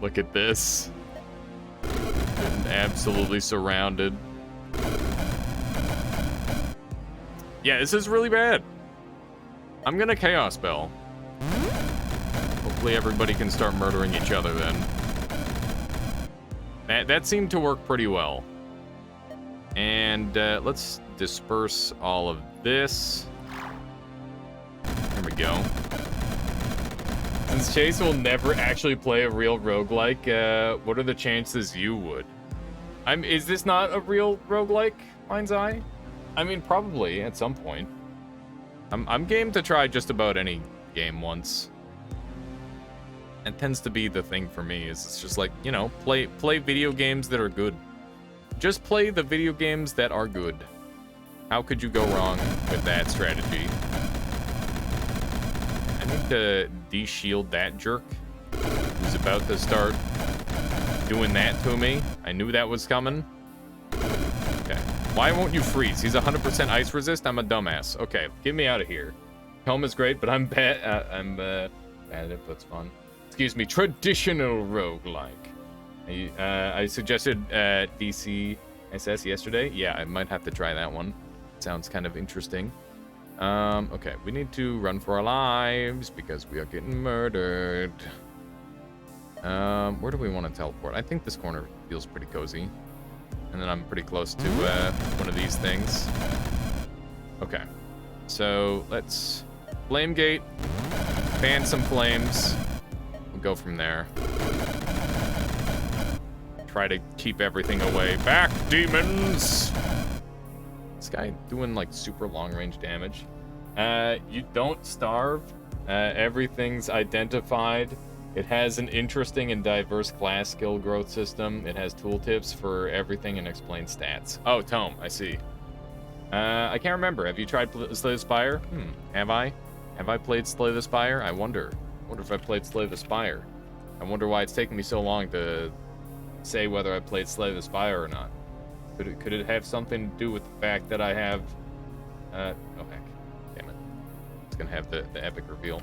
Look at this. Getting absolutely surrounded. Yeah, this is really bad. I'm gonna chaos spell. Hopefully everybody can start murdering each other then. That seemed to work pretty well. And let's disperse all of this. There we go. Since Chase will never actually play a real roguelike, what are the chances you would? Is this not a real roguelike, Mind's Eye? I mean, probably at some point. I'm game to try just about any game once. It tends to be the thing for me, is it's just like, you know, play video games that are good. Just play the video games that are good. How could you go wrong with that strategy? I need to de-shield that jerk who's about to start doing that to me. I knew that was coming. Okay. Why won't you freeze? He's 100% ice resist? I'm a dumbass. Okay, get me out of here. Helm is great, but I'm bad. I'm bad at it, but it's fun. Excuse me, traditional roguelike. I suggested DCSS yesterday. Yeah, I might have to try that one. Sounds kind of interesting. Okay, we need to run for our lives because we are getting murdered. Where do we want to teleport? I think this corner feels pretty cozy. And then I'm pretty close to one of these things. Okay, so let's flame gate, fan some flames. We'll go from there. Try to keep everything away. Back, demons! This guy doing like super long range damage. You don't starve. Everything's identified. It has an interesting and diverse class skill growth system. It has tooltips for everything and explains stats. Oh, Tome, I see. I can't remember. Have you tried Slay the Spire? Have I? Have I played Slay the Spire? I wonder. I wonder if I played Slay the Spire. I wonder why it's taking me so long to say whether I played Slay the Spire or not. Could it have something to do with the fact that I have... oh, heck. Damn it. It's gonna have the epic reveal.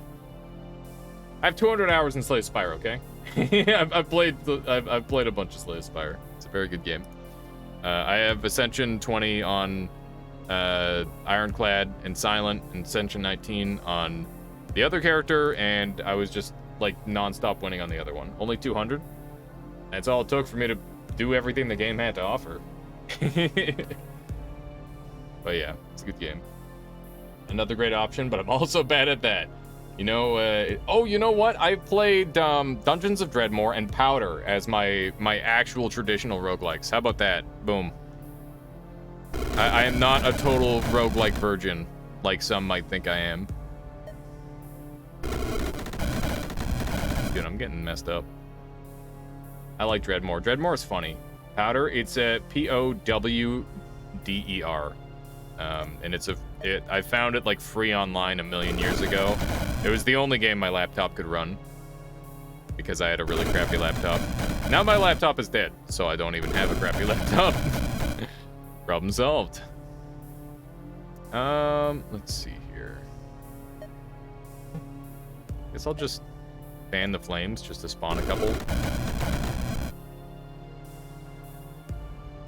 I have 200 hours in Slay the Spire, okay? I've played a bunch of Slay the Spire. It's a very good game. I have Ascension 20 on Ironclad and Silent, and Ascension 19 on the other character, and I was just like non-stop winning on the other one. Only 200. That's all it took for me to do everything the game had to offer. But yeah, it's a good game. Another great option, but I'm also bad at that. You know, oh, you know what? I played Dungeons of Dreadmore and Powder as my actual traditional roguelikes. How about that? Boom. I am not a total roguelike virgin, like some might think I am. Dude, I'm getting messed up. I like Dreadmore. Dreadmore is funny. Powder, it's a Powder. And I found it like free online a million years ago. It was the only game my laptop could run. because I had a really crappy laptop. Now my laptop is dead, so I don't even have a crappy laptop. Problem solved. Let's see here. Guess I'll just fan the flames just to spawn a couple.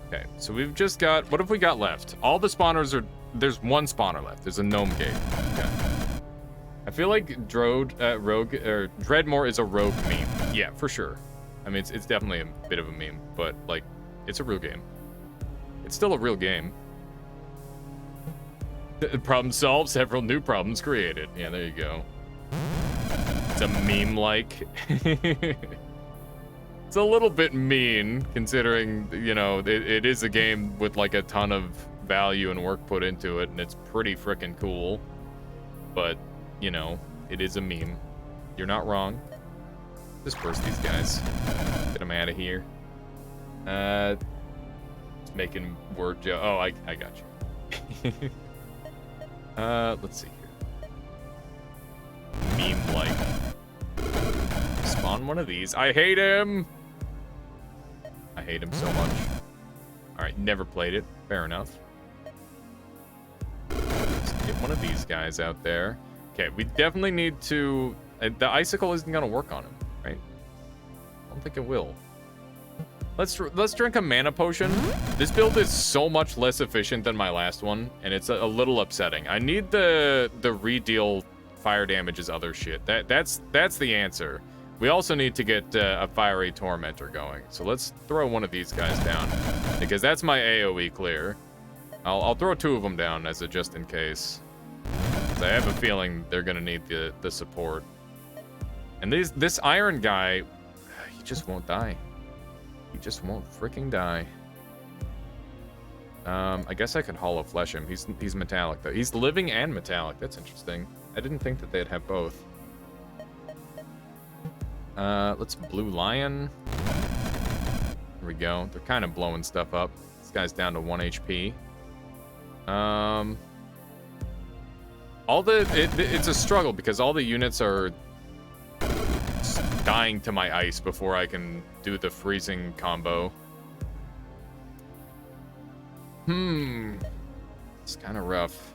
Okay, so we've just got, what have we got left? All the spawners are, there's one spawner left. There's a gnome gate. Okay. I feel like Dreadmore is a rogue meme. Yeah, for sure. I mean, it's definitely a bit of a meme, but like, it's a real game. It's still a real game. Problem solved, several new problems created. Yeah, there you go. It's a meme-like. It's a little bit mean, considering, you know, it is a game with like a ton of value and work put into it, and it's pretty freaking cool. But, you know, it is a meme. You're not wrong. Disperse these guys. Get them out of here. Making word joke. Oh, I got you. Let's see here. Meme-like. Spawn one of these. I hate him! I hate him so much. Alright, never played it. Fair enough. Let's get one of these guys out there. Okay, we definitely need to... the icicle isn't gonna work on him, right? I don't think it will. Let's drink a mana potion. This build is so much less efficient than my last one, and it's a little upsetting. I need the redeal fire damage's other shit. That's the answer. We also need to get a fiery tormentor going. So let's throw one of these guys down, because that's my AoE clear. I'll throw two of them down as a just in case. I have a feeling they're gonna need the support. And this iron guy, he just won't die. He just won't freaking die. I guess I could hollow flesh him. He's metallic though. He's living and metallic. That's interesting. I didn't think that they'd have both. Let's blue lion. There we go. They're kind of blowing stuff up. This guy's down to 1 HP. It's a struggle because all the units are dying to my ice before I can do the freezing combo. It's kind of rough.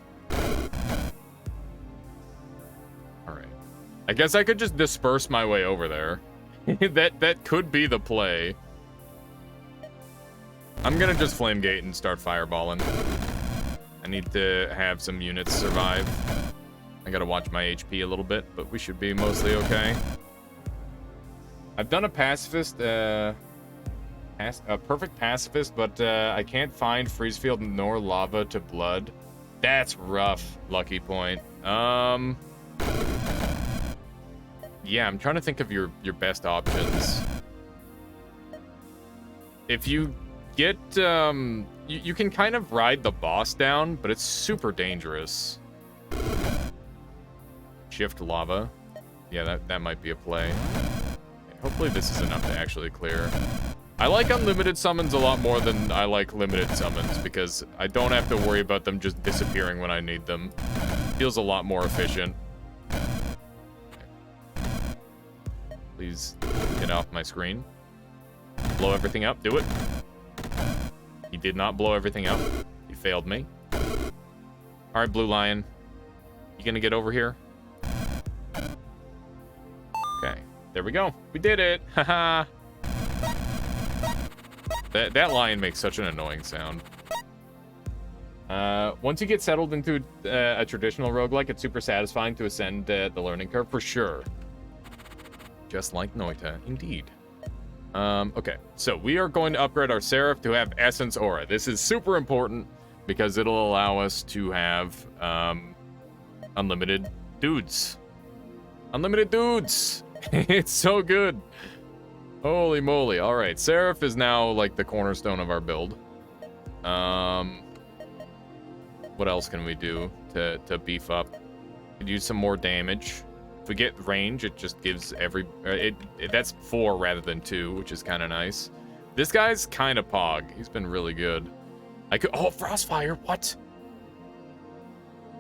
Alright. I guess I could just disperse my way over there. That could be the play. I'm gonna just flame gate and start fireballing. I need to have some units survive. I gotta watch my HP a little bit, but we should be mostly okay. I've done a pacifist, a perfect pacifist, but I can't find freeze field nor lava to blood. That's rough, Lucky Point. Yeah, I'm trying to think of your best options. If you get, you can kind of ride the boss down, but it's super dangerous. Shift lava. Yeah, that might be a play. Hopefully this is enough to actually clear. I like unlimited summons a lot more than I like limited summons because I don't have to worry about them just disappearing when I need them. Feels a lot more efficient. Please get off my screen. Blow everything up. Do it. He did not blow everything up. He failed me. All right, Blue Lion. You gonna get over here? Okay. There we go. We did it. Haha. That lion makes such an annoying sound. Once you get settled into a traditional roguelike, it's super satisfying to ascend the learning curve, for sure. Just like Noita, indeed. Okay, so we are going to upgrade our Seraph to have Essence Aura. This is super important because it'll allow us to have unlimited dudes. Unlimited dudes! It's so good. Holy moly. All right, Seraph is now like the cornerstone of our build. What else can we do to beef up? Could use some more damage. If we get range, it just gives every... that's 4 rather than 2, which is kind of nice. This guy's kind of pog. He's been really good. I could... Oh, Frostfire! What?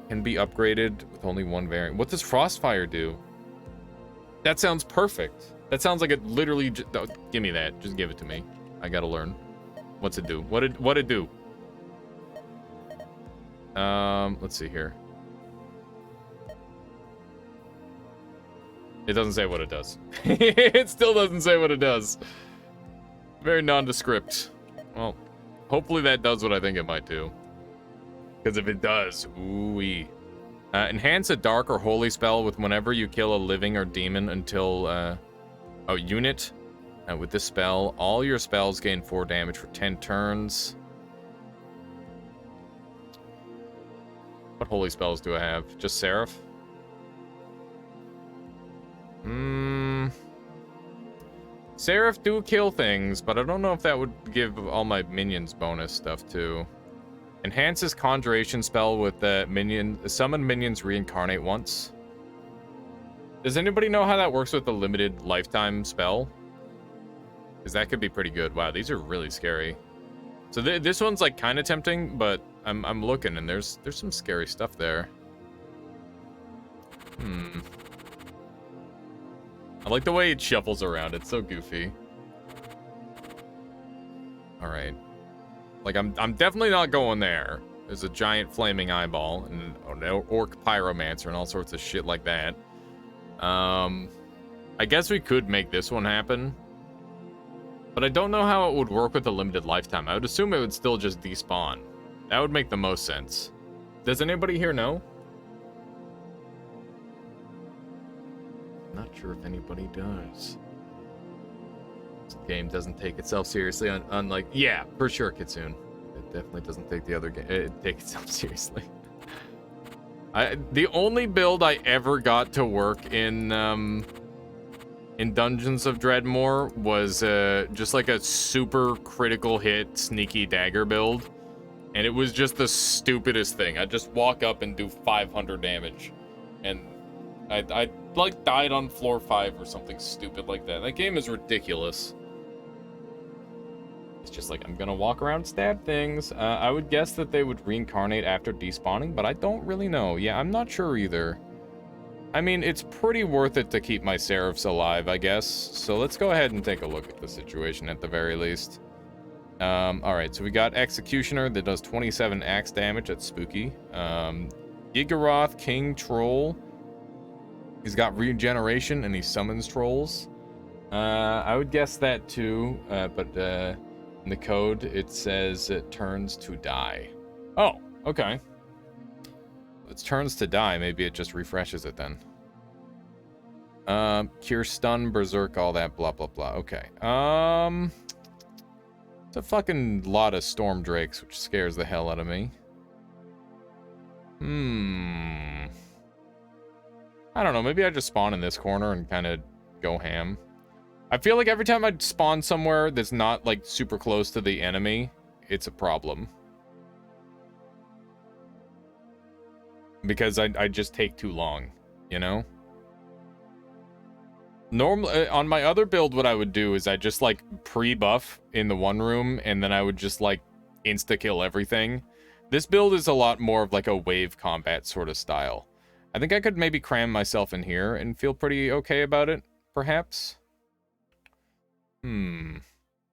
Can be upgraded with only one variant. What does Frostfire do? That sounds perfect. That sounds like it literally oh, give me that. Just give it to me. I gotta learn. What's it do? What it do? Let's see here. It doesn't say what it does. It still doesn't say what it does. Very nondescript. Well, hopefully that does what I think it might do. Because if it does, ooh-wee. Enhance a dark or holy spell with whenever you kill a living or demon until, unit. With this spell, all your spells gain 4 damage for 10 turns. What holy spells do I have? Just Seraph? Seraph do kill things, but I don't know if that would give all my minions bonus stuff too. Enhances conjuration spell with the summon minions reincarnate once. Does anybody know how that works with the limited lifetime spell? Because that could be pretty good. Wow, these are really scary. So this one's like kind of tempting, but I'm looking and there's some scary stuff there. I like the way it shuffles around. It's so goofy. All right. Like I'm definitely not going there. There's a giant flaming eyeball and an orc pyromancer and all sorts of shit like that. I guess we could make this one happen. But I don't know how it would work with a limited lifetime. I would assume it would still just despawn. That would make the most sense. Does anybody here know? Not sure if anybody does. This game doesn't take itself seriously, unlike... Yeah, for sure, Kitsune. It definitely doesn't take the other game... It takes itself seriously. The only build I ever got to work in Dungeons of Dreadmore was just like a super critical hit sneaky dagger build. And it was just the stupidest thing. I'd just walk up and do 500 damage. And I like died on floor 5 or something stupid like that. That game is ridiculous. It's just like, I'm gonna walk around and stab things. I would guess that they would reincarnate after despawning, but I don't really know. Yeah, I'm not sure either. I mean, it's pretty worth it to keep my Seraphs alive, I guess. So let's go ahead and take a look at the situation at the very least. Alright, so we got Executioner that does 27 axe damage. That's spooky. Gigaroth, King Troll. He's got regeneration and he summons trolls. I would guess that too, but in the code it says it turns to die. Oh, okay. If it turns to die, maybe it just refreshes it then. Cure stun, berserk, all that, blah blah blah. Okay. It's a fucking lot of storm drakes, which scares the hell out of me. I don't know, maybe I just spawn in this corner and kind of go ham. I feel like every time I spawn somewhere that's not, like, super close to the enemy, it's a problem. Because I just take too long, you know? Normally, on my other build, what I would do is I just, like, pre-buff in the one room, and then I would just, like, insta-kill everything. This build is a lot more of, like, a wave combat sort of style. I think I could maybe cram myself in here and feel pretty okay about it, perhaps.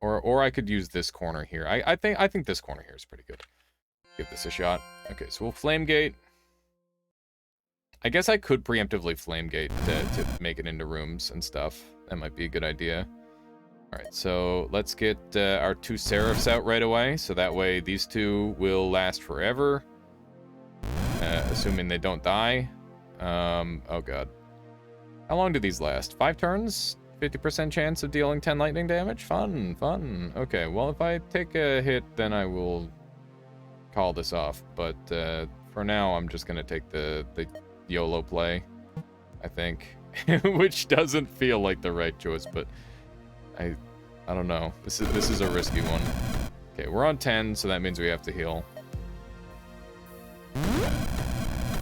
Or I could use this corner here. I think this corner here is pretty good. Give this a shot. Okay, so we'll flame gate. I guess I could preemptively flame gate to make it into rooms and stuff. That might be a good idea. Alright, so let's get our 2 Seraphs out right away. So that way these 2 will last forever. Assuming they don't die. Oh god. How long do these last? 5 turns? 50% chance of dealing 10 lightning damage? Fun, fun. Okay, well, if I take a hit, then I will call this off. But for now, I'm just going to take the YOLO play, I think. Which doesn't feel like the right choice, but I don't know. This is a risky one. Okay, we're on 10, so that means we have to heal.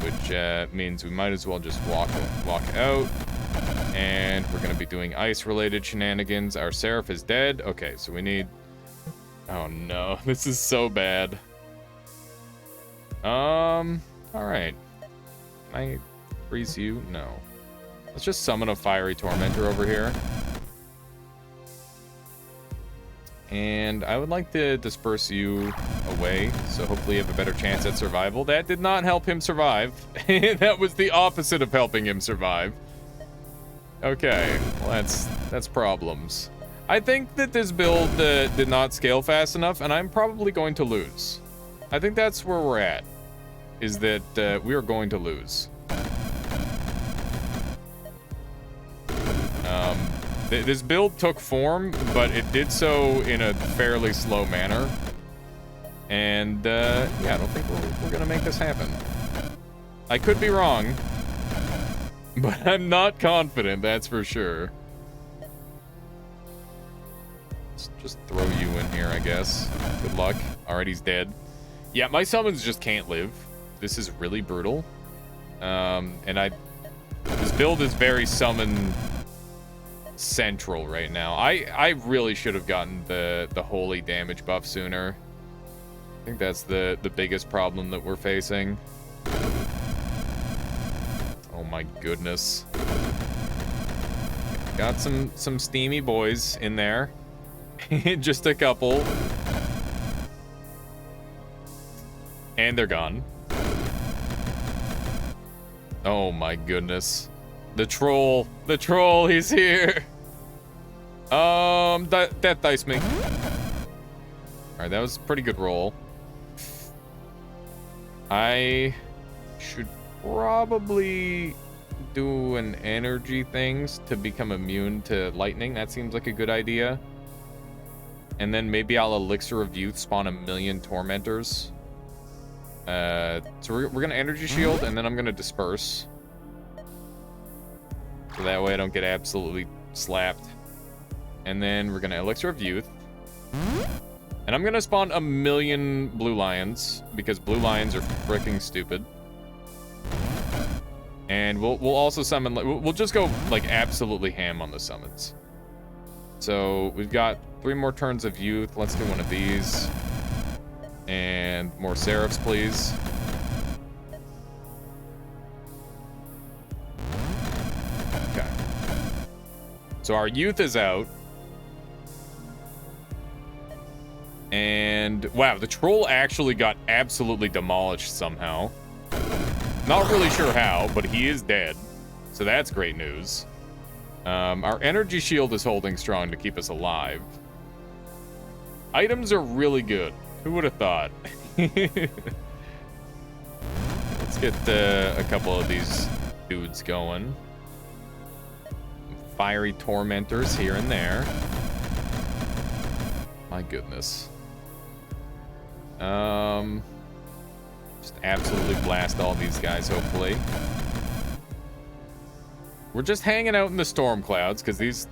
Which means we might as well just walk out. And we're going to be doing ice-related shenanigans. Our Seraph is dead. Okay, so we need... Oh no, this is so bad. Alright. Can I freeze you? No. Let's just summon a fiery tormentor over here. And I would like to disperse you away, so hopefully you have a better chance at survival. That did not help him survive. That was the opposite of helping him survive. Okay, well that's problems. I think that this build did not scale fast enough, and I'm probably going to lose. I think that's where we're at, is that we are going to lose. This build took form, but it did so in a fairly slow manner. And, yeah, I don't think we're gonna make this happen. I could be wrong, but I'm not confident, that's for sure. Let's just throw you in here, I guess. Good luck. Alright, he's dead. Yeah, my summons just can't live. This is really brutal. And this build is very summon central right now. I really should have gotten the holy damage buff sooner. I think that's the biggest problem that we're facing. Oh my goodness. Got some steamy boys in there. Just a couple. And they're gone. Oh my goodness. The troll, he's here. Death dice me. All right, that was a pretty good roll. I should probably do an energy things to become immune to lightning. That seems like a good idea. And then maybe I'll Elixir of Youth spawn 1,000,000 tormentors. So we're gonna energy shield, and then I'm gonna disperse. So that way I don't get absolutely slapped. And then we're gonna Elixir of Youth. And I'm gonna spawn 1,000,000 blue lions, because blue lions are freaking stupid. And we'll also summon, we'll just go like absolutely ham on the summons. So we've got 3 more turns of Youth. Let's do one of these. And more Seraphs, please. Okay. So our Youth is out. And wow, the troll actually got absolutely demolished somehow. Not really sure how, but he is dead. So that's great news. Our energy shield is holding strong to keep us alive. Items are really good. Who would have thought? Let's get a couple of these dudes going. Fiery tormentors here and there. My goodness. Just absolutely blast all these guys, hopefully. We're just hanging out in the storm clouds because this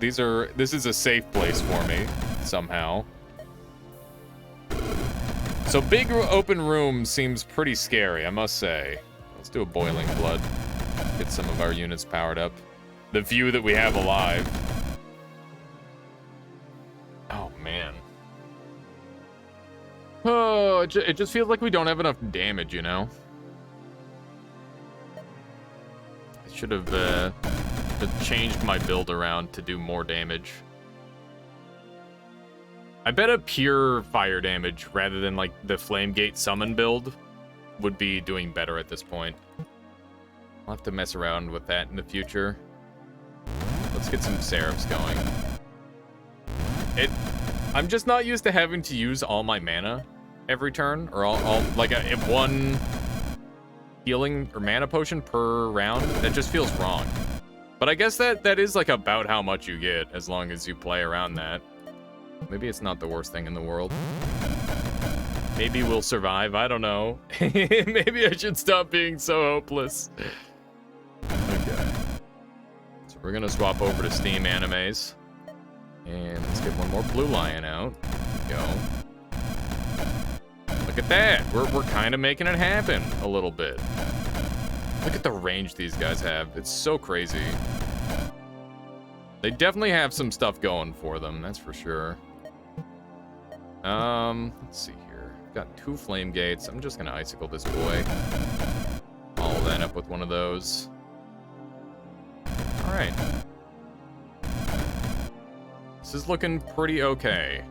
is a safe place for me somehow. So big open room seems pretty scary, I must say. Let's do a boiling blood. Get some of our units powered up. The few that we have alive. Oh man. Oh, it just feels like we don't have enough damage, you know? I should have changed my build around to do more damage. I bet a pure fire damage rather than like the Flamegate summon build would be doing better at this point. I'll have to mess around with that in the future. Let's get some Seraphs going. I'm just not used to having to use all my mana every turn, or all like one healing or mana potion per round. That just feels wrong. But I guess that is like about how much you get as long as you play around that. Maybe it's not the worst thing in the world. Maybe we'll survive, I don't know. Maybe I should stop being so hopeless. Okay. So we're gonna swap over to Steam animes. And let's get one more blue lion out. There we go. Look at that. We're kind of making it happen a little bit. Look at the range these guys have. It's so crazy. They definitely have some stuff going for them, that's for sure. Let's see here. Got 2 flame gates. I'm just gonna icicle this boy. Follow that up with one of those. All right. This is looking pretty okay.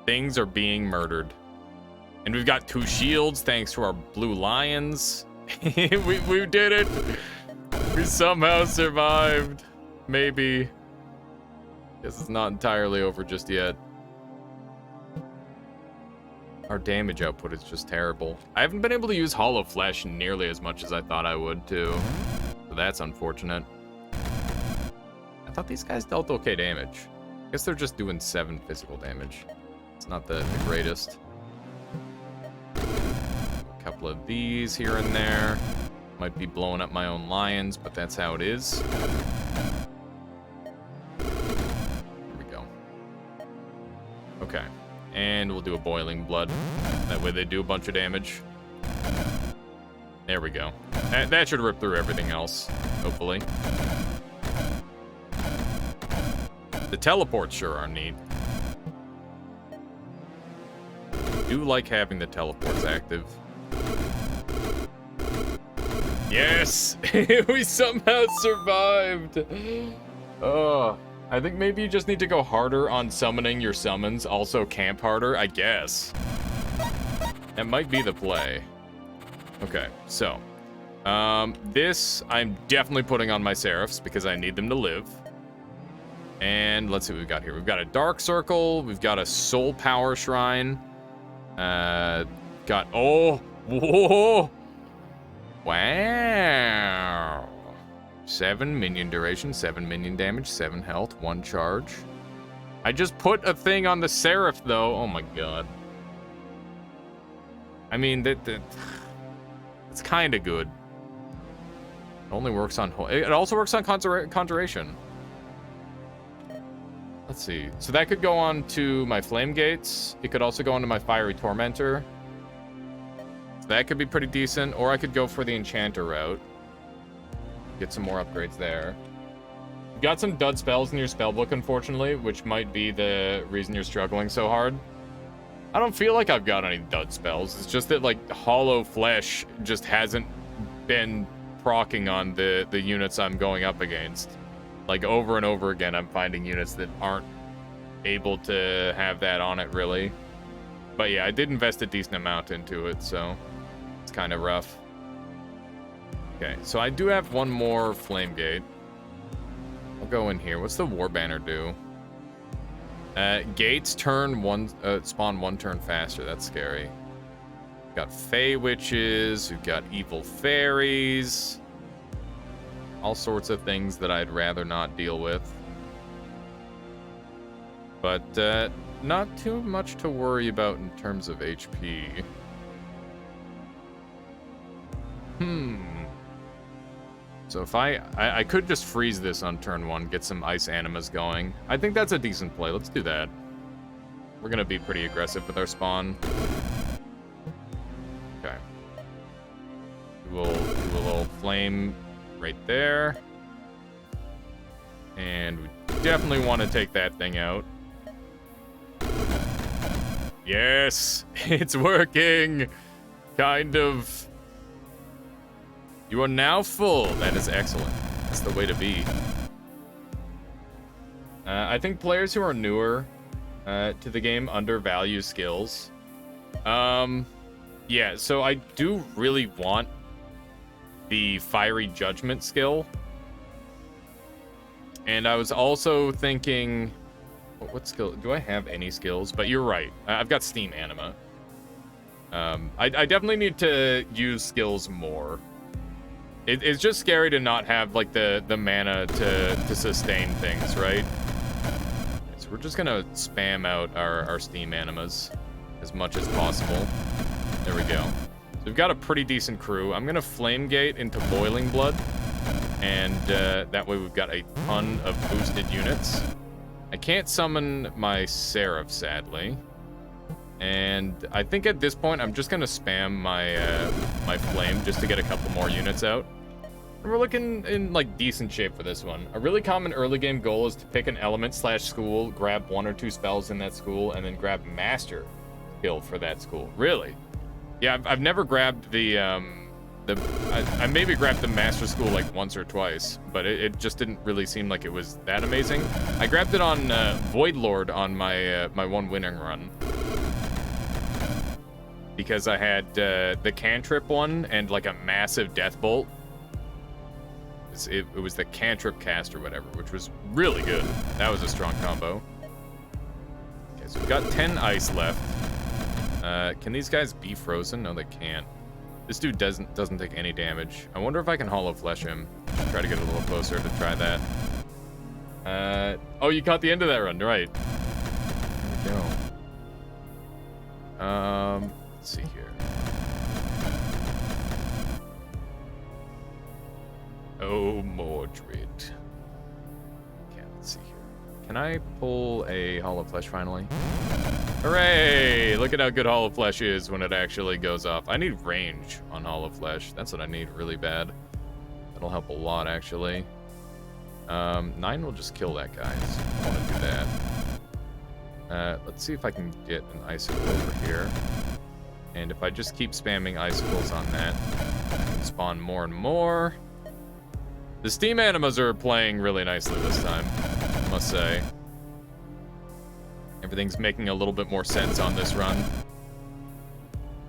Things are being murdered. And we've got 2 shields thanks to our blue lions. we did it. We somehow survived. Maybe. Guess it's not entirely over just yet. Our damage output is just terrible. I haven't been able to use hollow flesh nearly as much as I thought I would, too. So that's unfortunate. I thought these guys dealt okay damage. I guess they're just doing 7 physical damage. It's not the greatest. A couple of these here and there. Might be blowing up my own lions, but that's how it is. There we go. Okay. And we'll do a boiling blood. That way they do a bunch of damage. There we go. That should rip through everything else, hopefully. The teleports sure are neat. I do like having the teleports active. Yes! We somehow survived! Oh, I think maybe you just need to go harder on summoning your summons. Also camp harder, I guess. That might be the play. Okay, so. This I'm definitely putting on my Seraphs because I need them to live. And let's see what we've got here. We've got a Dark Circle. We've got a Soul Power Shrine. Oh, whoa. Wow. 7 minion duration, 7 minion damage, 7 health, 1 charge. I just put a thing on the Seraph, though. Oh, my God. I mean, it's kind of good. It only works on... It also works on Conjuration. Let's see. So that could go on to my Flame Gates. It could also go onto my Fiery Tormentor. So that could be pretty decent. Or I could go for the Enchanter route. Get some more upgrades there. You've got some dud spells in your spellbook, unfortunately, which might be the reason you're struggling so hard. I don't feel like I've got any dud spells. It's just that, like, Hollow Flesh just hasn't been proccing on the units I'm going up against. Like, over and over again, I'm finding units that aren't able to have that on it, really. But yeah, I did invest a decent amount into it, so it's kind of rough. Okay, so I do have one more Flame Gate. I'll go in here. What's the War Banner do? Gates spawn 1 turn faster. That's scary. We've got Fey Witches. We've got Evil Fairies. All sorts of things that I'd rather not deal with. But not too much to worry about in terms of HP. So if I could just freeze this on turn 1, get some Ice Animas going. I think that's a decent play. Let's do that. We're going to be pretty aggressive with our spawn. Okay. We'll do a little flame right there. And we definitely want to take that thing out. Yes! It's working! Kind of. You are now full. That is excellent. That's the way to be. I think players who are newer to the game undervalue skills. Yeah, so I do really want the Fiery Judgment skill. And I was also thinking... What skill? Do I have any skills? But you're right. I've got Steam Anima. I definitely need to use skills more. It's just scary to not have, like, the mana to sustain things, right? So we're just gonna spam out our Steam Animas as much as possible. There we go. So we've got a pretty decent crew. I'm gonna Flame Gate into Boiling Blood. And that way we've got a ton of boosted units. I can't summon my Seraph, sadly. And I think at this point, I'm just gonna spam my Flame just to get a couple more units out. And we're looking in, like, decent shape for this one. A really common early game goal is to pick an element/school, grab 1 or 2 spells in that school, and then grab Master skill for that school. Really? Yeah, I've never grabbed I maybe grabbed the Master School like once or twice, but it just didn't really seem like it was that amazing. I grabbed it on Void Lord on my my one winning run, because I had the cantrip one and like a massive death bolt. It was the cantrip cast or whatever, which was really good. That was a strong combo. Okay, so we've got 10 ice left. Can these guys be frozen? No, they can't. This dude doesn't take any damage. I wonder if I can hollow flesh him. Try to get a little closer to try that. Oh, you caught the end of that run, right? There we go. Let's see here. Oh, Mordred. Okay, let's see here. Can I pull a hollow flesh finally? Hooray! Look at how good hollow flesh is when it actually goes off. I need range on hollow flesh. That's what I need really bad. That'll help a lot, actually. 9 will just kill that guy, so I want to do that. Let's see if I can get an icicle over here. And if I just keep spamming icicles on that, I can spawn more and more. The Steam animas are playing really nicely this time, I must say. Everything's making a little bit more sense on this run.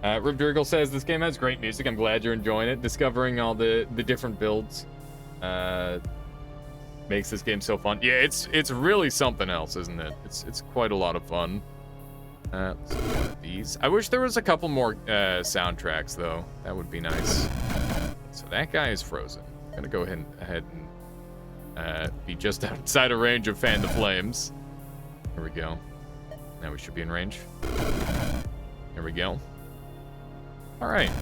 Ribdurgle says, this game has great music. I'm glad you're enjoying it. Discovering all the different builds makes this game so fun. Yeah, it's really something else, isn't it? It's quite a lot of fun. Let's do one of these. I wish there was a couple more soundtracks, though. That would be nice. So that guy is frozen. I'm gonna go ahead and be just outside of range of Fan the Flames. Here we go. Now we should be in range. Here we go. All right.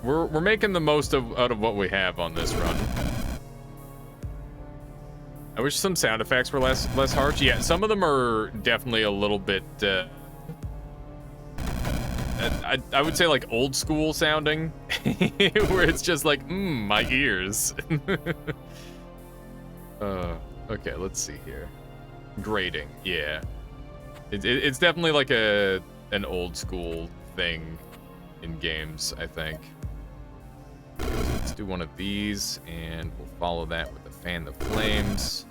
We're making the most out of what we have on this run. I wish some sound effects were less harsh. Yeah, some of them are definitely a little bit I would say like old school sounding, where it's just like, my ears. Okay, let's see here. Grading, yeah. It's definitely like an old school thing in games, I think. Okay, so let's do one of these, and we'll follow that with the Fan the Flames.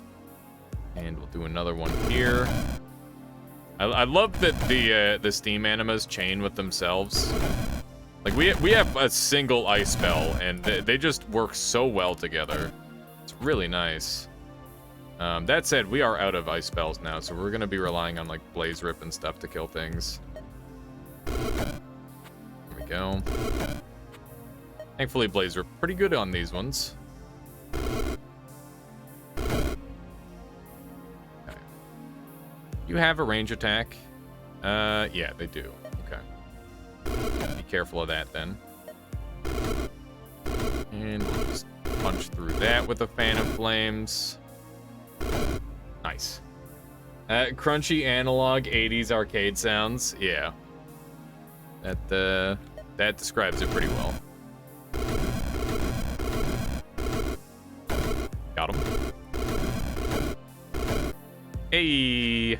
And we'll do another one here. I love that the Steam animas chain with themselves. Like, we have a single ice spell, and they just work so well together. It's really nice. That said, we are out of ice spells now, so we're gonna be relying on like Blaze Rip and stuff to kill things. There we go. Thankfully, Blaze Rip pretty good on these ones. Okay. You have a range attack. Yeah, they do. Okay. Be careful of that then. And we'll just punch through that with the Fan of Flames. Nice. Crunchy analog 80s arcade sounds. Yeah. That describes it pretty well. Got him. Hey.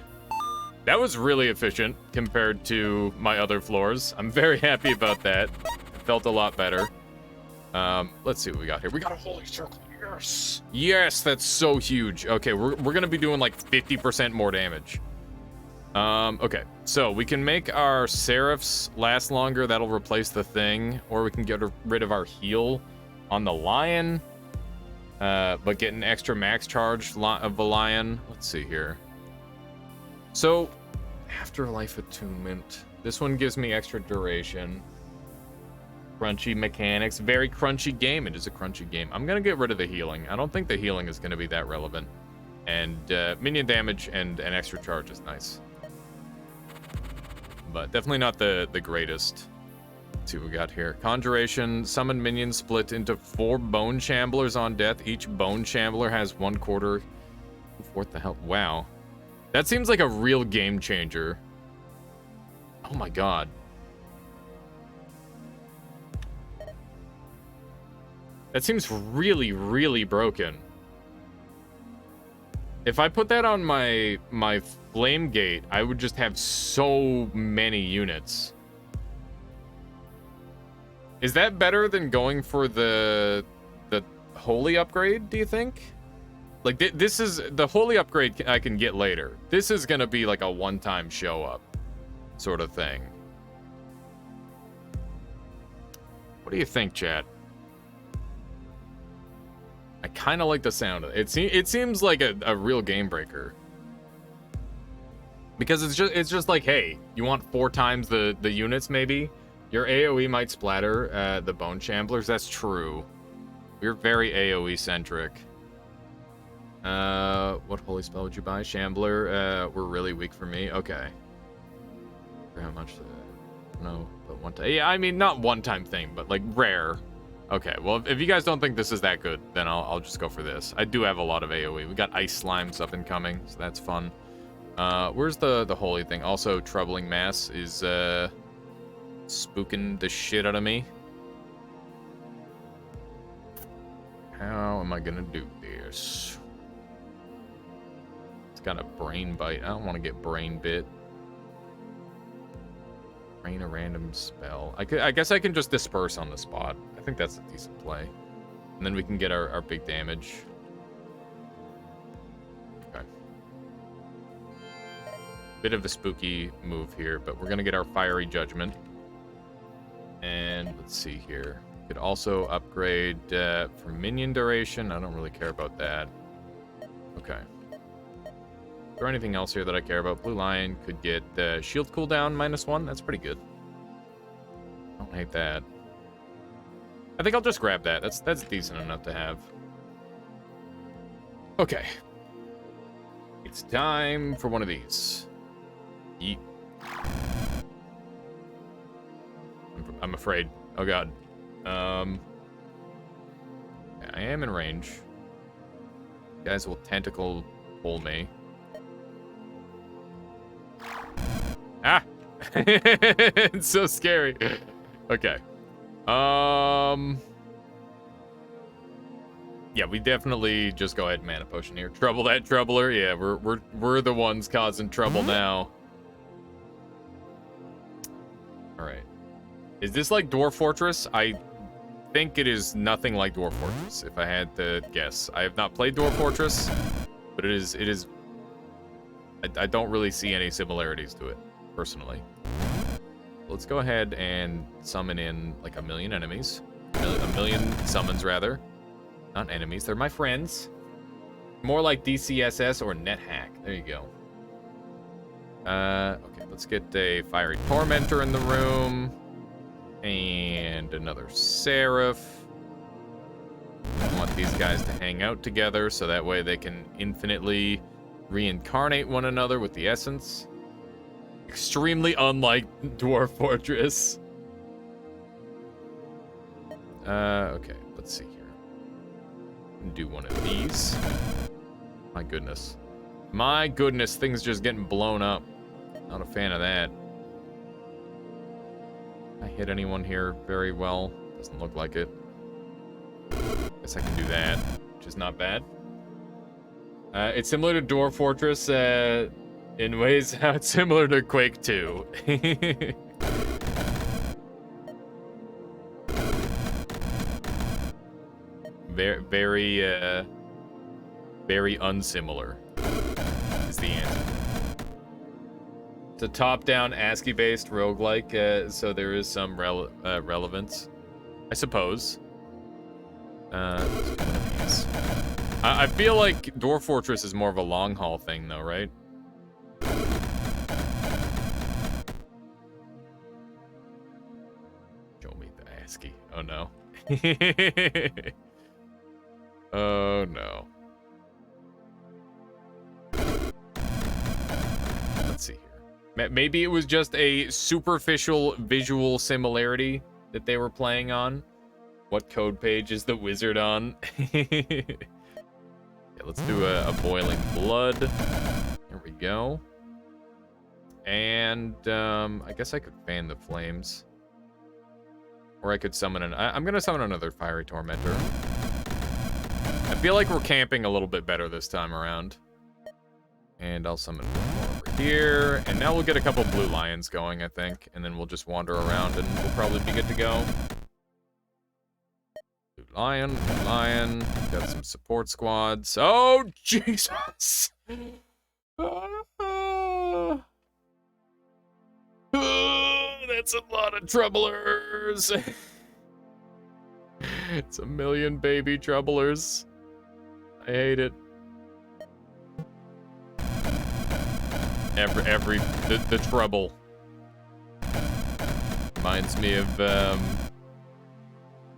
That was really efficient compared to my other floors. I'm very happy about that. It felt a lot better. Let's see what we got here. We got a holy circle. Yes. Yes, that's so huge. Okay, we're gonna be doing like 50% more damage. Okay, so we can make our Seraphs last longer. That'll replace the thing, or we can get rid of our heal on the Lion, but get an extra max charge of the Lion. Let's see here. So, Afterlife Attunement. This one gives me extra duration. Crunchy mechanics. Very crunchy game. It is a crunchy game. I'm going to get rid of the healing. I don't think the healing is going to be that relevant. And minion damage and an extra charge is nice. But definitely not the greatest. Let's see what we got here. Conjuration. Summon minions split into 4 Bone Shamblers on death. Each Bone Shambler has 1/4 fourth the health. Wow. That seems like a real game changer. Oh my god. That seems really, really broken. If I put that on my flame gate, I would just have so many units. Is that better than going for the holy upgrade, do you think? Like, this is the holy upgrade I can get later. This is gonna be like a one-time show up. sort of thing. What do you think, chat? I kind of like the sound of it. It seems like a real game breaker. Because it's just like, hey, you want 4 times the units maybe? Your AoE might splatter the bone shamblers. That's true. We're very AoE centric. What holy spell would you buy? Shambler. We're really weak for me. Okay. For how much? No, but one time. Yeah, I mean not one time thing, but like rare. Okay. Well, if you guys don't think this is that good, then I'll just go for this. I do have a lot of AoE. We got ice slimes up and coming, so that's fun. Where's the holy thing? Also, troubling mass is spooking the shit out of me. How am I gonna do this? It's got a brain bite. I don't want to get brain bit. Rain a random spell. I guess I can just disperse on the spot. I think that's a decent play. And then we can get our big damage. Okay. Bit of a spooky move here, but we're gonna get our fiery judgment. And let's see here. Could also upgrade for minion duration. I don't really care about that. Okay. Is there anything else here that I care about? Blue Lion could get shield cooldown -1. That's pretty good. I don't hate that. I think I'll just grab that. That's decent enough to have. Okay. It's time for one of these. Yeet. I'm afraid. Oh god. Yeah, I am in range. You guys will tentacle pull me. Ah! It's so scary. Okay. Yeah, we definitely just go ahead and mana potion here. Trouble that troubler. Yeah, we're the ones causing trouble now. All right. Is this like Dwarf Fortress? I think it is nothing like Dwarf Fortress, if I had to guess. I have not played Dwarf Fortress, but it is. I don't really see any similarities to it, personally. Let's go ahead and summon in like a million enemies. A million summons, rather. Not enemies, they're my friends. More like DCSS or NetHack. There you go. Okay, let's get a Fiery Tormentor in the room. And another Seraph. I want these guys to hang out together so that way they can infinitely reincarnate one another with the essence. Extremely unlike Dwarf Fortress. Okay, let's see here. Do one of these. My goodness. My goodness, things just getting blown up. Not a fan of that. I hit anyone here very well. Doesn't look like it. Guess I can do that, which is not bad. It's similar to Dwarf Fortress in ways how it's similar to Quake 2. Very unsimilar is the answer. It's a top-down ASCII-based roguelike, so there is some relevance, I suppose. I feel like Dwarf Fortress is more of a long-haul thing, though, right? Show me the ASCII. Oh, no. Oh, no. Let's see here. Maybe it was just a superficial visual similarity that they were playing on. What code page is the wizard on? Yeah, let's do a boiling blood. Here we go. And I guess I could fan the flames. Or I could summon I'm gonna summon another Fiery Tormentor. I feel like we're camping a little bit better this time around. And I'll summon one more over here. And now we'll get a couple Blue Lions going, I think. And then we'll just wander around and we'll probably be good to go. Blue Lion. Got some support squads. Oh, Jesus! Oh, that's a lot of troublers. It's a million baby troublers. I hate it. The trouble. Reminds me of,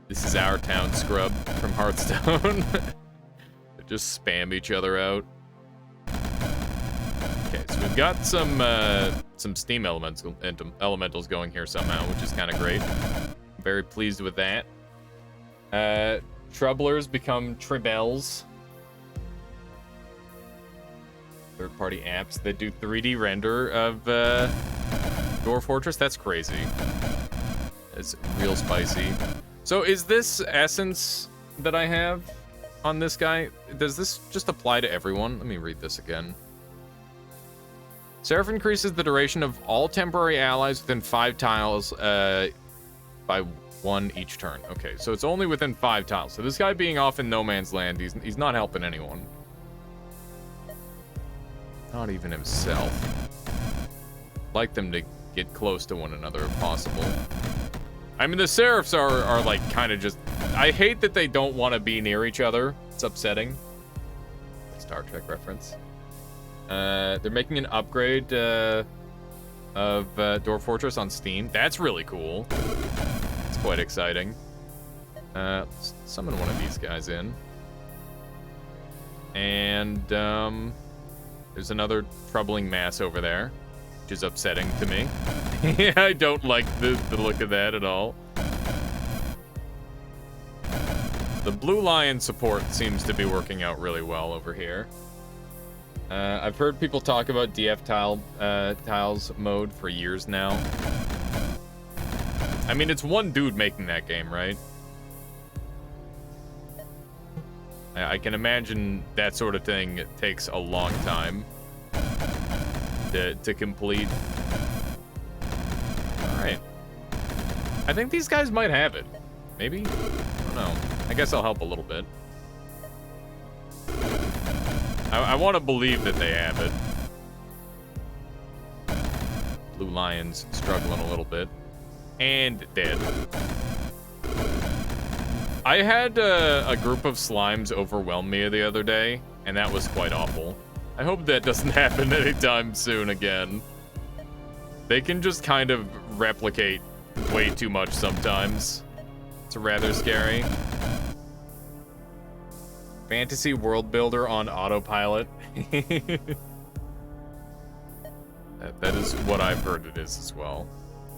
This Is Our Town Scrub from Hearthstone. They just spam each other out. Okay, so we've got some steam elementals going here somehow, which is kind of great. Very pleased with that. Troublers become Tribels. Third-party apps that do 3D render of Dwarf Fortress. That's crazy. It's real spicy. So is this essence that I have on this guy, does this just apply to everyone? Let me read this again. Seraph increases the duration of all temporary allies within 5 tiles by 1 each turn. Okay, so it's only within 5 tiles. So this guy being off in no man's land, he's not helping anyone. Not even himself. Like them to get close to one another if possible. I mean, the Seraphs are like kind of just... I hate that they don't want to be near each other. It's upsetting. Star Trek reference. They're making an upgrade of Dwarf Fortress on Steam. That's really cool. It's quite exciting. Let's summon one of these guys in. And there's another troubling mass over there, which is upsetting to me. I don't like the look of that at all. The Blue Lion support seems to be working out really well over here. I've heard people talk about DF tiles mode for years now. I mean, it's one dude making that game, right? I can imagine that sort of thing takes a long time to complete. Alright. I think these guys might have it. Maybe? I don't know. I guess I'll help a little bit. I want to believe that they have it. Blue Lion's struggling a little bit. And dead. I had a group of slimes overwhelm me the other day, and that was quite awful. I hope that doesn't happen anytime soon again. They can just kind of replicate way too much sometimes. It's rather scary. Fantasy world builder on autopilot. that is what I've heard it is as well.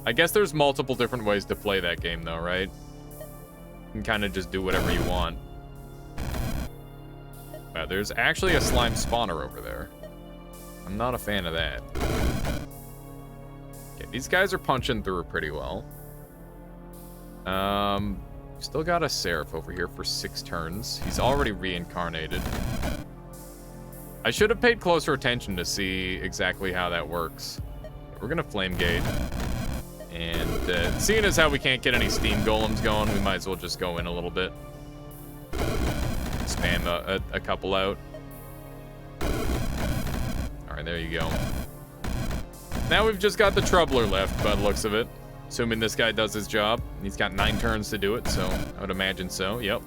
I guess there's multiple different ways to play that game though, right? You can kind of just do whatever you want. Wow, there's actually a slime spawner over there. I'm not a fan of that. Okay, these guys are punching through pretty well. Still got a Seraph over here for 6 turns. He's already reincarnated. I should have paid closer attention to see exactly how that works. We're gonna Flame Gate. And seeing as how we can't get any steam golems going, we might as well just go in a little bit. Spam a couple out. Alright, there you go. Now we've just got the Troubler left by the looks of it. Assuming this guy does his job. He's got 9 turns to do it, so I would imagine so. Yep.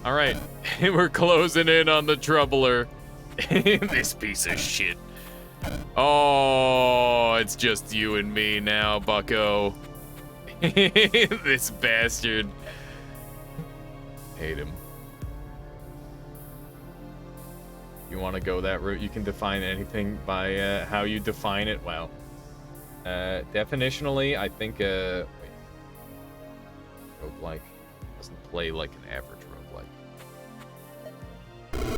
Alright, we're closing in on the Troubler. This piece of shit. Oh, it's just you and me now, bucko. This bastard. Hate him. You want to go that route? You can define anything by how you define it. Wow. Definitionally, I think wait. Roguelike doesn't play like an average roguelike.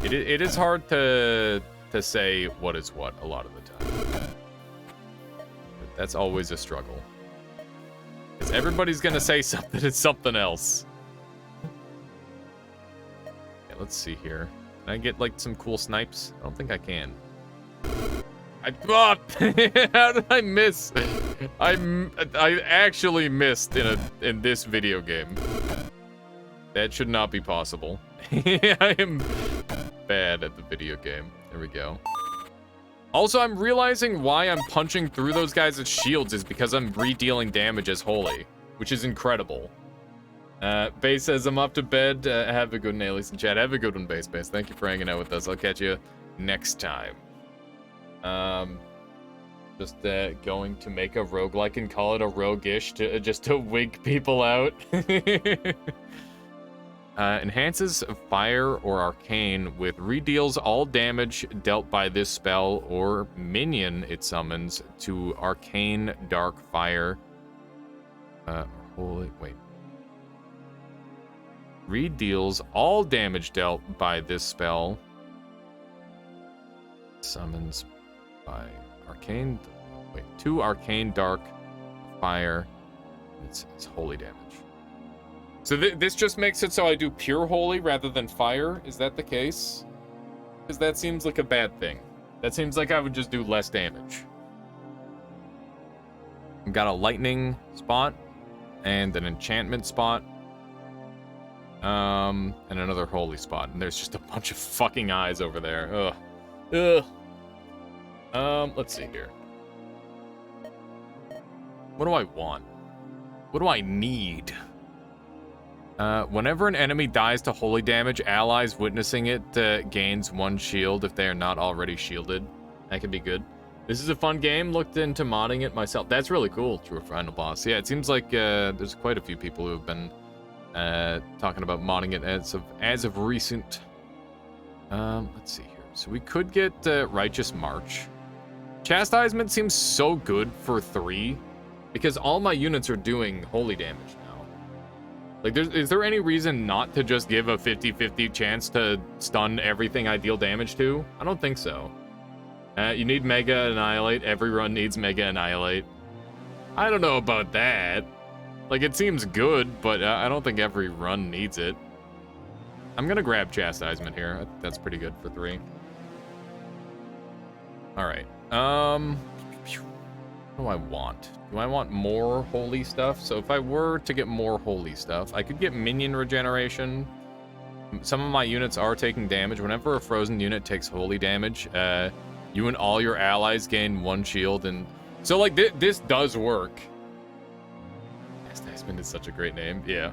It is hard to say what is what a lot of the time. That's always a struggle. Because everybody's gonna say something, it's something else. Yeah, let's see here. Can I get like some cool snipes? I don't think I can. How did I miss? I actually missed in this video game. That should not be possible. I am bad at the video game. There we go. Also, I'm realizing why I'm punching through those guys' shields is because I'm re-dealing damage as holy, which is incredible. Base says, I'm off to bed. Have a good one, Alias in chat. Have a good one, Base. Thank you for hanging out with us. I'll catch you next time. Just going to make a roguelike and call it a roguish to just to wig people out. Enhances fire or arcane with redeals all damage dealt by this spell or minion it summons to arcane dark fire. Redeals all damage dealt by this spell. Summons by arcane. To arcane dark fire. It's holy damage. So this just makes it so I do pure holy rather than fire. Is that the case? Because that seems like a bad thing. That seems like I would just do less damage. I've got a lightning spot and an enchantment spot. And another holy spot. And there's just a bunch of fucking eyes over there. Ugh. Let's see here. What do I want? What do I need? Whenever an enemy dies to holy damage, allies witnessing it gains 1 shield if they are not already shielded. That could be good. This is a fun game. Looked into modding it myself. That's really cool. True Final Boss. Yeah, it seems like there's quite a few people who have been talking about modding it as of recent. Let's see here. So we could get Righteous March. Chastisement seems so good for 3 because all my units are doing holy damage now. Like, is there any reason not to just give a 50-50 chance to stun everything I deal damage to? I don't think so. You need Mega Annihilate. Every run needs Mega Annihilate. I don't know about that. Like, it seems good, but I don't think every run needs it. I'm gonna grab Chastisement here. That's pretty good for 3. Alright. What do I want? Do I want more holy stuff? So if I were to get more holy stuff, I could get minion regeneration. Some of my units are taking damage. Whenever a frozen unit takes holy damage, you and all your allies gain 1 shield. And so, like, this does work. Chastisement is such a great name. Yeah.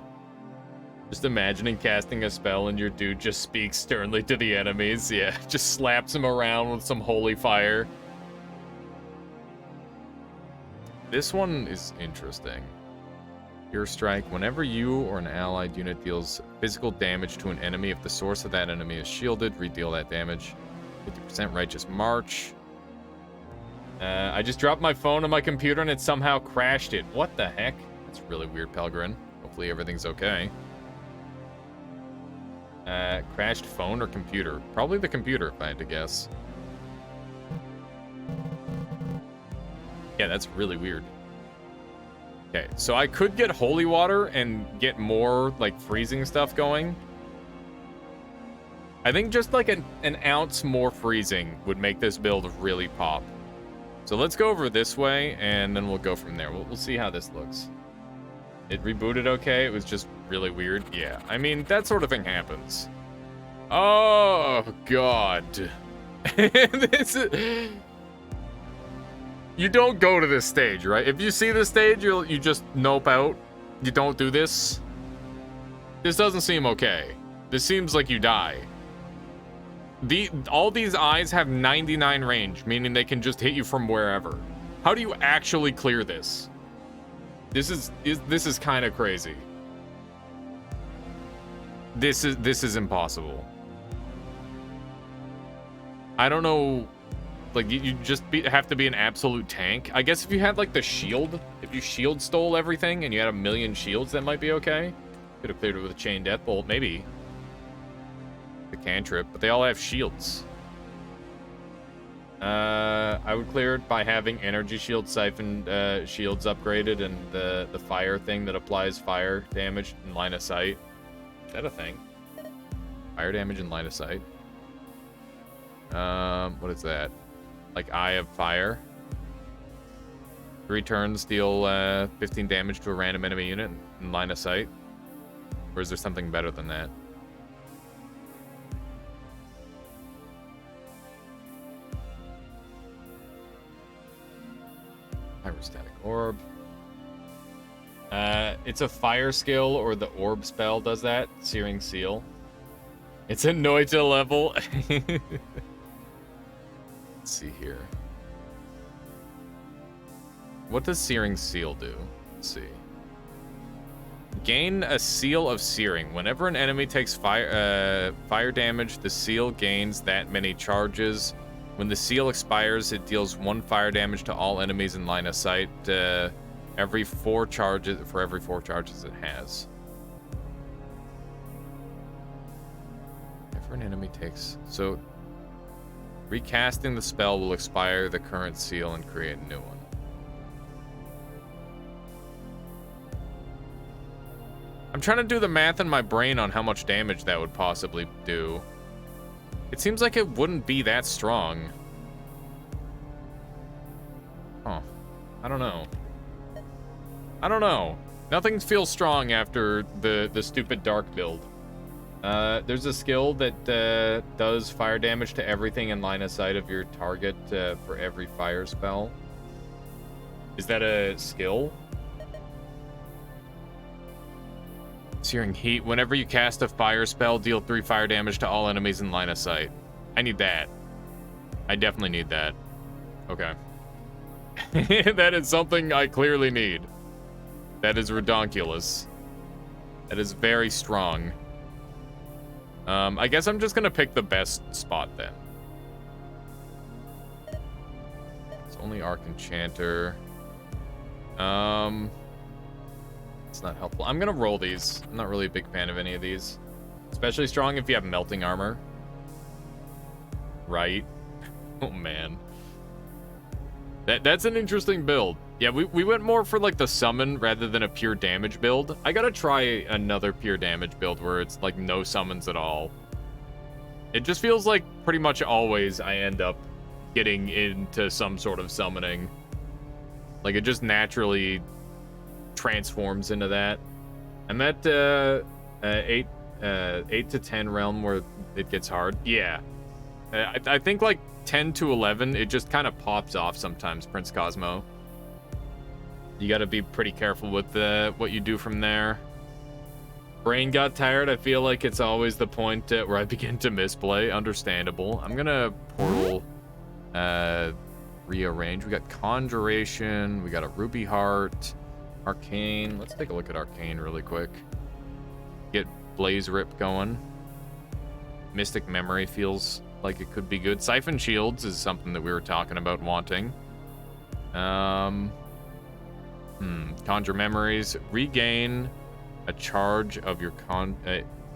Just imagining casting a spell and your dude just speaks sternly to the enemies. Yeah, just slaps him around with some holy fire. This one is interesting. Ear Strike. Whenever you or an allied unit deals physical damage to an enemy, if the source of that enemy is shielded, redeal that damage. 50% Righteous March. I just dropped my phone on my computer and it somehow crashed it. What the heck? That's really weird, Pelgrin. Hopefully everything's okay. Crashed phone or computer? Probably the computer, if I had to guess. Yeah, that's really weird. Okay, so I could get holy water and get more, like, freezing stuff going. I think just, like, an ounce more freezing would make this build really pop. So let's go over this way, and then we'll go from there. We'll see how this looks. It rebooted okay. It was just really weird. Yeah, I mean, that sort of thing happens. Oh, God. This is... You don't go to this stage, right? If you see this stage, you just nope out. You don't do this. This doesn't seem okay. This seems like you die. All these eyes have 99 range, meaning they can just hit you from wherever. How do you actually clear this? This is kind of crazy. This is impossible. I don't know. Like, you just have to be an absolute tank. I guess if you had, like, the shield, if you shield stole everything and you had 1,000,000 shields, that might be okay. Could have cleared it with a chain death bolt, maybe. The cantrip, but they all have shields. I would clear it by having energy shield siphon shields upgraded and the fire thing that applies fire damage in line of sight. Is that a thing? Fire damage in line of sight. What is that? Like Eye of Fire. 3 turns deal 15 damage to a random enemy unit in line of sight. Or is there something better than that? Pyrostatic orb. It's a fire skill, or the orb spell does that. Searing Seal. It's a Noita level. Let's see here. What does Searing Seal do? Let's see. Gain a Seal of Searing. Whenever an enemy takes fire damage, the seal gains that many charges. When the seal expires, it deals 1 fire damage to all enemies in line of sight. Every 4 charges, for every 4 charges it has. Whenever an enemy takes... So, recasting the spell will expire the current seal and create a new one. I'm trying to do the math in my brain on how much damage that would possibly do. It seems like it wouldn't be that strong. Huh. I don't know. I don't know. Nothing feels strong after the stupid dark build. There's a skill that does fire damage to everything in line of sight of your target for every fire spell. Is that a skill? Searing Heat. Whenever you cast a fire spell, deal 3 fire damage to all enemies in line of sight. I need that. I definitely need that. Okay. That is something I clearly need. That is redonkulous. That is very strong. I guess I'm just gonna pick the best spot then. It's only Arc Enchanter. It's not helpful. I'm gonna roll these. I'm not really a big fan of any of these. Especially strong if you have melting armor. Right? Oh man. That's an interesting build. Yeah, we went more for like the summon rather than a pure damage build. I gotta try another pure damage build where it's like no summons at all. It just feels like pretty much always I end up getting into some sort of summoning. Like it just naturally transforms into that. I'm at 8 to 10 realm where it gets hard. Yeah. I think like 10 to 11, it just kind of pops off sometimes, Prince Cosmo. You got to be pretty careful with what you do from there. Brain got tired. I feel like it's always the point where I begin to misplay. Understandable. I'm going to portal rearrange. We got Conjuration. We got a Ruby Heart. Arcane. Let's take a look at Arcane really quick. Get Blaze Rip going. Mystic Memory feels like it could be good. Siphon Shields is something that we were talking about wanting. Conjure Memories. Regain a charge of your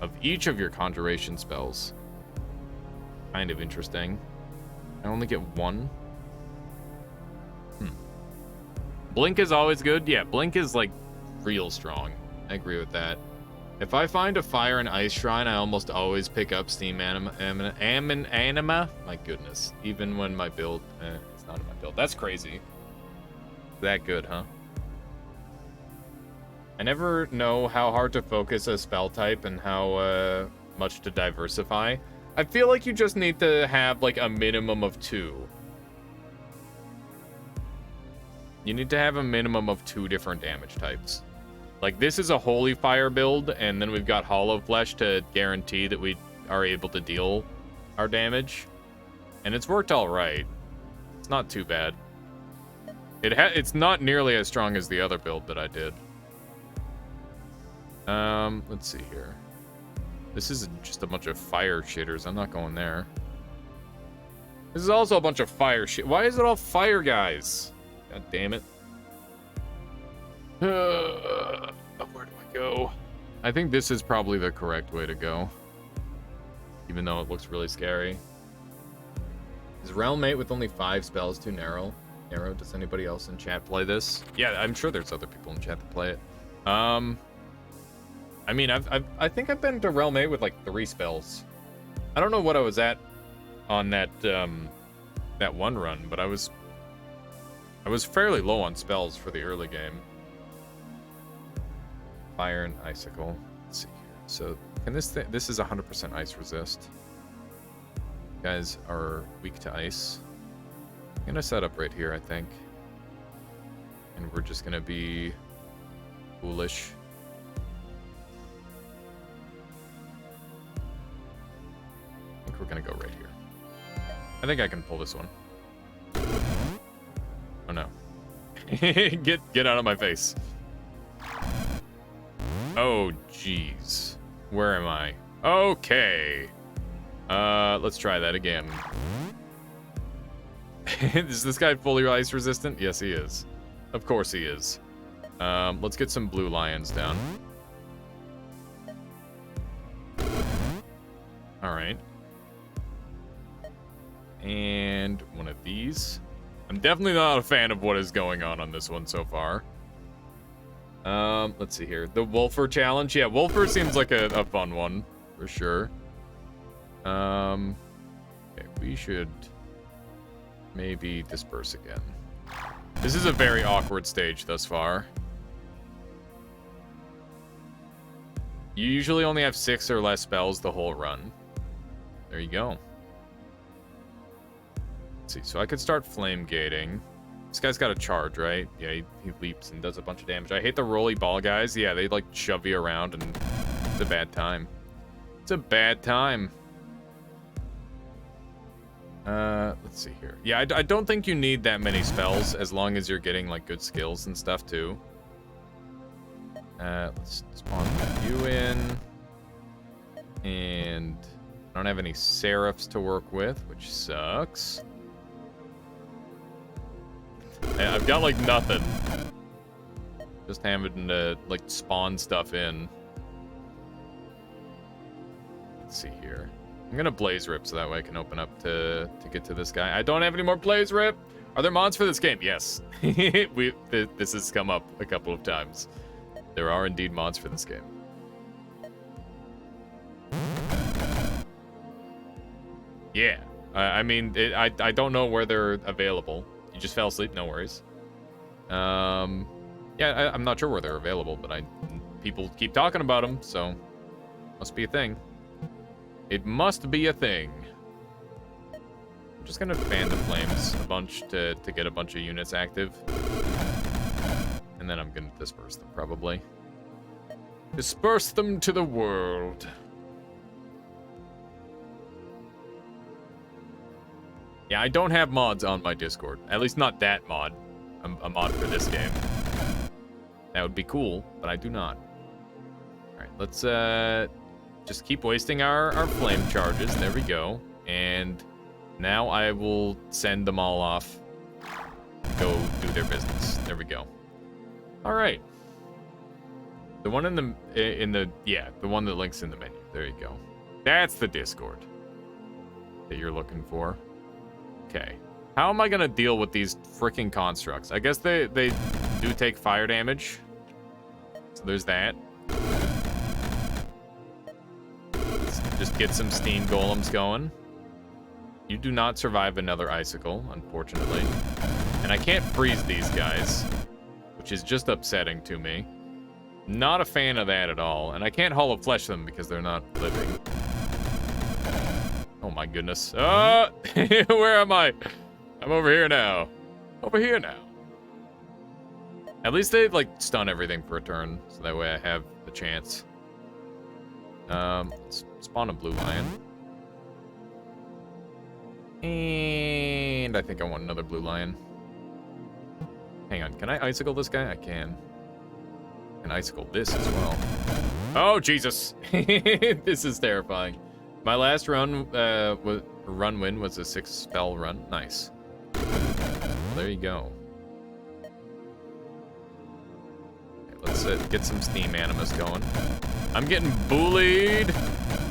of each of your conjuration spells. Kind of interesting. I only get 1. Blink is always good. Yeah, Blink is like real strong. I agree with that. If I find a fire and ice shrine, I almost always pick up Steam Anima. My goodness. Even when my build... it's not in my build. That's crazy. That good, huh? I never know how hard to focus a spell type and how much to diversify. I feel like you just need to have like a minimum of 2. You need to have a minimum of 2 different damage types. Like, this is a Holy Fire build, and then we've got Hollow Flesh to guarantee that we are able to deal our damage. And it's worked all right. It's not too bad. It's not nearly as strong as the other build that I did. Let's see here. This is just a bunch of fire shitters. I'm not going there. This is also a bunch of fire shit. Why is it all fire guys? God damn it. Where do I go? I think this is probably the correct way to go. Even though it looks really scary. Is Realm Mate with only 5 spells too narrow? Does anybody else in chat play this? Yeah, I'm sure there's other people in chat that play it. I mean, I think I've been to Realm 8 with like 3 spells. I don't know what I was at on that that one run, but I was fairly low on spells for the early game. Fire and Icicle. Let's see here. So, can this is 100% ice resist. You guys are weak to ice. I'm gonna set up right here, I think. And we're just gonna be foolish. I think we're gonna go right here. I think I can pull this one. Oh no. Get out of my face. Oh jeez. Where am I? Okay. Let's try that again. Is this guy fully ice resistant? Yes, he is. Of course he is. Let's get some blue lions down. Alright. And one of these. I'm definitely not a fan of what is going on this one so far. Let's see here. The Wolfer challenge. Yeah, Wolfer seems like a fun one, for sure. Okay, we should maybe disperse again. This is a very awkward stage thus far. You usually only have 6 or less spells the whole run. There you go. Let's see, so I could start flame gating. This guy's got a charge, right? Yeah, he leaps and does a bunch of damage. I hate the roly ball guys. Yeah, they like shove you around and it's a bad time. It's a bad time. Let's see here. Yeah, I don't think you need that many spells as long as you're getting like good skills and stuff too. Let's spawn you in. And I don't have any seraphs to work with, which sucks. I've got like nothing. Just having to like spawn stuff in. Let's see here. I'm gonna blaze rip so that way I can open up to get to this guy. I don't have any more blaze rip. Are there mods for this game? Yes. This has come up a couple of times. There are indeed mods for this game. Yeah. I mean, I don't know where they're available. You just fell asleep, no worries. Yeah, I'm not sure where they're available, but people keep talking about them, so must be a thing. It must be a thing. I'm just gonna fan the flames a bunch to get a bunch of units active. And then I'm gonna disperse them, probably. Disperse them to the world. Yeah, I don't have mods on my Discord. At least not that mod. A mod for this game. That would be cool, but I do not. Alright, let's just keep wasting our flame charges. There we go. And now I will send them all off. Go do their business. There we go. Alright. The one the one that links in the menu. There you go. That's the Discord that you're looking for. Okay. How am I gonna deal with these freaking constructs? I guess they do take fire damage. So there's that. Let's just get some steam golems going. You do not survive another icicle, unfortunately. And I can't freeze these guys, which is just upsetting to me. Not a fan of that at all. And I can't hollow flesh them because they're not living. Oh my goodness. Where am I? I'm over here now. Over here now. At least they like stun everything for a turn, so that way I have the chance. Let's spawn a blue lion. And I think I want another blue lion. Hang on, can I icicle this guy? I can. I can icicle this as well. Oh Jesus! This is terrifying. My last run win was a 6 spell run. Nice. Well, there you go. Okay, let's get some steam animus going. I'm getting bullied.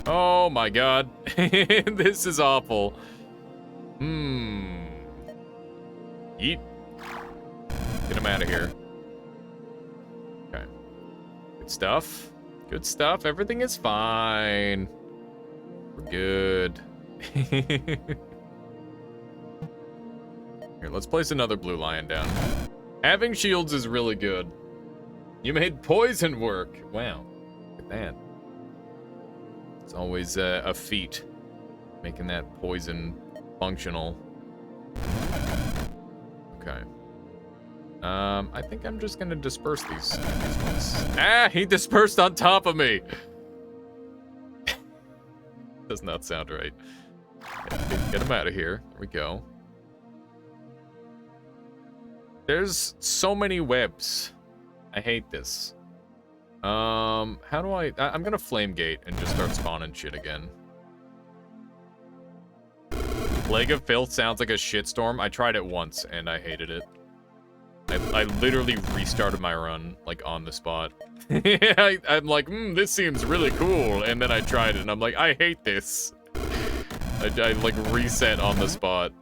Oh my god. This is awful. Yeet. Get him out of here. Okay. Good stuff. Good stuff. Everything is fine. We're good. Here, let's place another blue lion down. Having shields is really good. You made poison work. Wow. Look at that. It's always a feat. Making that poison functional. Okay. I think I'm just gonna disperse these ones. Ah, he dispersed on top of me! Does not sound right. Get him out of here. There we go. There's so many webs. I hate this. How do I'm gonna flame gate and just start spawning shit again. Plague of Filth sounds like a shitstorm. I tried it once and I hated it. I literally restarted my run, like, on the spot. I'm like, this seems really cool. And then I tried it and I'm like, I hate this. I like, reset on the spot.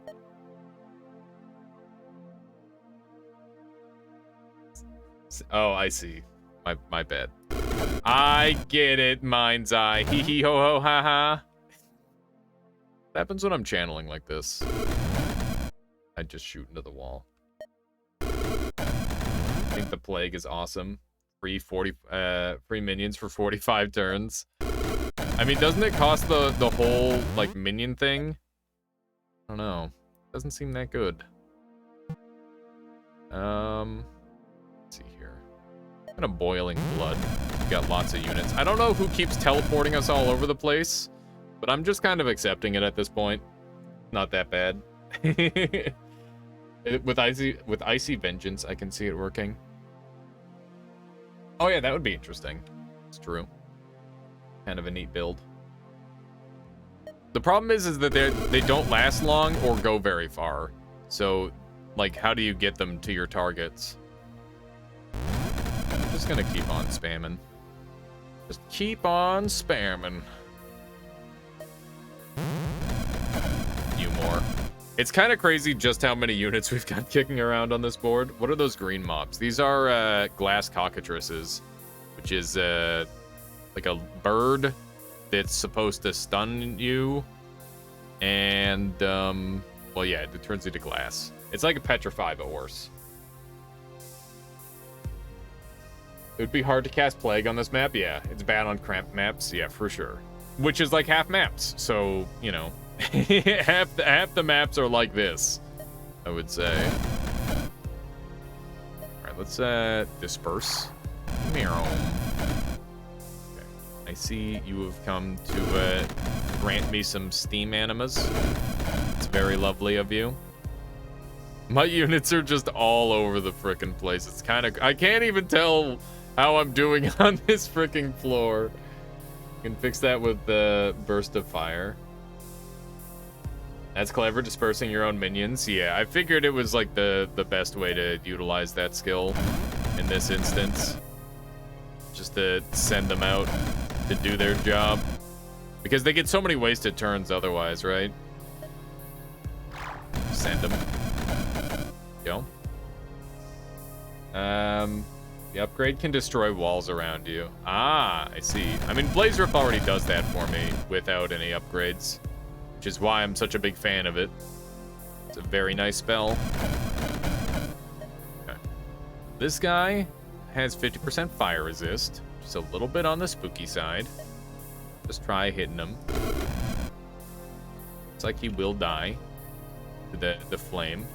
Oh, I see. My bad. I get it, mind's eye. Hee hee ho ho ha ha. What happens when I'm channeling like this? I just shoot into the wall. I think the plague is awesome. Free minions for 45 turns. I mean, doesn't it cost the whole, like, minion thing? I don't know. Doesn't seem that good. Let's see here. Kind of boiling blood. We've got lots of units. I don't know who keeps teleporting us all over the place, but I'm just kind of accepting it at this point. Not that bad. With Icy Vengeance, I can see it working. Oh yeah, that would be interesting. It's true. Kind of a neat build. The problem is that they don't last long or go very far. So, like, how do you get them to your targets? I'm just gonna keep on spamming. Just keep on spamming. You more. It's kind of crazy just how many units we've got kicking around on this board. What are those green mobs? These are glass cockatrices, which is like a bird that's supposed to stun you. And, well, yeah, it turns into glass. It's like a petrify, but worse. It would be hard to cast Plague on this map. Yeah, it's bad on cramped maps. Yeah, for sure. Which is like half maps. So, you know, half the maps are like this, I would say. All right, let's disperse. Meow. Okay. I see you have come to grant me some steam animas. It's very lovely of you. My units are just all over the frickin' place. It's kind of... I can't even tell how I'm doing on this frickin' floor. You can fix that with the burst of fire. That's clever, dispersing your own minions. Yeah, I figured it was like the best way to utilize that skill in this instance. Just to send them out to do their job. Because they get so many wasted turns otherwise, right? Send them. Go. The upgrade can destroy walls around you. Ah, I see. I mean, Blaze Rip already does that for me without any upgrades, which is why I'm such a big fan of it. It's a very nice spell. Okay. This guy has 50% fire resist, which is a little bit on the spooky side. Just try hitting him. Looks like he will die to the flame.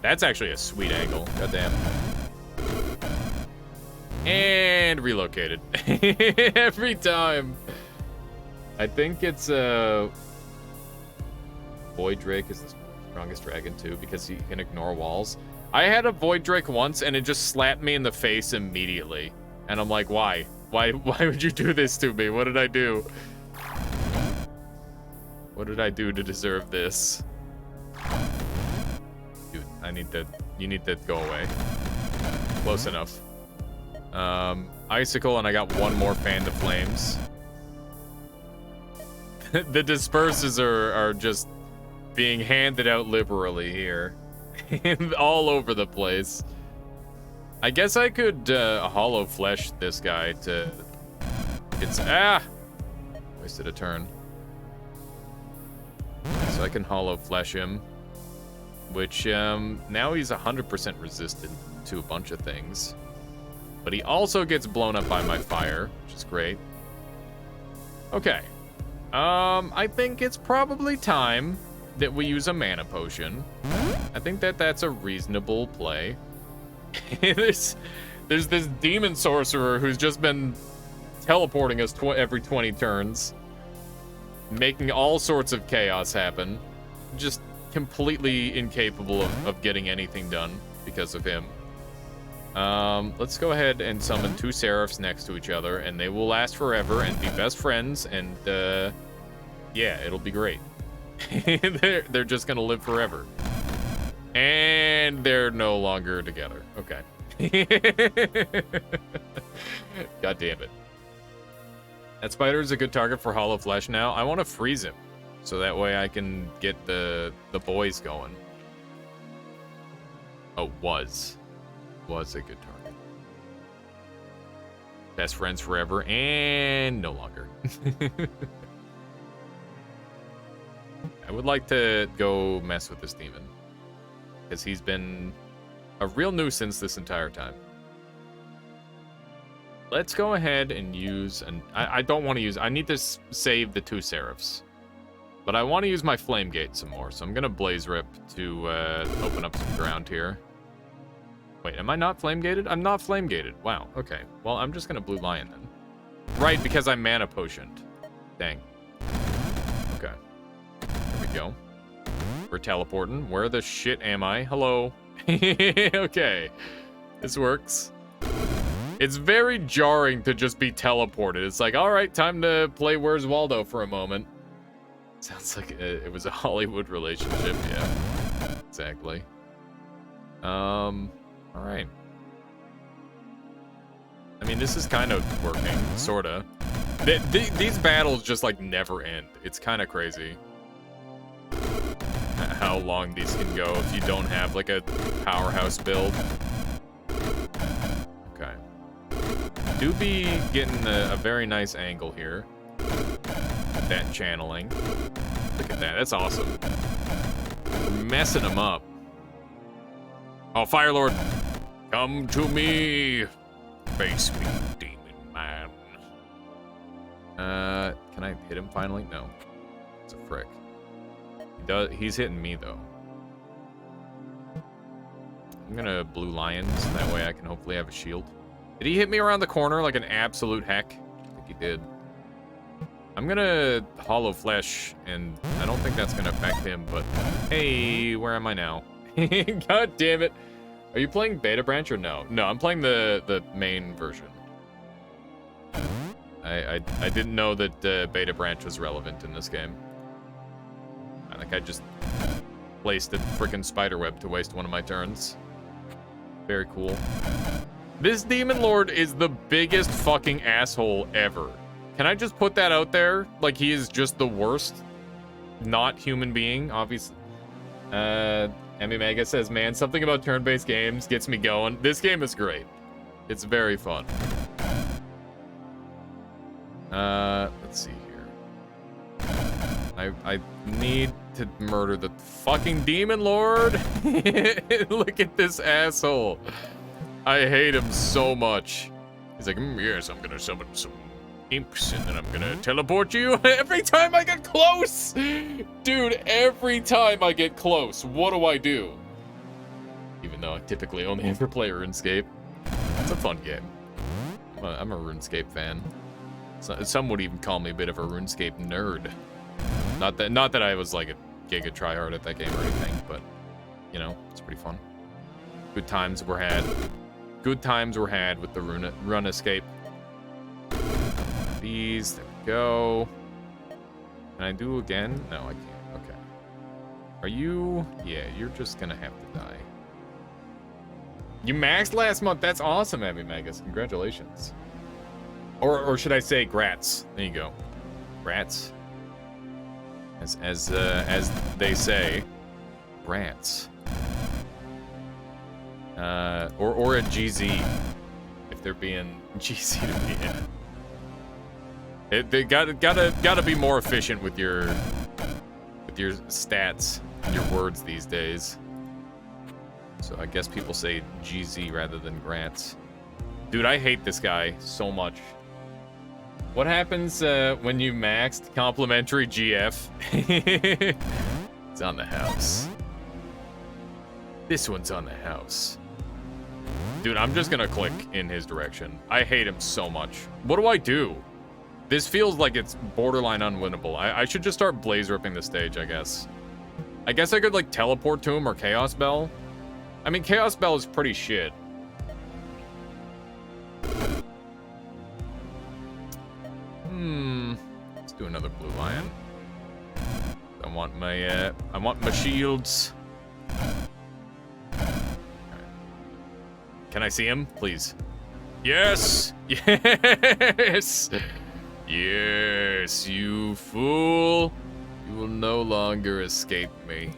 That's actually a sweet angle. Goddamn. And relocated. Every time. I think it's Void Drake is the strongest dragon too, because he can ignore walls. I had a Void Drake once and it just slapped me in the face immediately. And I'm like, why? Why would you do this to me? What did I do? What did I do to deserve this? Dude, you need to go away. Close enough. Icicle, and I got one more fan to flames. The disperses are just being handed out liberally here. All over the place. I guess I could hollow flesh this guy to... Wasted a turn. So I can hollow flesh him. Which, now he's 100% resistant to a bunch of things. But he also gets blown up by my fire, which is great. Okay. I think it's probably time that we use a mana potion. I think that that's a reasonable play. there's this demon sorcerer who's just been teleporting us every 20 turns, making all sorts of chaos happen, just completely incapable of getting anything done because of him. Let's go ahead and summon 2 Seraphs next to each other, and they will last forever and be best friends, and yeah, it'll be great. they're just gonna live forever. And they're no longer together. Okay. God damn it. That spider is a good target for hollow flesh now. I want to freeze him, so that way I can get the boys going. Oh, was a good target. Best friends forever and no longer. I would like to go mess with this demon, because he's been a real nuisance this entire time. Let's go ahead and use, I don't want to use, I need to save the 2 Seraphs. But I want to use my Flame Gate some more, so I'm going to Blaze Rip to open up some ground here. Wait, am I not Flame Gated? I'm not Flame Gated. Wow, okay. Well, I'm just going to Blue Lion then. Right, because I'm Mana Potioned. Dang. Okay. There we go. We're teleporting. Where the shit am I? Hello. Okay. This works. It's very jarring to just be teleported. It's like, all right, time to play Where's Waldo for a moment. Sounds like it was a Hollywood relationship. Yeah, exactly. All right. I mean, this is kind of working, sorta. These battles just like never end. It's kind of crazy how long these can go if you don't have like a powerhouse build. Okay. Do be getting a very nice angle here. That channeling. Look at that. That's awesome. We're messing them up. Oh, Fire Lord. Come to me. Face me, demon man. Can I hit him finally? No. It's a frick. He's hitting me, though. I'm gonna Blue Lion, so that way I can hopefully have a shield. Did he hit me around the corner like an absolute heck? I think he did. I'm gonna Hollow Flesh, and I don't think that's gonna affect him, but hey, where am I now? God damn it. Are you playing Beta Branch or no? No, I'm playing the main version. I didn't know that Beta Branch was relevant in this game. I think I just placed a freaking spiderweb to waste one of my turns. Very cool. This Demon Lord is the biggest fucking asshole ever. Can I just put that out there? Like, he is just the worst not human being, obviously. Emmy Mega says, man, something about turn-based games gets me going. This game is great. It's very fun. Let's see here. I need to murder the fucking Demon Lord. Look at this asshole. I hate him so much. He's like, yes, I'm gonna summon some imps and then I'm gonna teleport you. Every time I get close! Dude, every time I get close, what do? Even though I typically only ever play RuneScape. It's a fun game. I'm a RuneScape fan. Some would even call me a bit of a RuneScape nerd. Not that I was like a giga tryhard at that game or anything, but you know, it's pretty fun. Good times were had. Good times were had with the Run Escape. These, there we go. Can I do again? No, I can't. Okay. Are you? Yeah, you're just gonna have to die. You maxed last month. That's awesome, Abby Magus. Congratulations. Or should I say grats? There you go. Grats. As they say, grats. Or a GZ, if they're being GZ to me. They gotta be more efficient with your stats and your words these days. So I guess people say GZ rather than grants. Dude, I hate this guy so much. What happens when you maxed complimentary GF? It's on the house. This one's on the house. Dude, I'm just gonna click in his direction. I hate him so much. What do I do? This feels like it's borderline unwinnable. I should just start blaze ripping the stage, I guess. I guess I could, like, teleport to him or Chaos Bell. I mean, Chaos Bell is pretty shit. Let's do another blue lion. I want my shields. Can I see him, please? Yes! Yes! Yes, you fool! You will no longer escape me.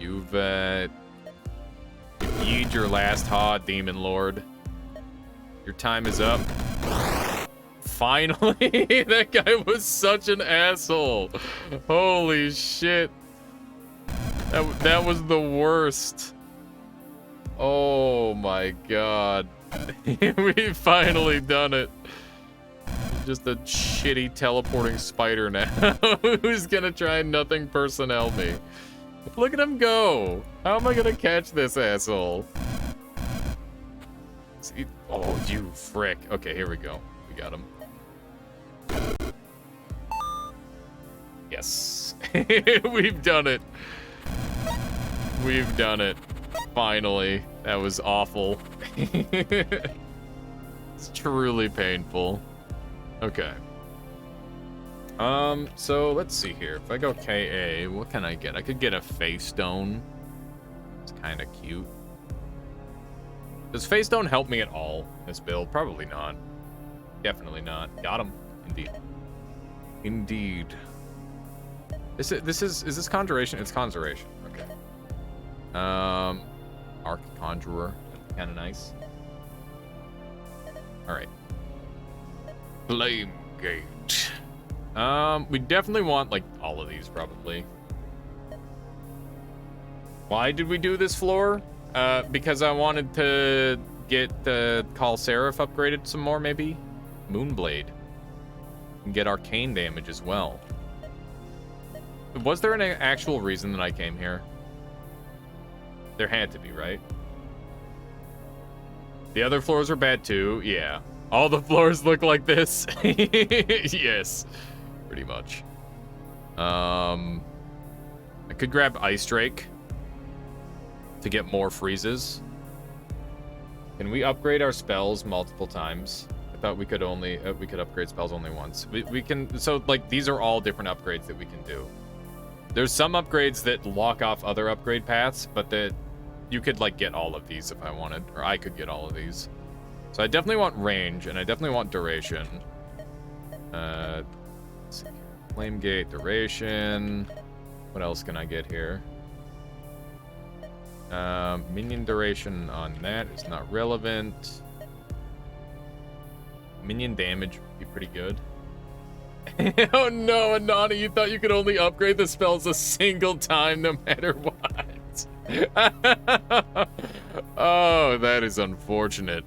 You've yeed your last ha, Demon Lord. Your time is up. Finally! That guy was such an asshole. Holy shit. That was the worst. Oh my god. We finally done it. Just a shitty teleporting spider now. Who's gonna try nothing personnel me? Look at him go. How am I gonna catch this asshole? See? Oh, you frick. Okay, here we go. We got him. Yes. We've done it. We've done it. Finally. That was awful. It's truly painful. Okay. So let's see here. If I go KA, what can I get? I could get a Face Stone. It's kind of cute. Does Face Stone help me at all in this build? Probably not. Definitely not. Got him. Indeed. Indeed. Is this Conjuration? It's Conjuration. Okay. Arc Conjurer. Kind of nice. All right. Flame Gate. We definitely want, like, all of these, probably. Why did we do this floor? Because I wanted to get the Call Seraph upgraded some more, maybe? Moonblade. And get arcane damage as well. Was there an actual reason that I came here? There had to be, right? The other floors are bad too, yeah. All the floors look like this. Yes, pretty much. I could grab Ice Drake to get more freezes. Can we upgrade our spells multiple times? I thought we could only we could upgrade spells only once. We can, so like these are all different upgrades that we can do. There's some upgrades that lock off other upgrade paths, but that you could like get all of these if I wanted, or I could get all of these. So I definitely want range, and I definitely want duration. Let's see here. Flame Gate, duration. What else can I get here? Minion duration on that is not relevant. Minion damage would be pretty good. Oh no, Anana, you thought you could only upgrade the spells a single time no matter what. Oh, that is unfortunate.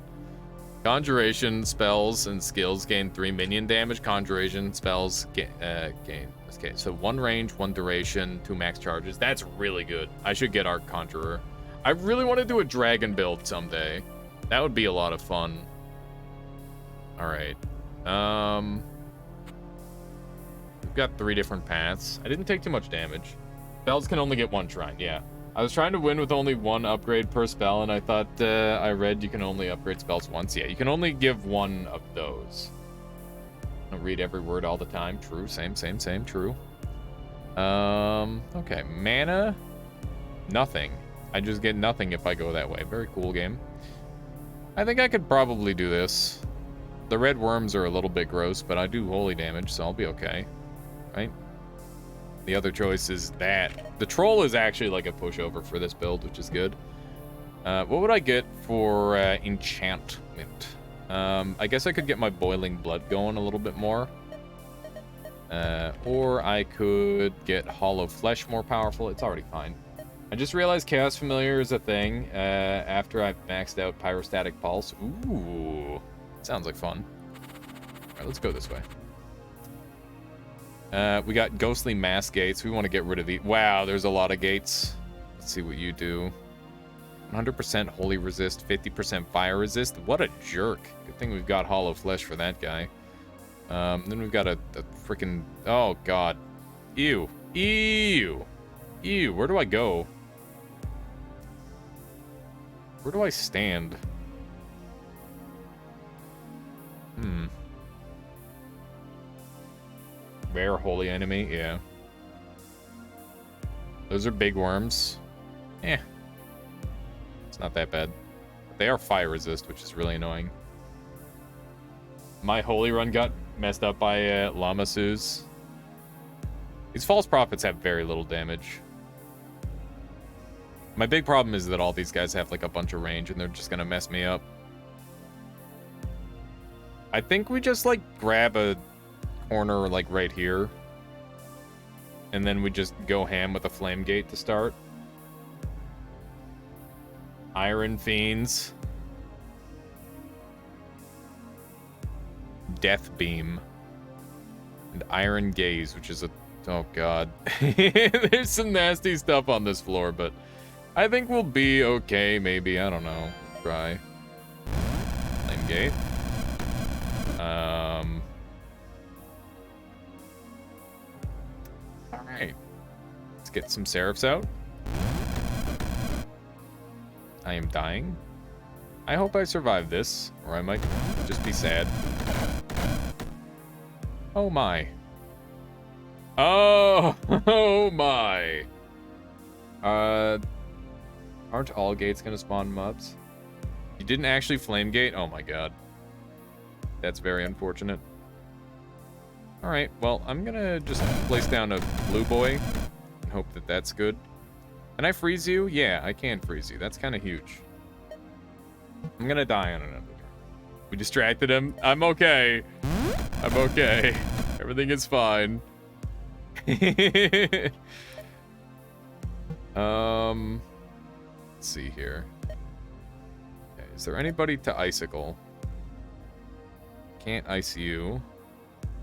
Conjuration spells and skills gain 3 minion damage. Conjuration spells gain. Okay, so 1 range, 1 duration, 2 max charges. That's really good. I should get our Conjurer. I really want to do a dragon build someday. That would be a lot of fun. All right. We've got 3 different paths. I didn't take too much damage. Spells can only get 1 shrine. Yeah. I was trying to win with only 1 upgrade per spell, and I thought I read you can only upgrade spells once. Yeah, you can only give 1 of those. I don't read every word all the time. True. Same. True. Okay. Mana. Nothing. I just get nothing if I go that way. Very cool game. I think I could probably do this. The red worms are a little bit gross, but I do holy damage, so I'll be okay. Right? The other choice is that. The troll is actually like a pushover for this build, which is good. What would I get for enchantment? I guess I could get my boiling blood going a little bit more. Or I could get hollow flesh more powerful. It's already fine. I just realized Chaos Familiar is a thing after I've maxed out Pyrostatic Pulse. Ooh, sounds like fun. All right, let's go this way. We got ghostly mass gates. We want to get rid of the... Wow, there's a lot of gates. Let's see what you do. 100% holy resist, 50% fire resist. What a jerk. Good thing we've got hollow flesh for that guy. Then we've got a freaking... Oh, God. Ew. Ew. Ew. Where do I go? Where do I stand? Rare holy enemy, yeah. Those are big worms. Eh. It's not that bad. But they are fire resist, which is really annoying. My holy run got messed up by Lamasus. These false prophets have very little damage. My big problem is that all these guys have like a bunch of range and they're just gonna mess me up. I think we just like grab a corner like right here. And then we just go ham with a flame gate to start. Iron Fiends. Death Beam. And Iron Gaze, which is a... Oh, God. There's some nasty stuff on this floor, but I think we'll be okay, maybe. I don't know. Try. Flame Gate. Alright. Let's get some Seraphs out. I am dying. I hope I survive this, or I might just be sad. Oh my. Oh, oh my. Aren't all gates gonna spawn mobs? You didn't actually flame gate? Oh my god. That's very unfortunate. Alright, well, I'm gonna just place down a blue boy and hope that that's good. Can I freeze you? Yeah, I can freeze you. That's kind of huge. I'm gonna die on another turn. We distracted him. I'm okay. I'm okay. Everything is fine. Let's see here. Okay, is there anybody to icicle? Can't ice you.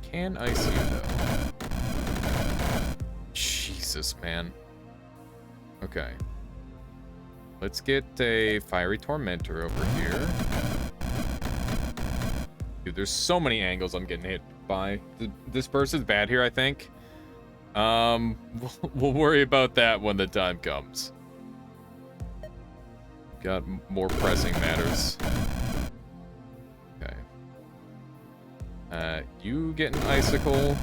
Can ice you, though. Jesus, man. Okay. Let's get a Fiery Tormentor over here. Dude, there's so many angles I'm getting hit by. This person's bad here, I think. We'll worry about that when the time comes. Got more pressing matters. Okay. You get an icicle.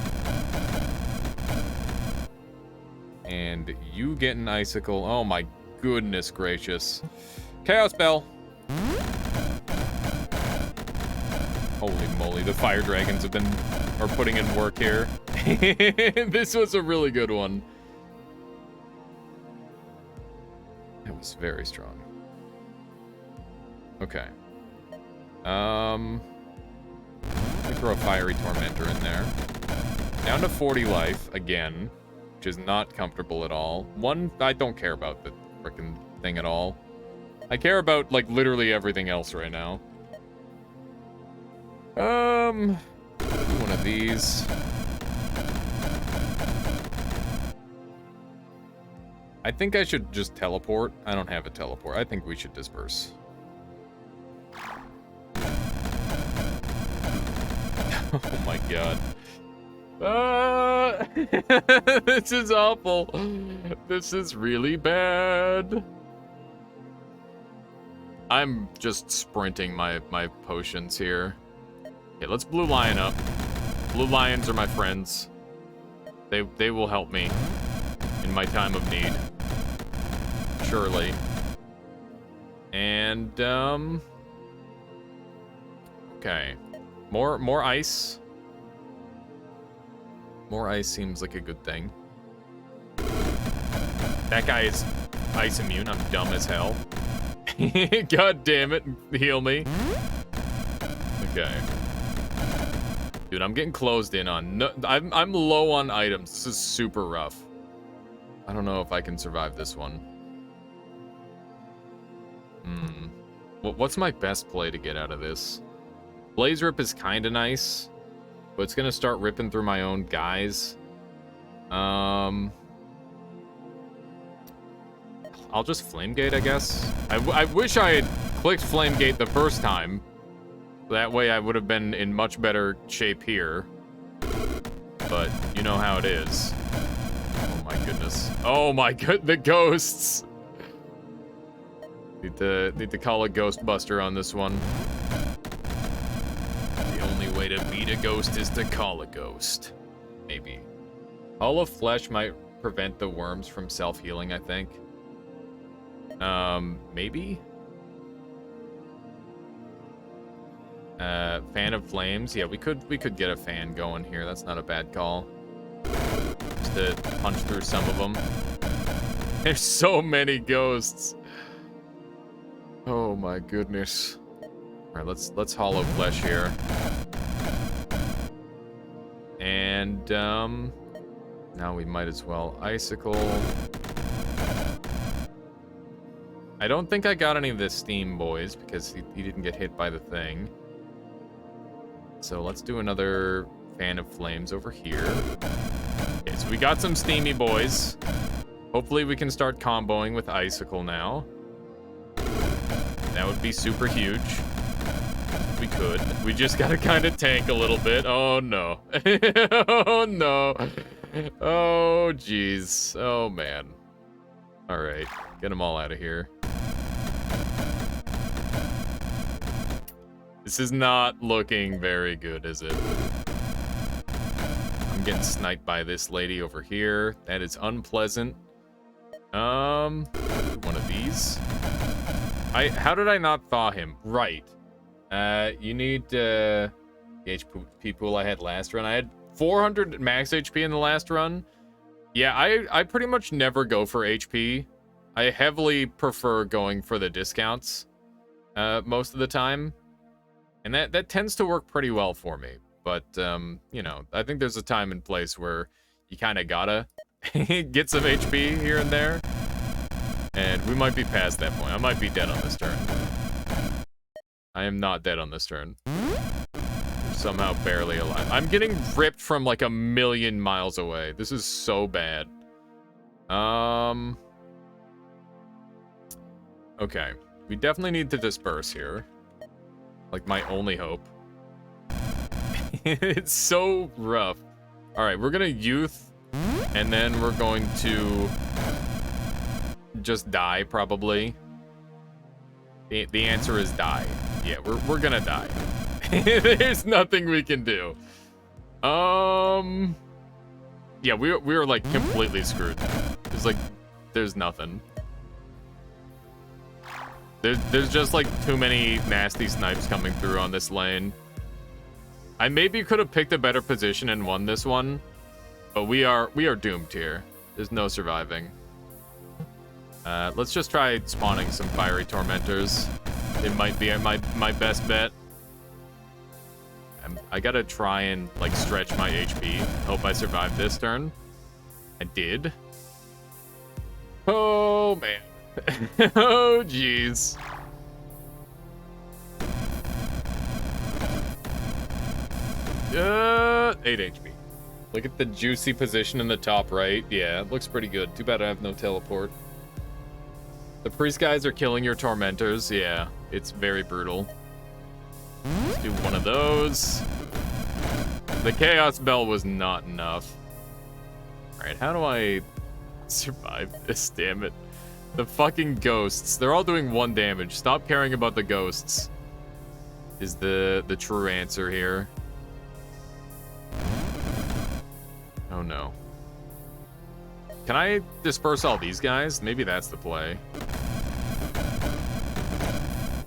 And you get an icicle. Oh my goodness gracious. Chaos Bell. Holy moly, the fire dragons are putting in work here. This was a really good one. That was very strong. Okay. Let me throw a Fiery Tormentor in there. Down to 40 life again, which is not comfortable at all. One, I don't care about the frickin' thing at all. I care about, like, literally everything else right now. One of these. I think I should just teleport. I don't have a teleport. I think we should disperse. Oh my god. This is awful. This is really bad. I'm just sprinting my potions here. Okay, let's Blue Lion up. Blue Lions are my friends. They will help me in my time of need. Surely. And, okay. More ice. More ice seems like a good thing. That guy is ice immune. I'm dumb as hell. God damn it. Heal me. Okay. Dude, I'm getting closed in on. No, I'm low on items. This is super rough. I don't know if I can survive this one. What's my best play to get out of this? Blaze Rip is kind of nice, but it's going to start ripping through my own guys. I'll just Flamegate, I guess. I wish I had clicked Flamegate the first time. That way I would have been in much better shape here. But you know how it is. Oh my goodness. Oh my god, the ghosts! Need to call a Ghostbuster on this one. The only way to beat a ghost is to call a ghost. Maybe. Hall of Flesh might prevent the worms from self-healing, I think. Maybe? Fan of Flames. Yeah, we could get a fan going here. That's not a bad call. Just to punch through some of them. There's so many ghosts. Oh my goodness. All right, let's Hollow Flesh here. And now we might as well Icicle. I don't think I got any of the Steam Boys because he didn't get hit by the thing. So let's do another Fan of Flames over here. Okay, so we got some Steamy Boys. Hopefully we can start comboing with Icicle now. That would be super huge. We could. We just gotta kind of tank a little bit. Oh no. Oh no. Oh jeez. Oh man. All right, get them all out of here. This is not looking very good, is it? I'm getting sniped by this lady over here. That is unpleasant. One of these. How did I not thaw him? Right. You need the HP pool I had last run. I had 400 max HP in the last run. Yeah, I pretty much never go for HP. I heavily prefer going for the discounts most of the time. And that tends to work pretty well for me. But, you know, I think there's a time and place where you kind of gotta get some HP here and there. And we might be past that point. I might be dead on this turn. I am not dead on this turn. Somehow barely alive. I'm getting ripped from like 1,000,000 miles away. This is so bad. Okay. We definitely need to disperse here. Like my only hope. It's so rough. All right, we're gonna youth, and then we're going to just die probably. The answer is die. Yeah, we're gonna die. There's nothing we can do. Yeah, we're like completely screwed. There's nothing. There's just like too many nasty snipes coming through on this lane. I maybe could have picked a better position and won this one, but we are doomed here. There's no surviving. Let's just try spawning some fiery tormentors. It might be my best bet. I gotta try and like stretch my HP. Hope I survive this turn. I did. Oh man. Oh jeez. 8 HP. Look at the juicy position in the top right. Yeah, it looks pretty good. Too bad I have no teleport. The priest guys are killing your tormentors. Yeah, it's very brutal. Let's do one of those. The chaos bell was not enough. All right, how do I survive this? Damn it. The fucking ghosts. They're all doing 1 damage. Stop caring about the ghosts. Is the true answer here. Oh no. Can I disperse all these guys? Maybe that's the play.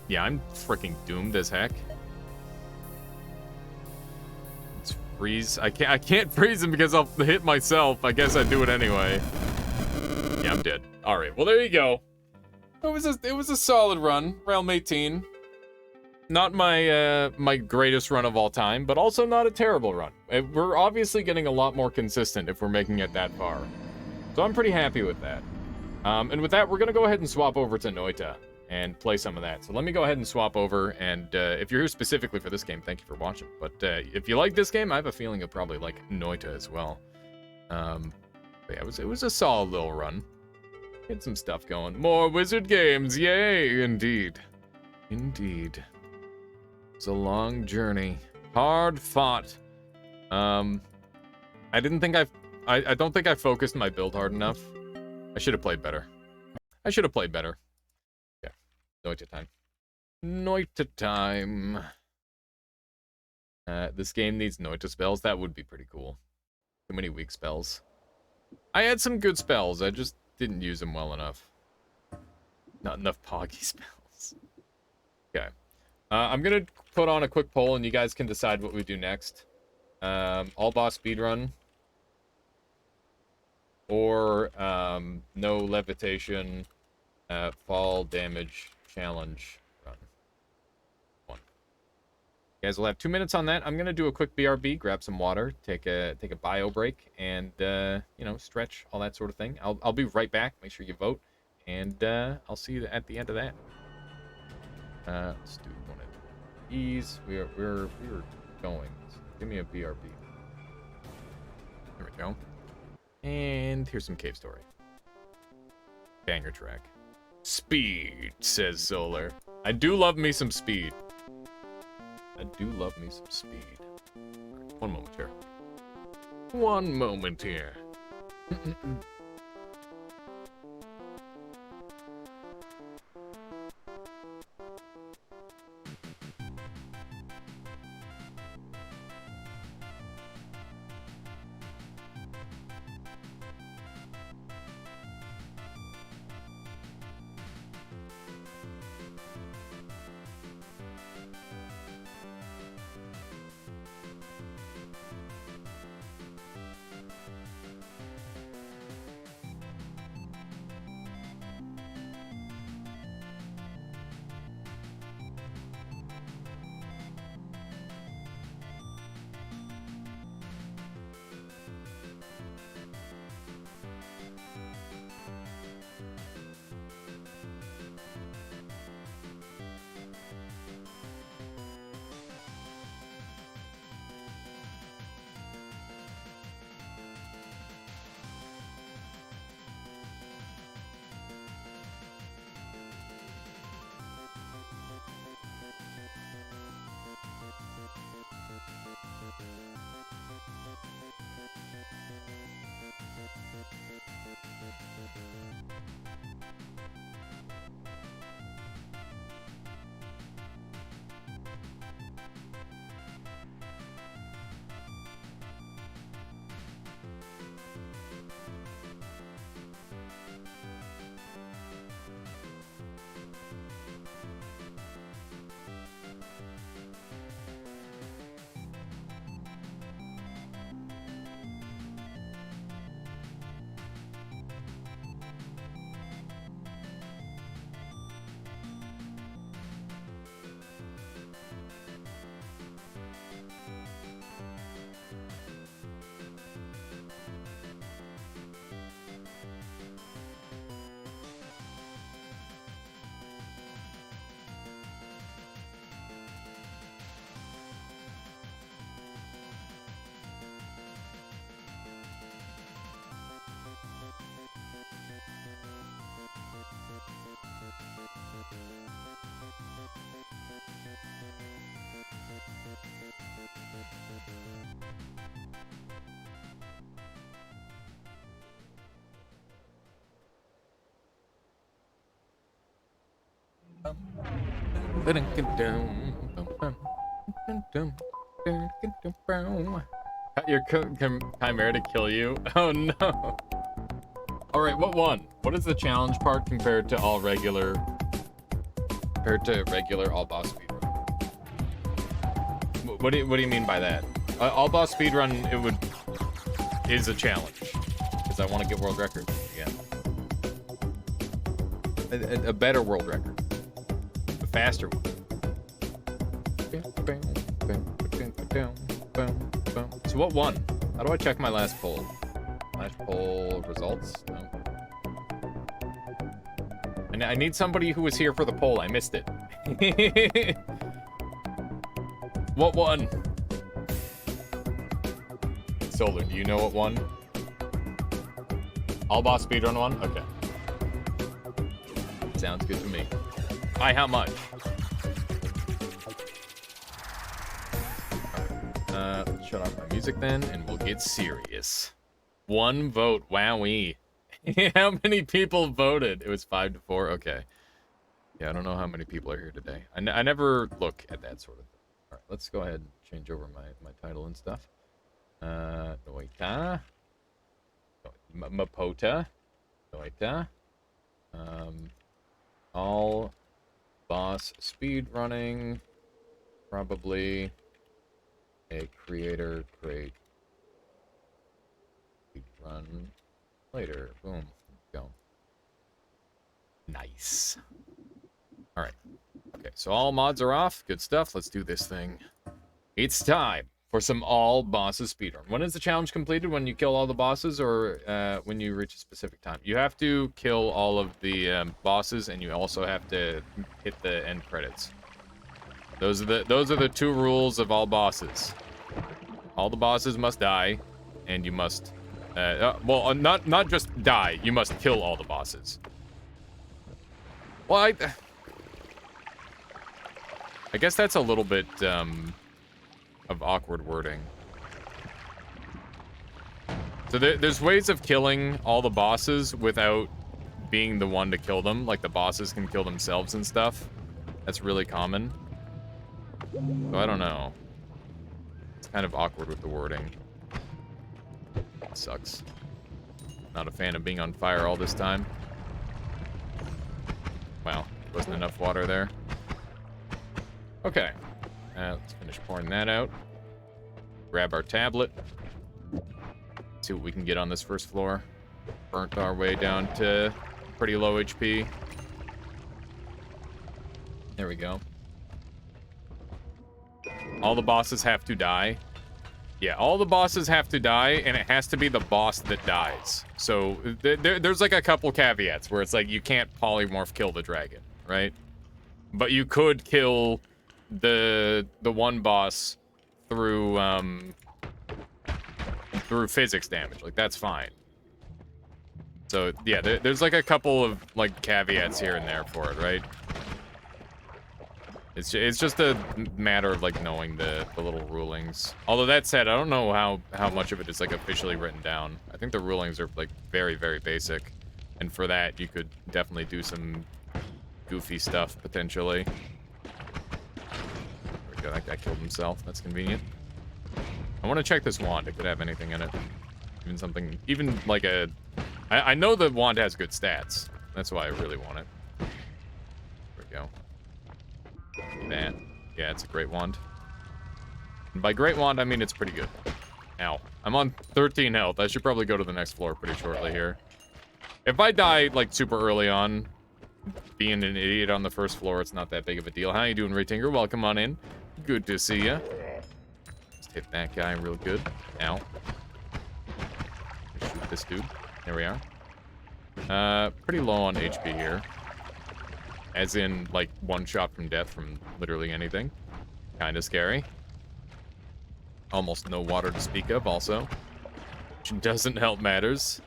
Yeah, I'm freaking doomed as heck. Let's freeze. I can't freeze him because I'll hit myself. I guess I'd do it anyway. Yeah, I'm dead. All right. Well, there you go. It was a solid run. Realm 18. Not my my greatest run of all time, but also not a terrible run. We're obviously getting a lot more consistent if we're making it that far. So I'm pretty happy with that. And with that, we're going to go ahead and swap over to Noita and play some of that. So let me go ahead and swap over. And if you're here specifically for this game, thank you for watching. But if you like this game, I have a feeling you'll probably like Noita as well. But yeah, it was a solid little run. Get some stuff going. More wizard games, yay! Indeed, indeed. It's a long journey, hard fought. I didn't think I don't think I focused my build hard enough. I should have played better. I should have played better. Yeah, Noita time. Noita time. This game needs Noita spells. That would be pretty cool. Too many weak spells. I had some good spells. I just didn't use them well enough. Not enough Poggy spells. Okay. I'm going to put on a quick poll, and you guys can decide what we do next. All boss speedrun. Or no levitation, fall damage challenge run. One. You guys will have 2 minutes on that. I'm gonna do a quick BRB, grab some water, take a bio break, and you know, stretch, all that sort of thing. I'll be right back. Make sure you vote, and I'll see you at the end of that. Let's do one of these. We're going. So give me a BRB. There we go. And here's some cave story. Banger track. Speed, says Solar. I do love me some speed. I do love me some speed. Right, one moment here. One moment here. Cut your chimera to kill you. Oh no. Alright, what won? What is the challenge part compared to regular all boss speedrun? What do you mean by that? All boss speedrun is a challenge. Because I want to get world record again. A better world record. A faster one. So what won? How do I check my last poll? Last poll results? No. And I need somebody who was here for the poll. I missed it. What won? Solar, do you know what won? All boss speedrun one? Okay. Sounds good to me. By how much? Let's shut off my music then, and we'll get serious. 1 vote. Wowee. How many people voted? It was 5 to 4. Okay. Yeah, I don't know how many people are here today. I never look at that sort of thing. All right, let's go ahead and change over my title and stuff. Noita. Mapota. Noita. All boss speed running. Probably a creator create speed run later. Boom. Go. Nice. All right. Okay, so all mods are off. Good stuff. Let's do this thing. It's time for some all bosses speedrun. When is the challenge completed? When you kill all the bosses, or when you reach a specific time? You have to kill all of the bosses, and you also have to hit the end credits. Those are the 2 rules of all bosses. All the bosses must die, and you must not just die. You must kill all the bosses. Well, I guess that's a little bit of awkward wording. So there's ways of killing all the bosses without being the one to kill them. Like the bosses can kill themselves and stuff. That's really common. So I don't know. It's kind of awkward with the wording. It sucks. Not a fan of being on fire all this time. Wow, wasn't enough water there. Okay, let's finish pouring that out. Grab our tablet. See what we can get on this first floor. Burnt our way down to pretty low HP. There we go. All the bosses have to die. Yeah, all the bosses have to die, and it has to be the boss that dies. So there's like a couple caveats where it's like you can't polymorph kill the dragon, right? But you could kill the one boss through physics damage. Like that's fine. So yeah, there's like a couple of like caveats here and there for it, right? It's just a matter of like knowing the little rulings. Although that said, I don't know how much of it is like officially written down. I think the rulings are like very, very basic, and for that you could definitely do some goofy stuff potentially. There we go. That guy killed himself. That's convenient. I want to check this wand. It could have anything in it. Even something. Even like a. I know the wand has good stats. That's why I really want it. There we go. That. Yeah, it's a great wand. And by great wand, I mean it's pretty good. Ow. I'm on 13 health. I should probably go to the next floor pretty shortly here. If I die, like, super early on, being an idiot on the first floor, it's not that big of a deal. How you doing, Raytinger? Welcome on in. Good to see ya. Just hit that guy real good. Ow. Shoot this dude. There we are. Pretty low on HP here. As in, like, one shot from death from literally anything. Kinda scary. Almost no water to speak of, also. Which doesn't help matters.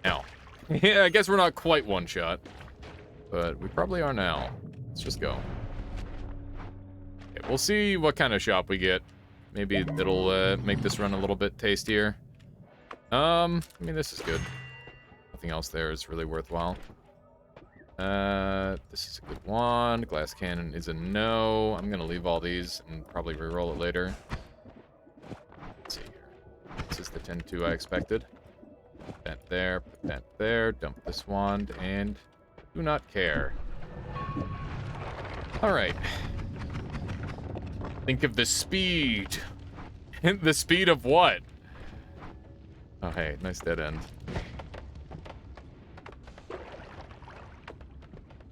Ow. Yeah, I guess we're not quite one shot. But we probably are now. Let's just go. Okay, we'll see what kind of shop we get. Maybe it'll make this run a little bit tastier. I mean, this is good. Nothing else there is really worthwhile. This is a good one. Glass cannon is a no. I'm gonna leave all these and probably reroll it later. Let's see here. This is the 10-2 I expected. Put that there, dump this wand, and do not care. Alright. Think of the speed. The speed of what? Oh, hey, nice dead end.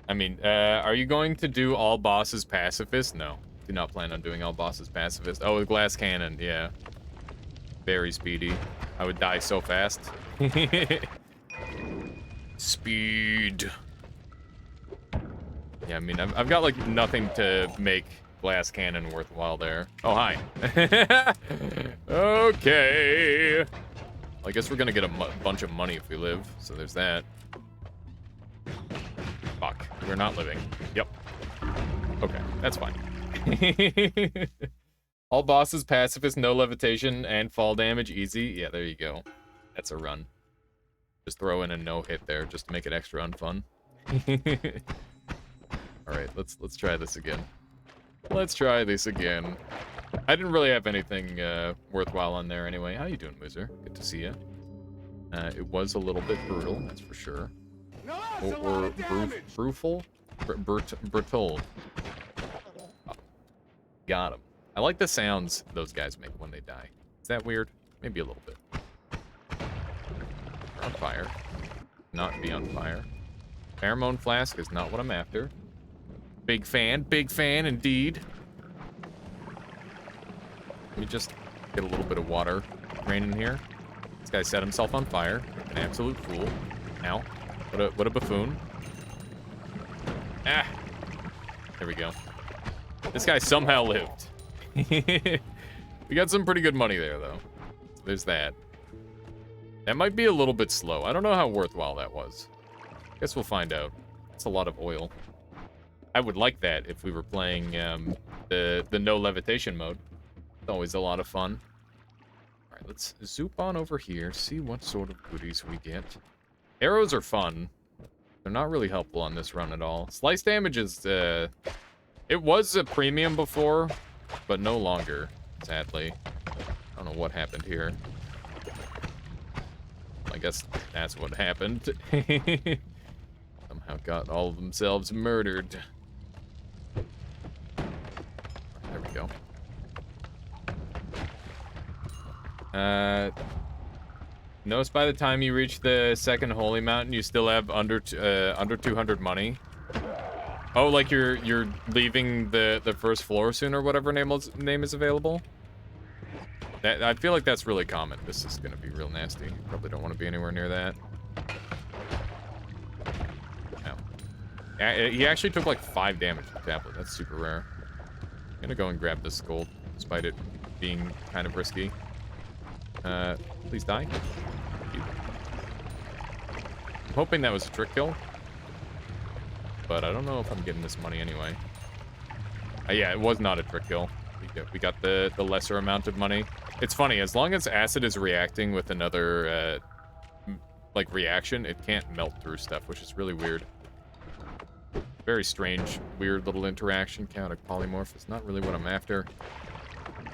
I mean, are you going to do all bosses pacifist? No. Do not plan on doing all bosses pacifist. Oh, the glass cannon, yeah. Very speedy. I would die so fast. Speed. Yeah, I mean, I've got, like, nothing to make glass cannon worthwhile there. Oh, hi. Okay. I guess we're gonna get a bunch of money if we live, so there's that. Fuck, we're not living. Yep. Okay, that's fine. All bosses pacifist, no levitation, and fall damage, easy. Yeah, there you go. That's a run. Just throw in a no-hit there, just to make it extra unfun. Alright, let's try this again. Let's try this again. I didn't really have anything worthwhile on there anyway. How you doing, Wizard? Good to see you. It was a little bit brutal, that's for sure. Or brutal? Brutal. Oh, got him. I like the sounds those guys make when they die. Is that weird? Maybe a little bit. We're on fire. Not be on fire. Pheromone flask is not what I'm after. Big fan indeed. Let me just get a little bit of water rain in here. This guy set himself on fire. An absolute fool. Ow. What a buffoon. Ah. There we go. This guy somehow lived. We got some pretty good money there, though. So there's that. That might be a little bit slow. I don't know how worthwhile that was. Guess we'll find out. That's a lot of oil. I would like that if we were playing the no levitation mode. It's always a lot of fun. All right, let's zoop on over here, see what sort of goodies we get. Arrows are fun. They're not really helpful on this run at all. Slice damage is, it was a premium before, but no longer, sadly. I don't know what happened here. I guess that's what happened. Somehow got all of themselves murdered. There we go. Notice by the time you reach the second holy mountain, you still have under 200 money. Oh, like you're leaving the first floor soon or whatever name is available? I feel like that's really common. This is gonna be real nasty. Probably don't want to be anywhere near that. No. He actually took like 5 damage from the tablet. That's super rare. I'm gonna go and grab this gold, despite it being kind of risky. Please die. Thank you. I'm hoping that was a trick kill. But I don't know if I'm getting this money anyway. Yeah, it was not a trick kill. We got the lesser amount of money. It's funny, as long as acid is reacting with another, like, reaction, it can't melt through stuff, which is really weird. Very strange, weird little interaction. Chaotic polymorph is not really what I'm after.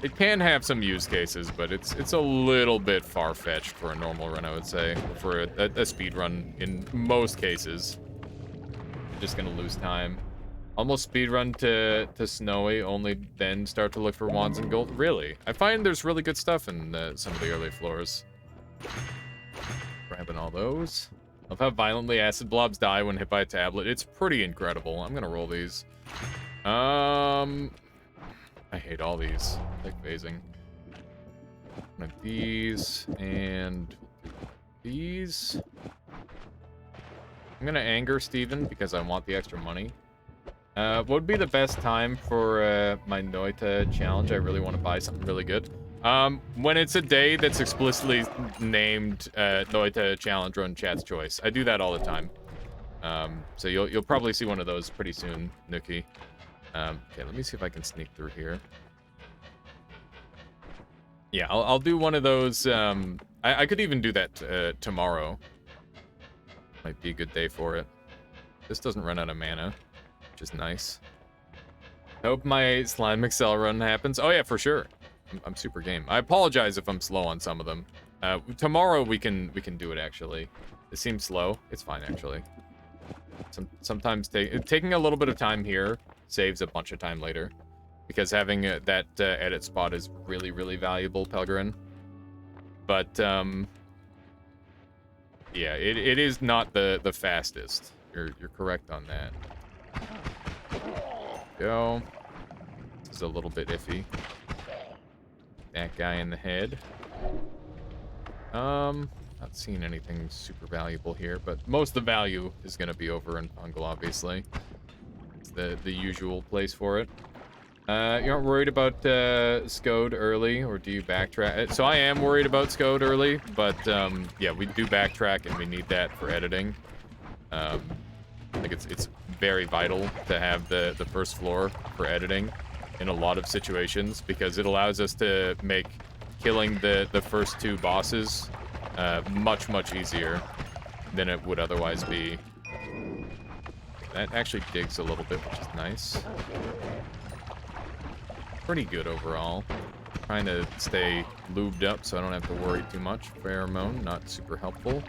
It can have some use cases, but it's a little bit far-fetched for a normal run, I would say. For a speed run, in most cases. You're just gonna lose time. Almost speedrun to Snowy, only then start to look for wands and gold. Really? I find there's really good stuff in some of the early floors. Grabbing all those. Love how violently acid blobs die when hit by a tablet. It's pretty incredible. I'm gonna roll these. I hate all these. I like phasing. One of these and these. I'm gonna anger Steven because I want the extra money. What would be the best time for my Noita challenge? I really want to buy something really good. When it's a day that's explicitly named Noita challenge run chat's choice. I do that all the time. So you'll probably see one of those pretty soon, Nookie. Okay, let me see if I can sneak through here. Yeah, I'll do one of those. I could even do that tomorrow. Might be a good day for it. This doesn't run out of mana, which is nice. Hope my Slime Excel run happens. Oh yeah, for sure. I'm super game. I apologize if I'm slow on some of them. Tomorrow we can do it actually. It seems slow. It's fine actually. Sometimes taking a little bit of time here saves a bunch of time later, because having that edit spot is really, really valuable, Pelgrin. But yeah, it is not the fastest. You're correct on that. Go. This is a little bit iffy. That guy in the head. Not seeing anything super valuable here, but most of the value is going to be over in Pungle, obviously. It's the usual place for it. You aren't worried about Scode early, or do you backtrack? So I am worried about Scode early, but yeah, we do backtrack, and we need that for editing. Like it's very vital to have the first floor for editing in a lot of situations, because it allows us to make killing the first two bosses much easier than it would otherwise be. That actually digs a little bit, which is nice. Pretty good overall. Trying to stay lubed up so I don't have to worry too much. Pheromone, not super helpful.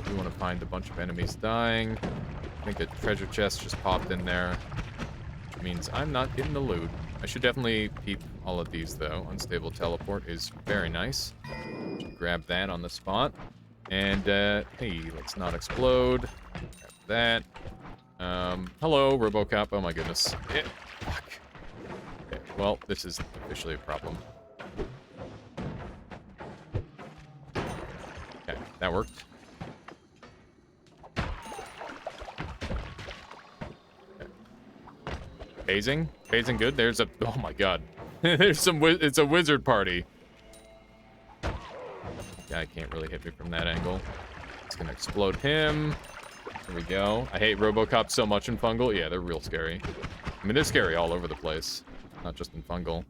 We want to find a bunch of enemies dying. I think a treasure chest just popped in there, which means I'm not getting the loot. I should definitely peep all of these, though. Unstable teleport is very nice. Should grab that on the spot. And, hey, let's not explode. Grab that. Hello, RoboCop. Oh, my goodness. Fuck. Okay, well, this is officially a problem. Okay, that worked. Phasing? Phasing good? There's a... Oh my god. There's some... It's a wizard party. Guy can't really hit me from that angle. It's gonna explode him. There we go. I hate RoboCop so much in Fungal. Yeah, they're real scary. I mean, they're scary all over the place. Not just in Fungal.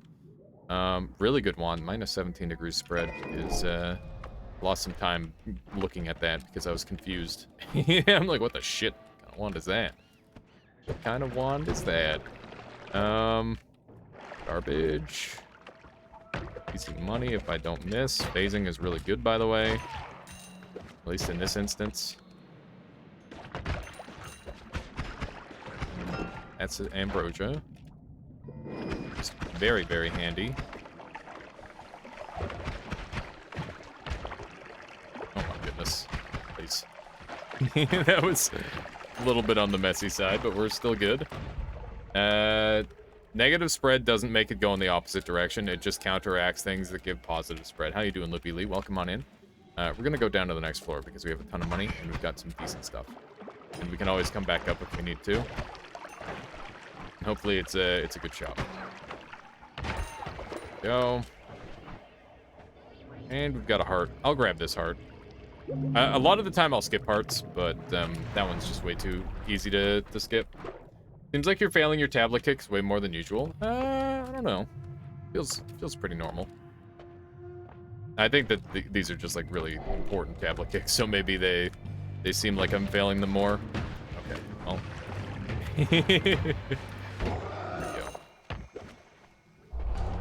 Really good wand. Minus 17 degrees spread is... Lost some time looking at that because I was confused. Yeah, I'm like, what the shit kind of wand is that? What kind of wand is that? Garbage. Easy money if I don't miss. Phasing is really good, by the way. At least in this instance. That's ambrosia. It's very handy. Oh my goodness. Please. That was a little bit on the messy side, but we're still good. Negative spread doesn't make it go in the opposite direction. It just counteracts things that give positive spread. How you doing, Lippy Lee? Welcome on in. We're gonna go down to the next floor because we have a ton of money and we've got some decent stuff. And we can always come back up if we need to. And hopefully it's a good shop. Go. And we've got a heart. I'll grab this heart. A lot of the time I'll skip hearts, but that one's just way too easy to skip. Seems like you're failing your tablet kicks way more than usual. I don't know. Feels pretty normal. I think that these are just like really important tablet kicks, so maybe they seem like I'm failing them more. Okay, well. There we go.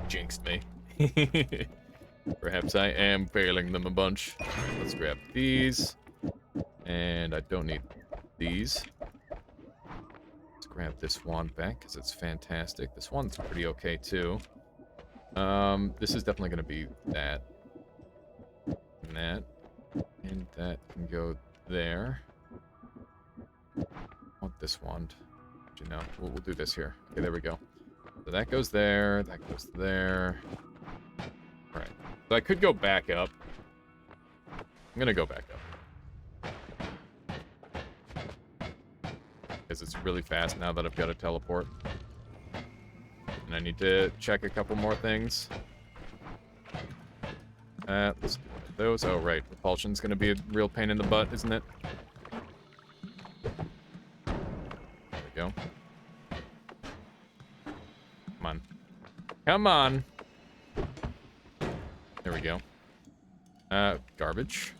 Jinxed me. Perhaps I am failing them a bunch. Let's grab these. And I don't need these. Let's grab this wand back, because it's fantastic. This one's pretty okay, too. This is definitely going to be that. And that. And that can go there. I want this wand. Actually, no. We'll do this here. Okay, there we go. So that goes there. That goes there. Alright. So I could go back up. I'm gonna go back up. Because it's really fast now that I've got a teleport. And I need to check a couple more things. Let's do one of those. Oh, right. Repulsion's gonna be a real pain in the butt, isn't it? There we go. Come on. Come on! There we go. Garbage.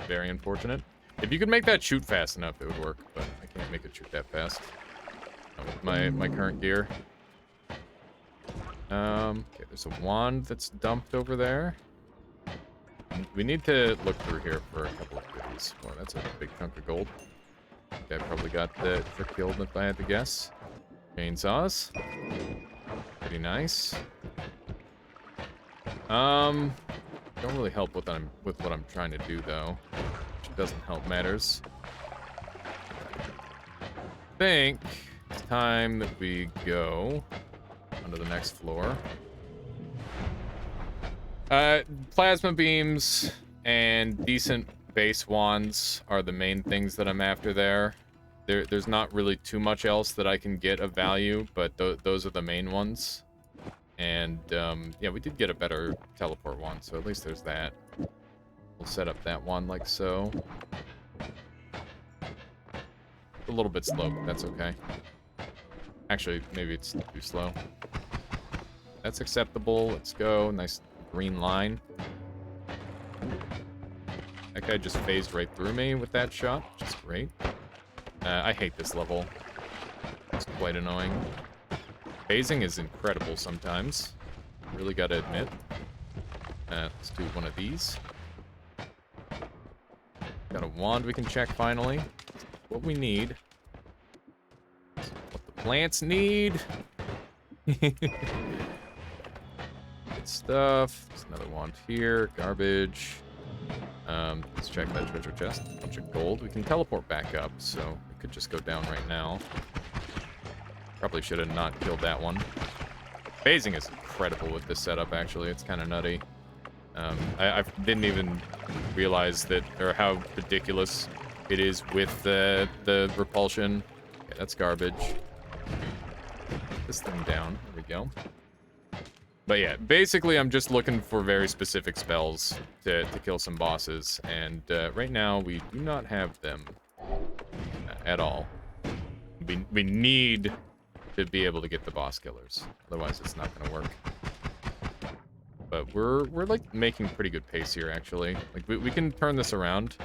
Very unfortunate. If you could make that shoot fast enough, it would work, but I can't make it shoot that fast. Not with my current gear. Okay, there's a wand that's dumped over there. We need to look through here for a couple of goodies. Well, that's a big chunk of gold. I think I probably got the killed if I had to guess. Chainsaws. Pretty nice. Don't really help with what I'm trying to do though. Which doesn't help matters. I think it's time that we go onto the next floor. Plasma beams and decent base wands are the main things that I'm after there. there's not really too much else that I can get of value, but those are the main ones. And, yeah, we did get a better teleport one, so at least there's that. We'll set up that one like so. A little bit slow, but that's okay. Actually, maybe it's too slow. That's acceptable. Let's go. Nice green line. That guy just phased right through me with that shot, which is great. I hate this level. It's quite annoying. Phasing is incredible sometimes. Really gotta admit. Let's do one of these. Got a wand we can check finally. What we need. What the plants need. Good stuff. There's another wand here. Garbage. Let's check that treasure chest. A bunch of gold. We can teleport back up, so we could just go down right now. Probably should have not killed that one. Phasing is incredible with this setup, actually. It's kind of nutty. I didn't even realize that, or how ridiculous it is with the repulsion. Okay, that's garbage. Put this thing down. There we go. But yeah, basically I'm just looking for very specific spells to kill some bosses, and right now we do not have them at all. We need to be able to get the boss killers, otherwise it's not going to work. But we're like making pretty good pace here, actually. Like we can turn this around.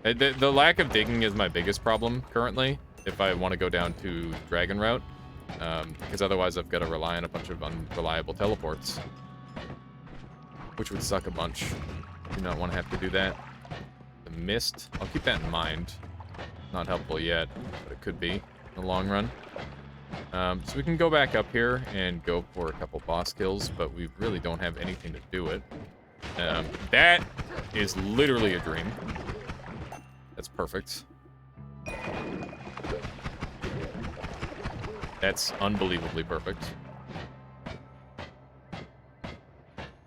The lack of digging is my biggest problem currently, if I want to go down to Dragon Route. Because otherwise I've got to rely on a bunch of unreliable teleports. Which would suck a bunch. Do not want to have to do that. The mist, I'll keep that in mind. Not helpful yet, but it could be in the long run. So we can go back up here and go for a couple boss kills, but we really don't have anything to do it. That is literally a dream. That's perfect. That's unbelievably perfect.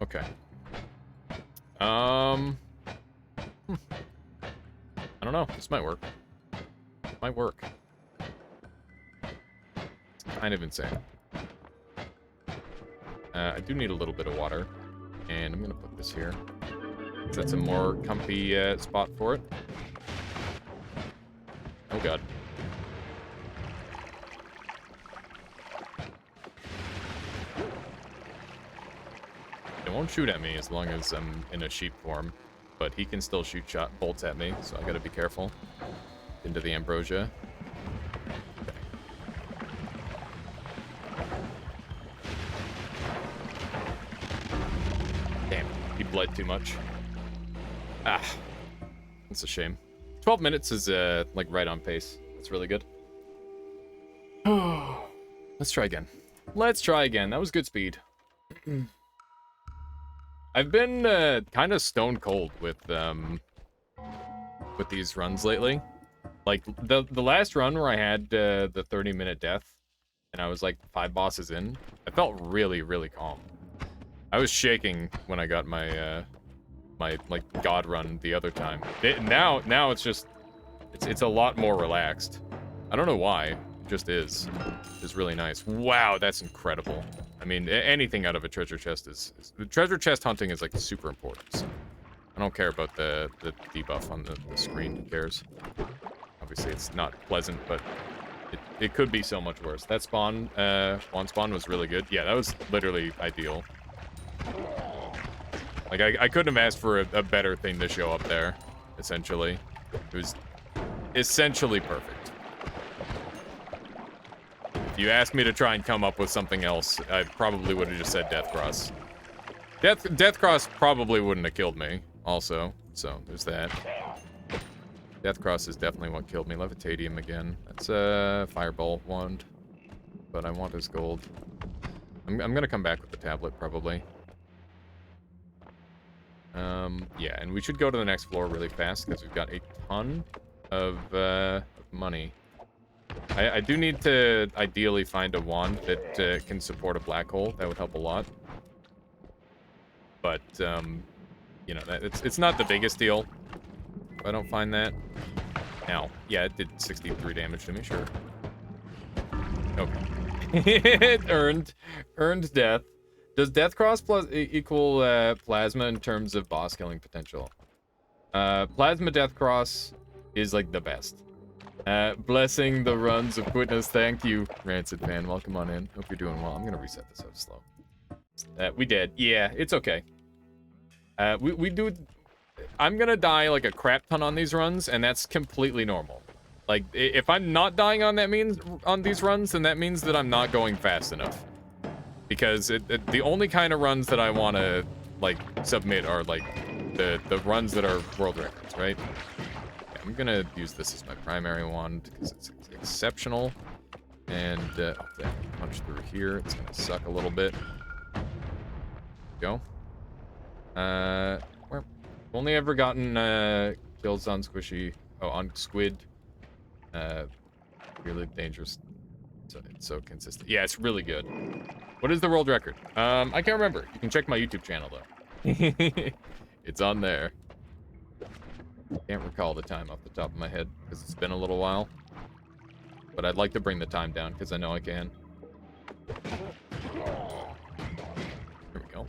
Okay. I don't know. This might work. Might work. It's kind of insane. I do need a little bit of water, and I'm gonna put this here. That's a more comfy spot for it. Oh god. It won't shoot at me as long as I'm in a sheep form, but he can still shoot bolts at me, so I gotta be careful. Into the ambrosia. Okay. Damn, he bled too much. Ah, that's a shame. 12 minutes is like right on pace. That's really good. Oh, let's try again. Let's try again. That was good speed. I've been kind of stone cold with these runs lately. Like the last run where I had the 30-minute death, and I was like 5 bosses in, I felt really, really calm. I was shaking when I got my my like god run the other time. Now it's just it's a lot more relaxed. I don't know why. It just is. It's really nice. Wow, that's incredible. I mean, anything out of a treasure chest is treasure chest hunting is like super important. So I don't care about the debuff on the screen. Who cares? Obviously, it's not pleasant, but it could be so much worse. That spawn, one spawn was really good. Yeah, that was literally ideal. Like, I couldn't have asked for a better thing to show up there, essentially. It was essentially perfect. If you asked me to try and come up with something else, I probably would have just said Death Cross. Death Cross probably wouldn't have killed me, also. So, there's that. Death Cross is definitely what killed me. Levitatium again. That's a Firebolt wand. But I want his gold. I'm gonna come back with the tablet, probably. Yeah, and we should go to the next floor really fast, because we've got a ton of money. I do need to ideally find a wand that can support a black hole. That would help a lot. But, you know, it's not the biggest deal if I don't find that. Now, yeah, it did 63 damage to me, sure. Okay. It earned death. Does death cross plus equal plasma in terms of boss killing potential? Plasma death cross is like the best. Blessing the runs of Quitness. Thank you, Rancid fan. Welcome on in. Hope you're doing well. I'm gonna reset this out slow. We did. Yeah, it's okay. We do. I'm gonna die like a crap ton on these runs, and that's completely normal. Like, if I'm not dying on these runs, then that means that I'm not going fast enough. Because the only kind of runs that I want to, like, submit are, like, the runs that are world records, right? Okay, I'm gonna use this as my primary wand, because it's exceptional. And, oh, yeah, punch through here. It's gonna suck a little bit. Go. Only ever gotten, kills on Squishy. Oh, on Squid. Really dangerous. So it's so consistent. Yeah, it's really good. What is the world record? I can't remember. You can check my YouTube channel though. It's on there. Can't recall the time off the top of my head because it's been a little while. But I'd like to bring the time down because I know I can. Here we go.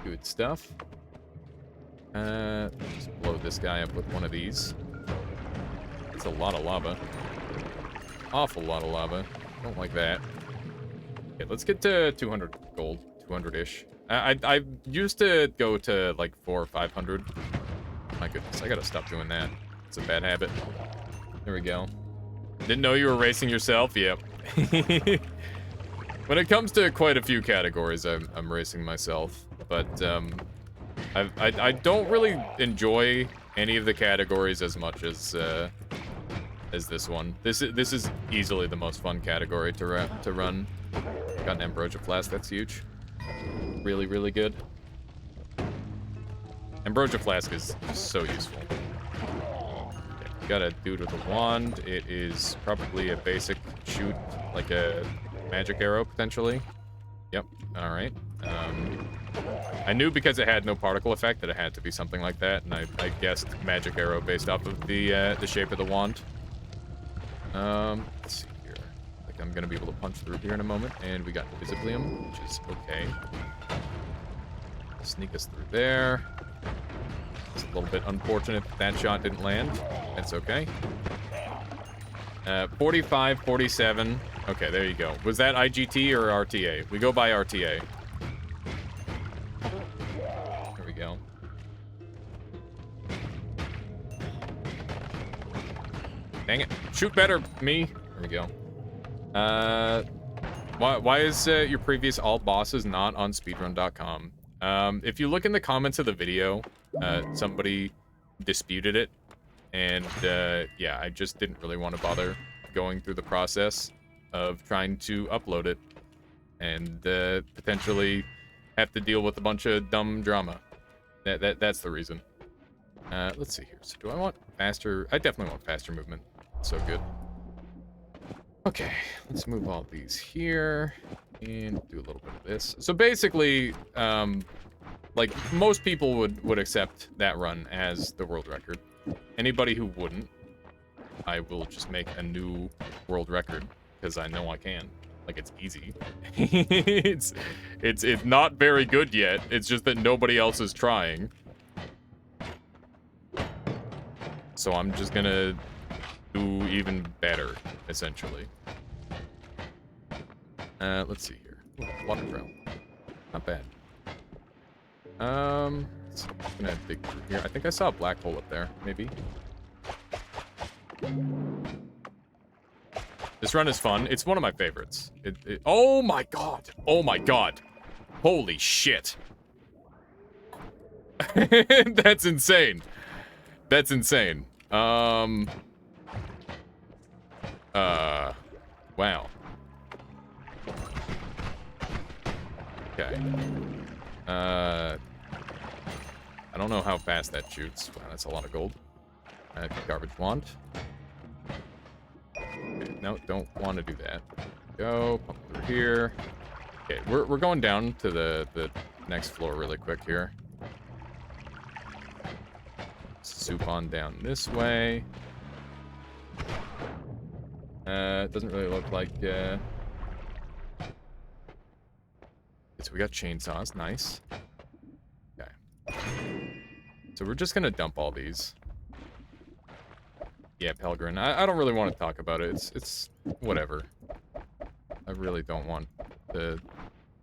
Good stuff. Just blow this guy up with one of these. That's a lot of lava. Awful lot of lava. Don't like that. Okay, let's get to 200 gold. 200-ish. I used to go to like 400 or 500. My goodness, I gotta stop doing that. It's a bad habit. There we go. Didn't know you were racing yourself? Yep. When it comes to quite a few categories, I'm racing myself. But I don't really enjoy any of the categories as much as this one. This is easily the most fun category to run. Got an Ambrosia Flask, that's huge. Really, really good. Ambrosia Flask is so useful. Okay, got a dude with a wand. It is probably a basic shoot, like a magic arrow, potentially. Yep, alright. I knew because it had no particle effect that it had to be something like that, and I guessed magic arrow based off of the shape of the wand. Let's see here. Like I'm gonna be able to punch through here in a moment, and we got Invisiblium, which is okay. Sneak us through there. It's a little bit unfortunate that shot didn't land. That's okay. 45, 47. Okay, there you go. Was that IGT or RTA? We go by RTA. There we go. Dang it. Shoot better, me. There we go. Why is your previous alt bosses not on speedrun.com? If you look in the comments of the video, somebody disputed it. And, yeah, I just didn't really want to bother going through the process of trying to upload it. And, potentially have to deal with a bunch of dumb drama. That's the reason. Let's see here. So do I want faster? I definitely want faster movement. So good. Okay, let's move all these here and do a little bit of this. So basically, like most people would accept that run as the world record. Anybody who wouldn't, I will just make a new world record because I know I can. Like it's easy. it's not very good yet. It's just that nobody else is trying. So I'm just gonna do even better, essentially. Let's see here. Ooh, water trail. Not bad. I'm gonna dig through here. I think I saw a black hole up there, maybe. This run is fun. It's one of my favorites. Oh my god! Oh my god! Holy shit! That's insane. That's insane. Wow. Okay. I don't know how fast that shoots. Wow, that's a lot of gold. Garbage wand. Okay, no, don't want to do that. Go, pump through here. Okay, we're going down to the next floor really quick here. Soup on down this way. It doesn't really look like, so we got chainsaws, nice. Okay. So we're just gonna dump all these. Yeah, Pelgrin. I don't really want to talk about it. It's whatever. I really don't want to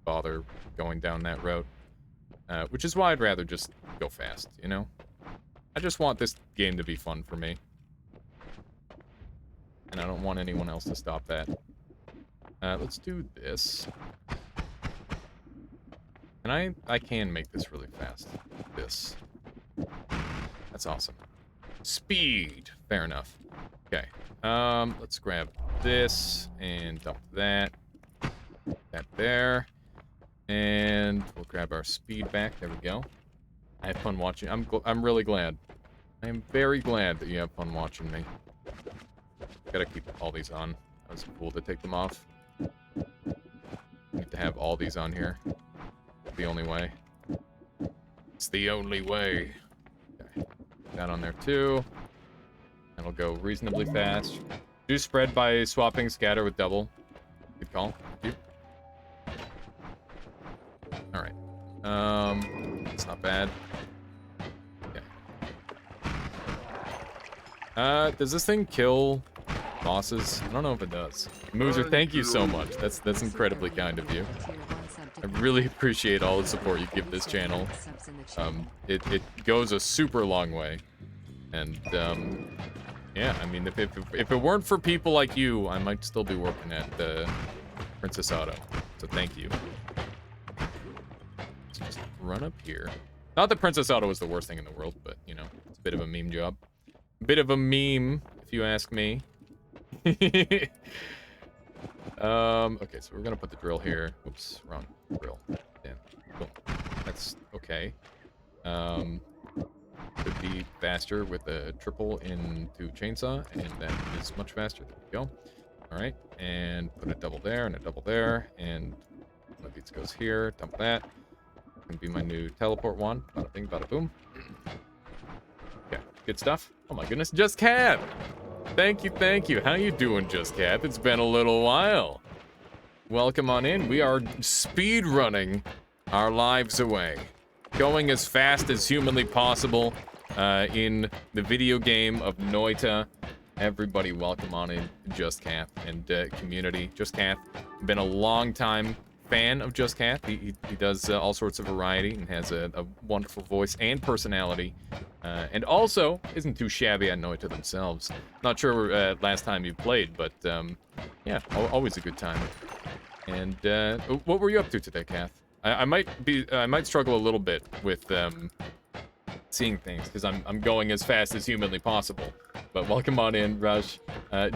bother going down that route. Which is why I'd rather just go fast, you know? I just want this game to be fun for me. And I don't want anyone else to stop that. Let's do this. And I can make this really fast. This. That's awesome. Speed. Fair enough. Okay. Let's grab this and dump that. That there. And we'll grab our speed back. There we go. I had fun watching. I'm really glad. I am very glad that you have fun watching me. Gotta keep all these on. That was cool to take them off. Need to have all these on here. It's the only way. It's the only way. Okay. That on there too. That'll go reasonably fast. Do spread by swapping scatter with double. Good call. Thank you. Alright. It's not bad. Okay. Does this thing kill bosses? I don't know if it does. Mooser, thank you so much. That's incredibly kind of you. I really appreciate all the support you give this channel. It goes a super long way. And, yeah, I mean, if it weren't for people like you, I might still be working at Princess Auto. So thank you. Let's just run up here. Not that Princess Auto is the worst thing in the world, but, you know, it's a bit of a meme job. A bit of a meme, if you ask me. Okay, so we're gonna put the drill here. Oops, wrong drill. Damn. Cool. That's okay. Could be faster with a triple into chainsaw, and that is much faster. There we go. Alright, and put a double there and a double there, and one of these goes here. Dump that. Gonna be my new teleport one. Bada bing, bada boom. Okay, good stuff. Oh my goodness, Just Cat! Thank you, thank you. How you doing, Just Cat? It's been a little while. Welcome on in. We are speed running our lives away. Going as fast as humanly possible in the video game of Noita. Everybody welcome on in, Just Cat and community. Just Cat, been a long time fan of Just Cat. He does all sorts of variety and has a wonderful voice and personality. And also isn't too shabby at Noita themselves. Not sure last time you played, but yeah, always a good time. And what were you up to today, Kath? I might struggle a little bit with seeing things because I'm going as fast as humanly possible. But welcome on in, Rush.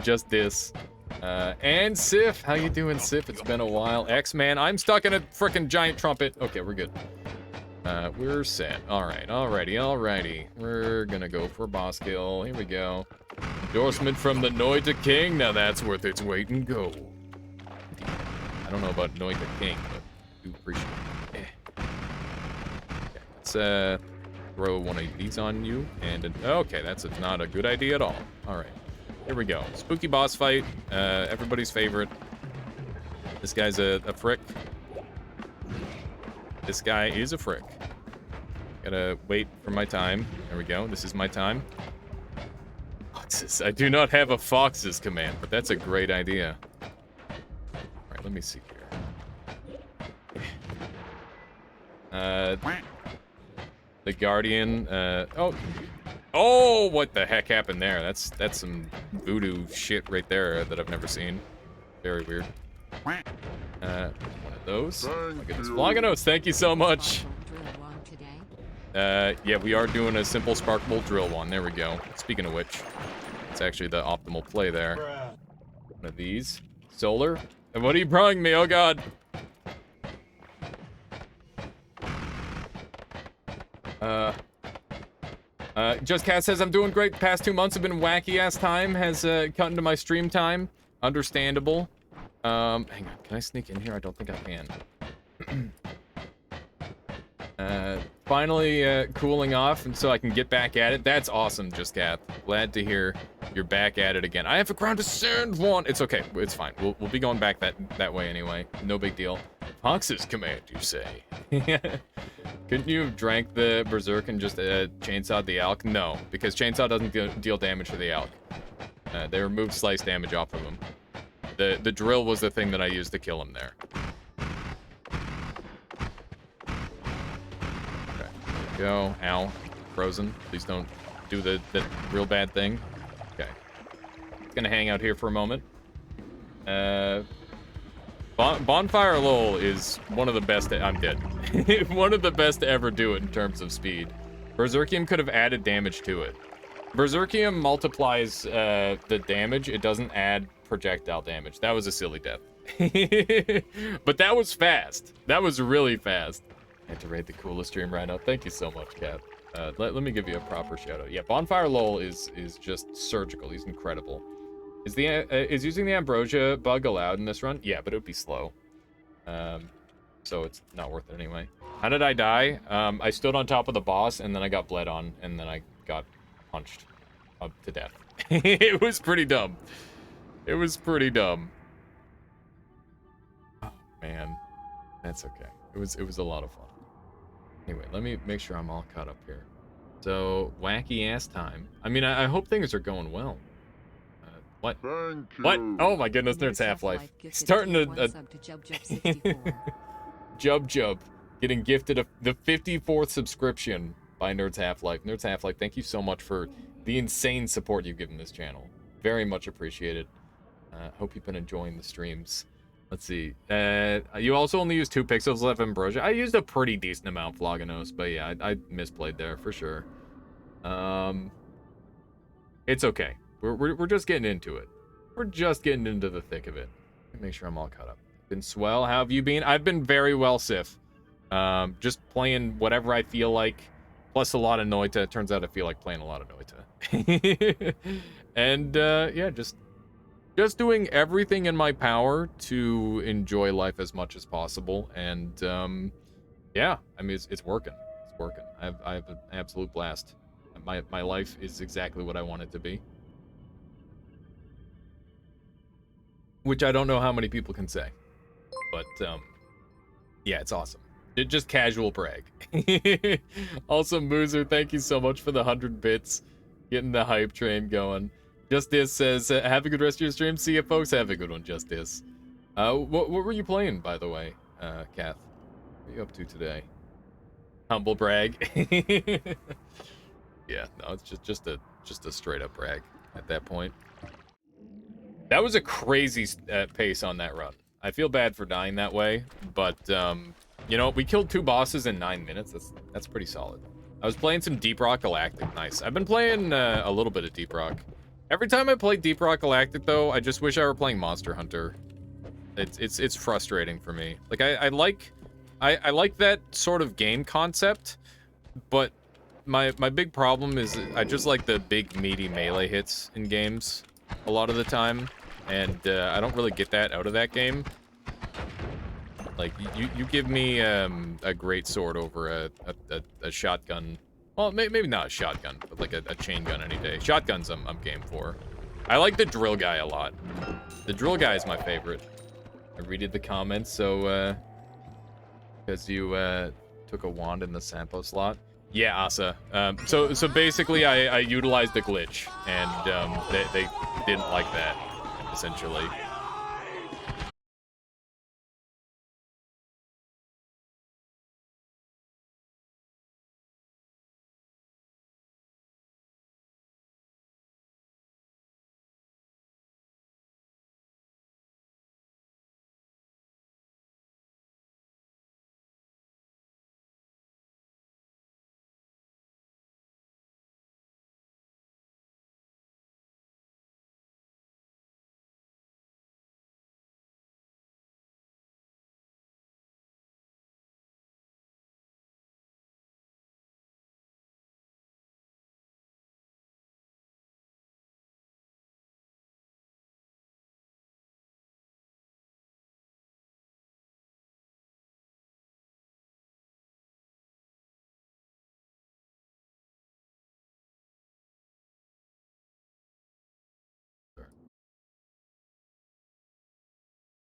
Just this. And Sif, how you doing, Sif? It's been a while. X-Man, I'm stuck in a frickin' giant trumpet. Okay, we're good. We're set. Alright, alrighty. We're gonna go for boss kill. Here we go. Endorsement from the Noita King. Now that's worth its weight in gold. I don't know about Noita King, but I do appreciate it. Okay, let's throw one of these on you. And okay, that's not a good idea at all. Alright. Here we go. Spooky boss fight. Everybody's favorite. This guy's a frick. This guy is a frick. Gotta wait for my time. There we go. This is my time. Foxes. I do not have a foxes command, but that's a great idea. Alright, let me see here. The Guardian. Oh, what the heck happened there? That's some voodoo shit right there that I've never seen. Very weird. One of those. Oh my goodness. Vloganos, thank you so much. Yeah, we are doing a simple spark bolt drill one. There we go. Speaking of which, it's actually the optimal play there. One of these. Solar. And what are you prying me? Oh god. Just Cat says, I'm doing great. Past 2 months have been wacky ass time. Has cut into my stream time. Understandable. Hang on. Can I sneak in here? I don't think I can. finally cooling off, and so I can get back at it. That's awesome, Just Kath. Glad to hear you're back at it again. I have a ground to send one. It's okay. It's fine. We'll be going back that way anyway. No big deal. Fox's command, you say? Couldn't you have drank the Berserk and just chainsawed the Alk? No, because chainsaw doesn't deal damage to the Alk. They removed slice damage off of him. The drill was the thing that I used to kill him there. Okay, there we go. Ow. Frozen. Please don't do the real bad thing. Okay. Gonna hang out here for a moment. Bonfire Lol is one of the best. I'm dead. One of the best to ever do it in terms of speed. Berserkium could have added damage to it. Berserkium multiplies the damage. It doesn't add projectile damage. That was a silly death. But that was fast. That was really fast. I had to rate the coolest stream right now. Thank you so much, Kat. Let me give you a proper shout out. Yeah, Bonfire Lol is just surgical. He's incredible. Is using the ambrosia bug allowed in this run? Yeah, but it would be slow. So it's not worth it anyway. How did I die? I stood on top of the boss, and then I got bled on, and then I got punched up to death. It was pretty dumb. It was pretty dumb. Oh, man. That's okay. It was a lot of fun. Anyway, let me make sure I'm all caught up here. So, wacky ass time. I mean, I hope things are going well. What? What? Oh my goodness, Nerd's Half-Life. Starting to Jub getting gifted the 54th subscription by Nerd's Half-Life. Nerd's Half-Life, thank you so much for the insane support you've given this channel. Very much appreciated. Hope you've been enjoying the streams. Let's see. You also only used 2 pixels of Ambrosia. I used a pretty decent amount, Vloganos, but yeah, I misplayed there for sure. It's okay. We're just getting into it. We're just getting into the thick of it. Let me make sure I'm all caught up. Been swell. How have you been? I've been very well, Sif. Just playing whatever I feel like, plus a lot of Noita. It turns out I feel like playing a lot of Noita. And yeah, just doing everything in my power to enjoy life as much as possible. And yeah, I mean it's working. It's working. I have an absolute blast. My life is exactly what I want it to be. Which I don't know how many people can say. But, yeah, it's awesome. Just casual brag. Also, Moozer, thank you so much for the 100 bits. Getting the hype train going. Justice says, have a good rest of your stream. See you, folks. Have a good one, Justice. What were you playing, by the way, Kath? What are you up to today? Humble brag. Yeah, no, it's just a straight up brag at that point. That was a crazy pace on that run. I feel bad for dying that way, but you know, we killed 2 bosses in 9 minutes. That's pretty solid. I was playing some Deep Rock Galactic. Nice. I've been playing a little bit of Deep Rock. Every time I play Deep Rock Galactic, though, I just wish I were playing Monster Hunter. It's frustrating for me. Like I like that sort of game concept, but my big problem is I just like the big meaty melee hits in games a lot of the time, and I don't really get that out of that game. Like you give me a great sword over a shotgun. Well, maybe not a shotgun, but like a chain gun any day. Shotguns I'm game for. I like the drill guy a lot. The drill guy is my favorite. I read the comments, so because you took a wand in the Sampo slot. Yeah, Asa. So basically, I utilized a glitch, and they didn't like that, essentially.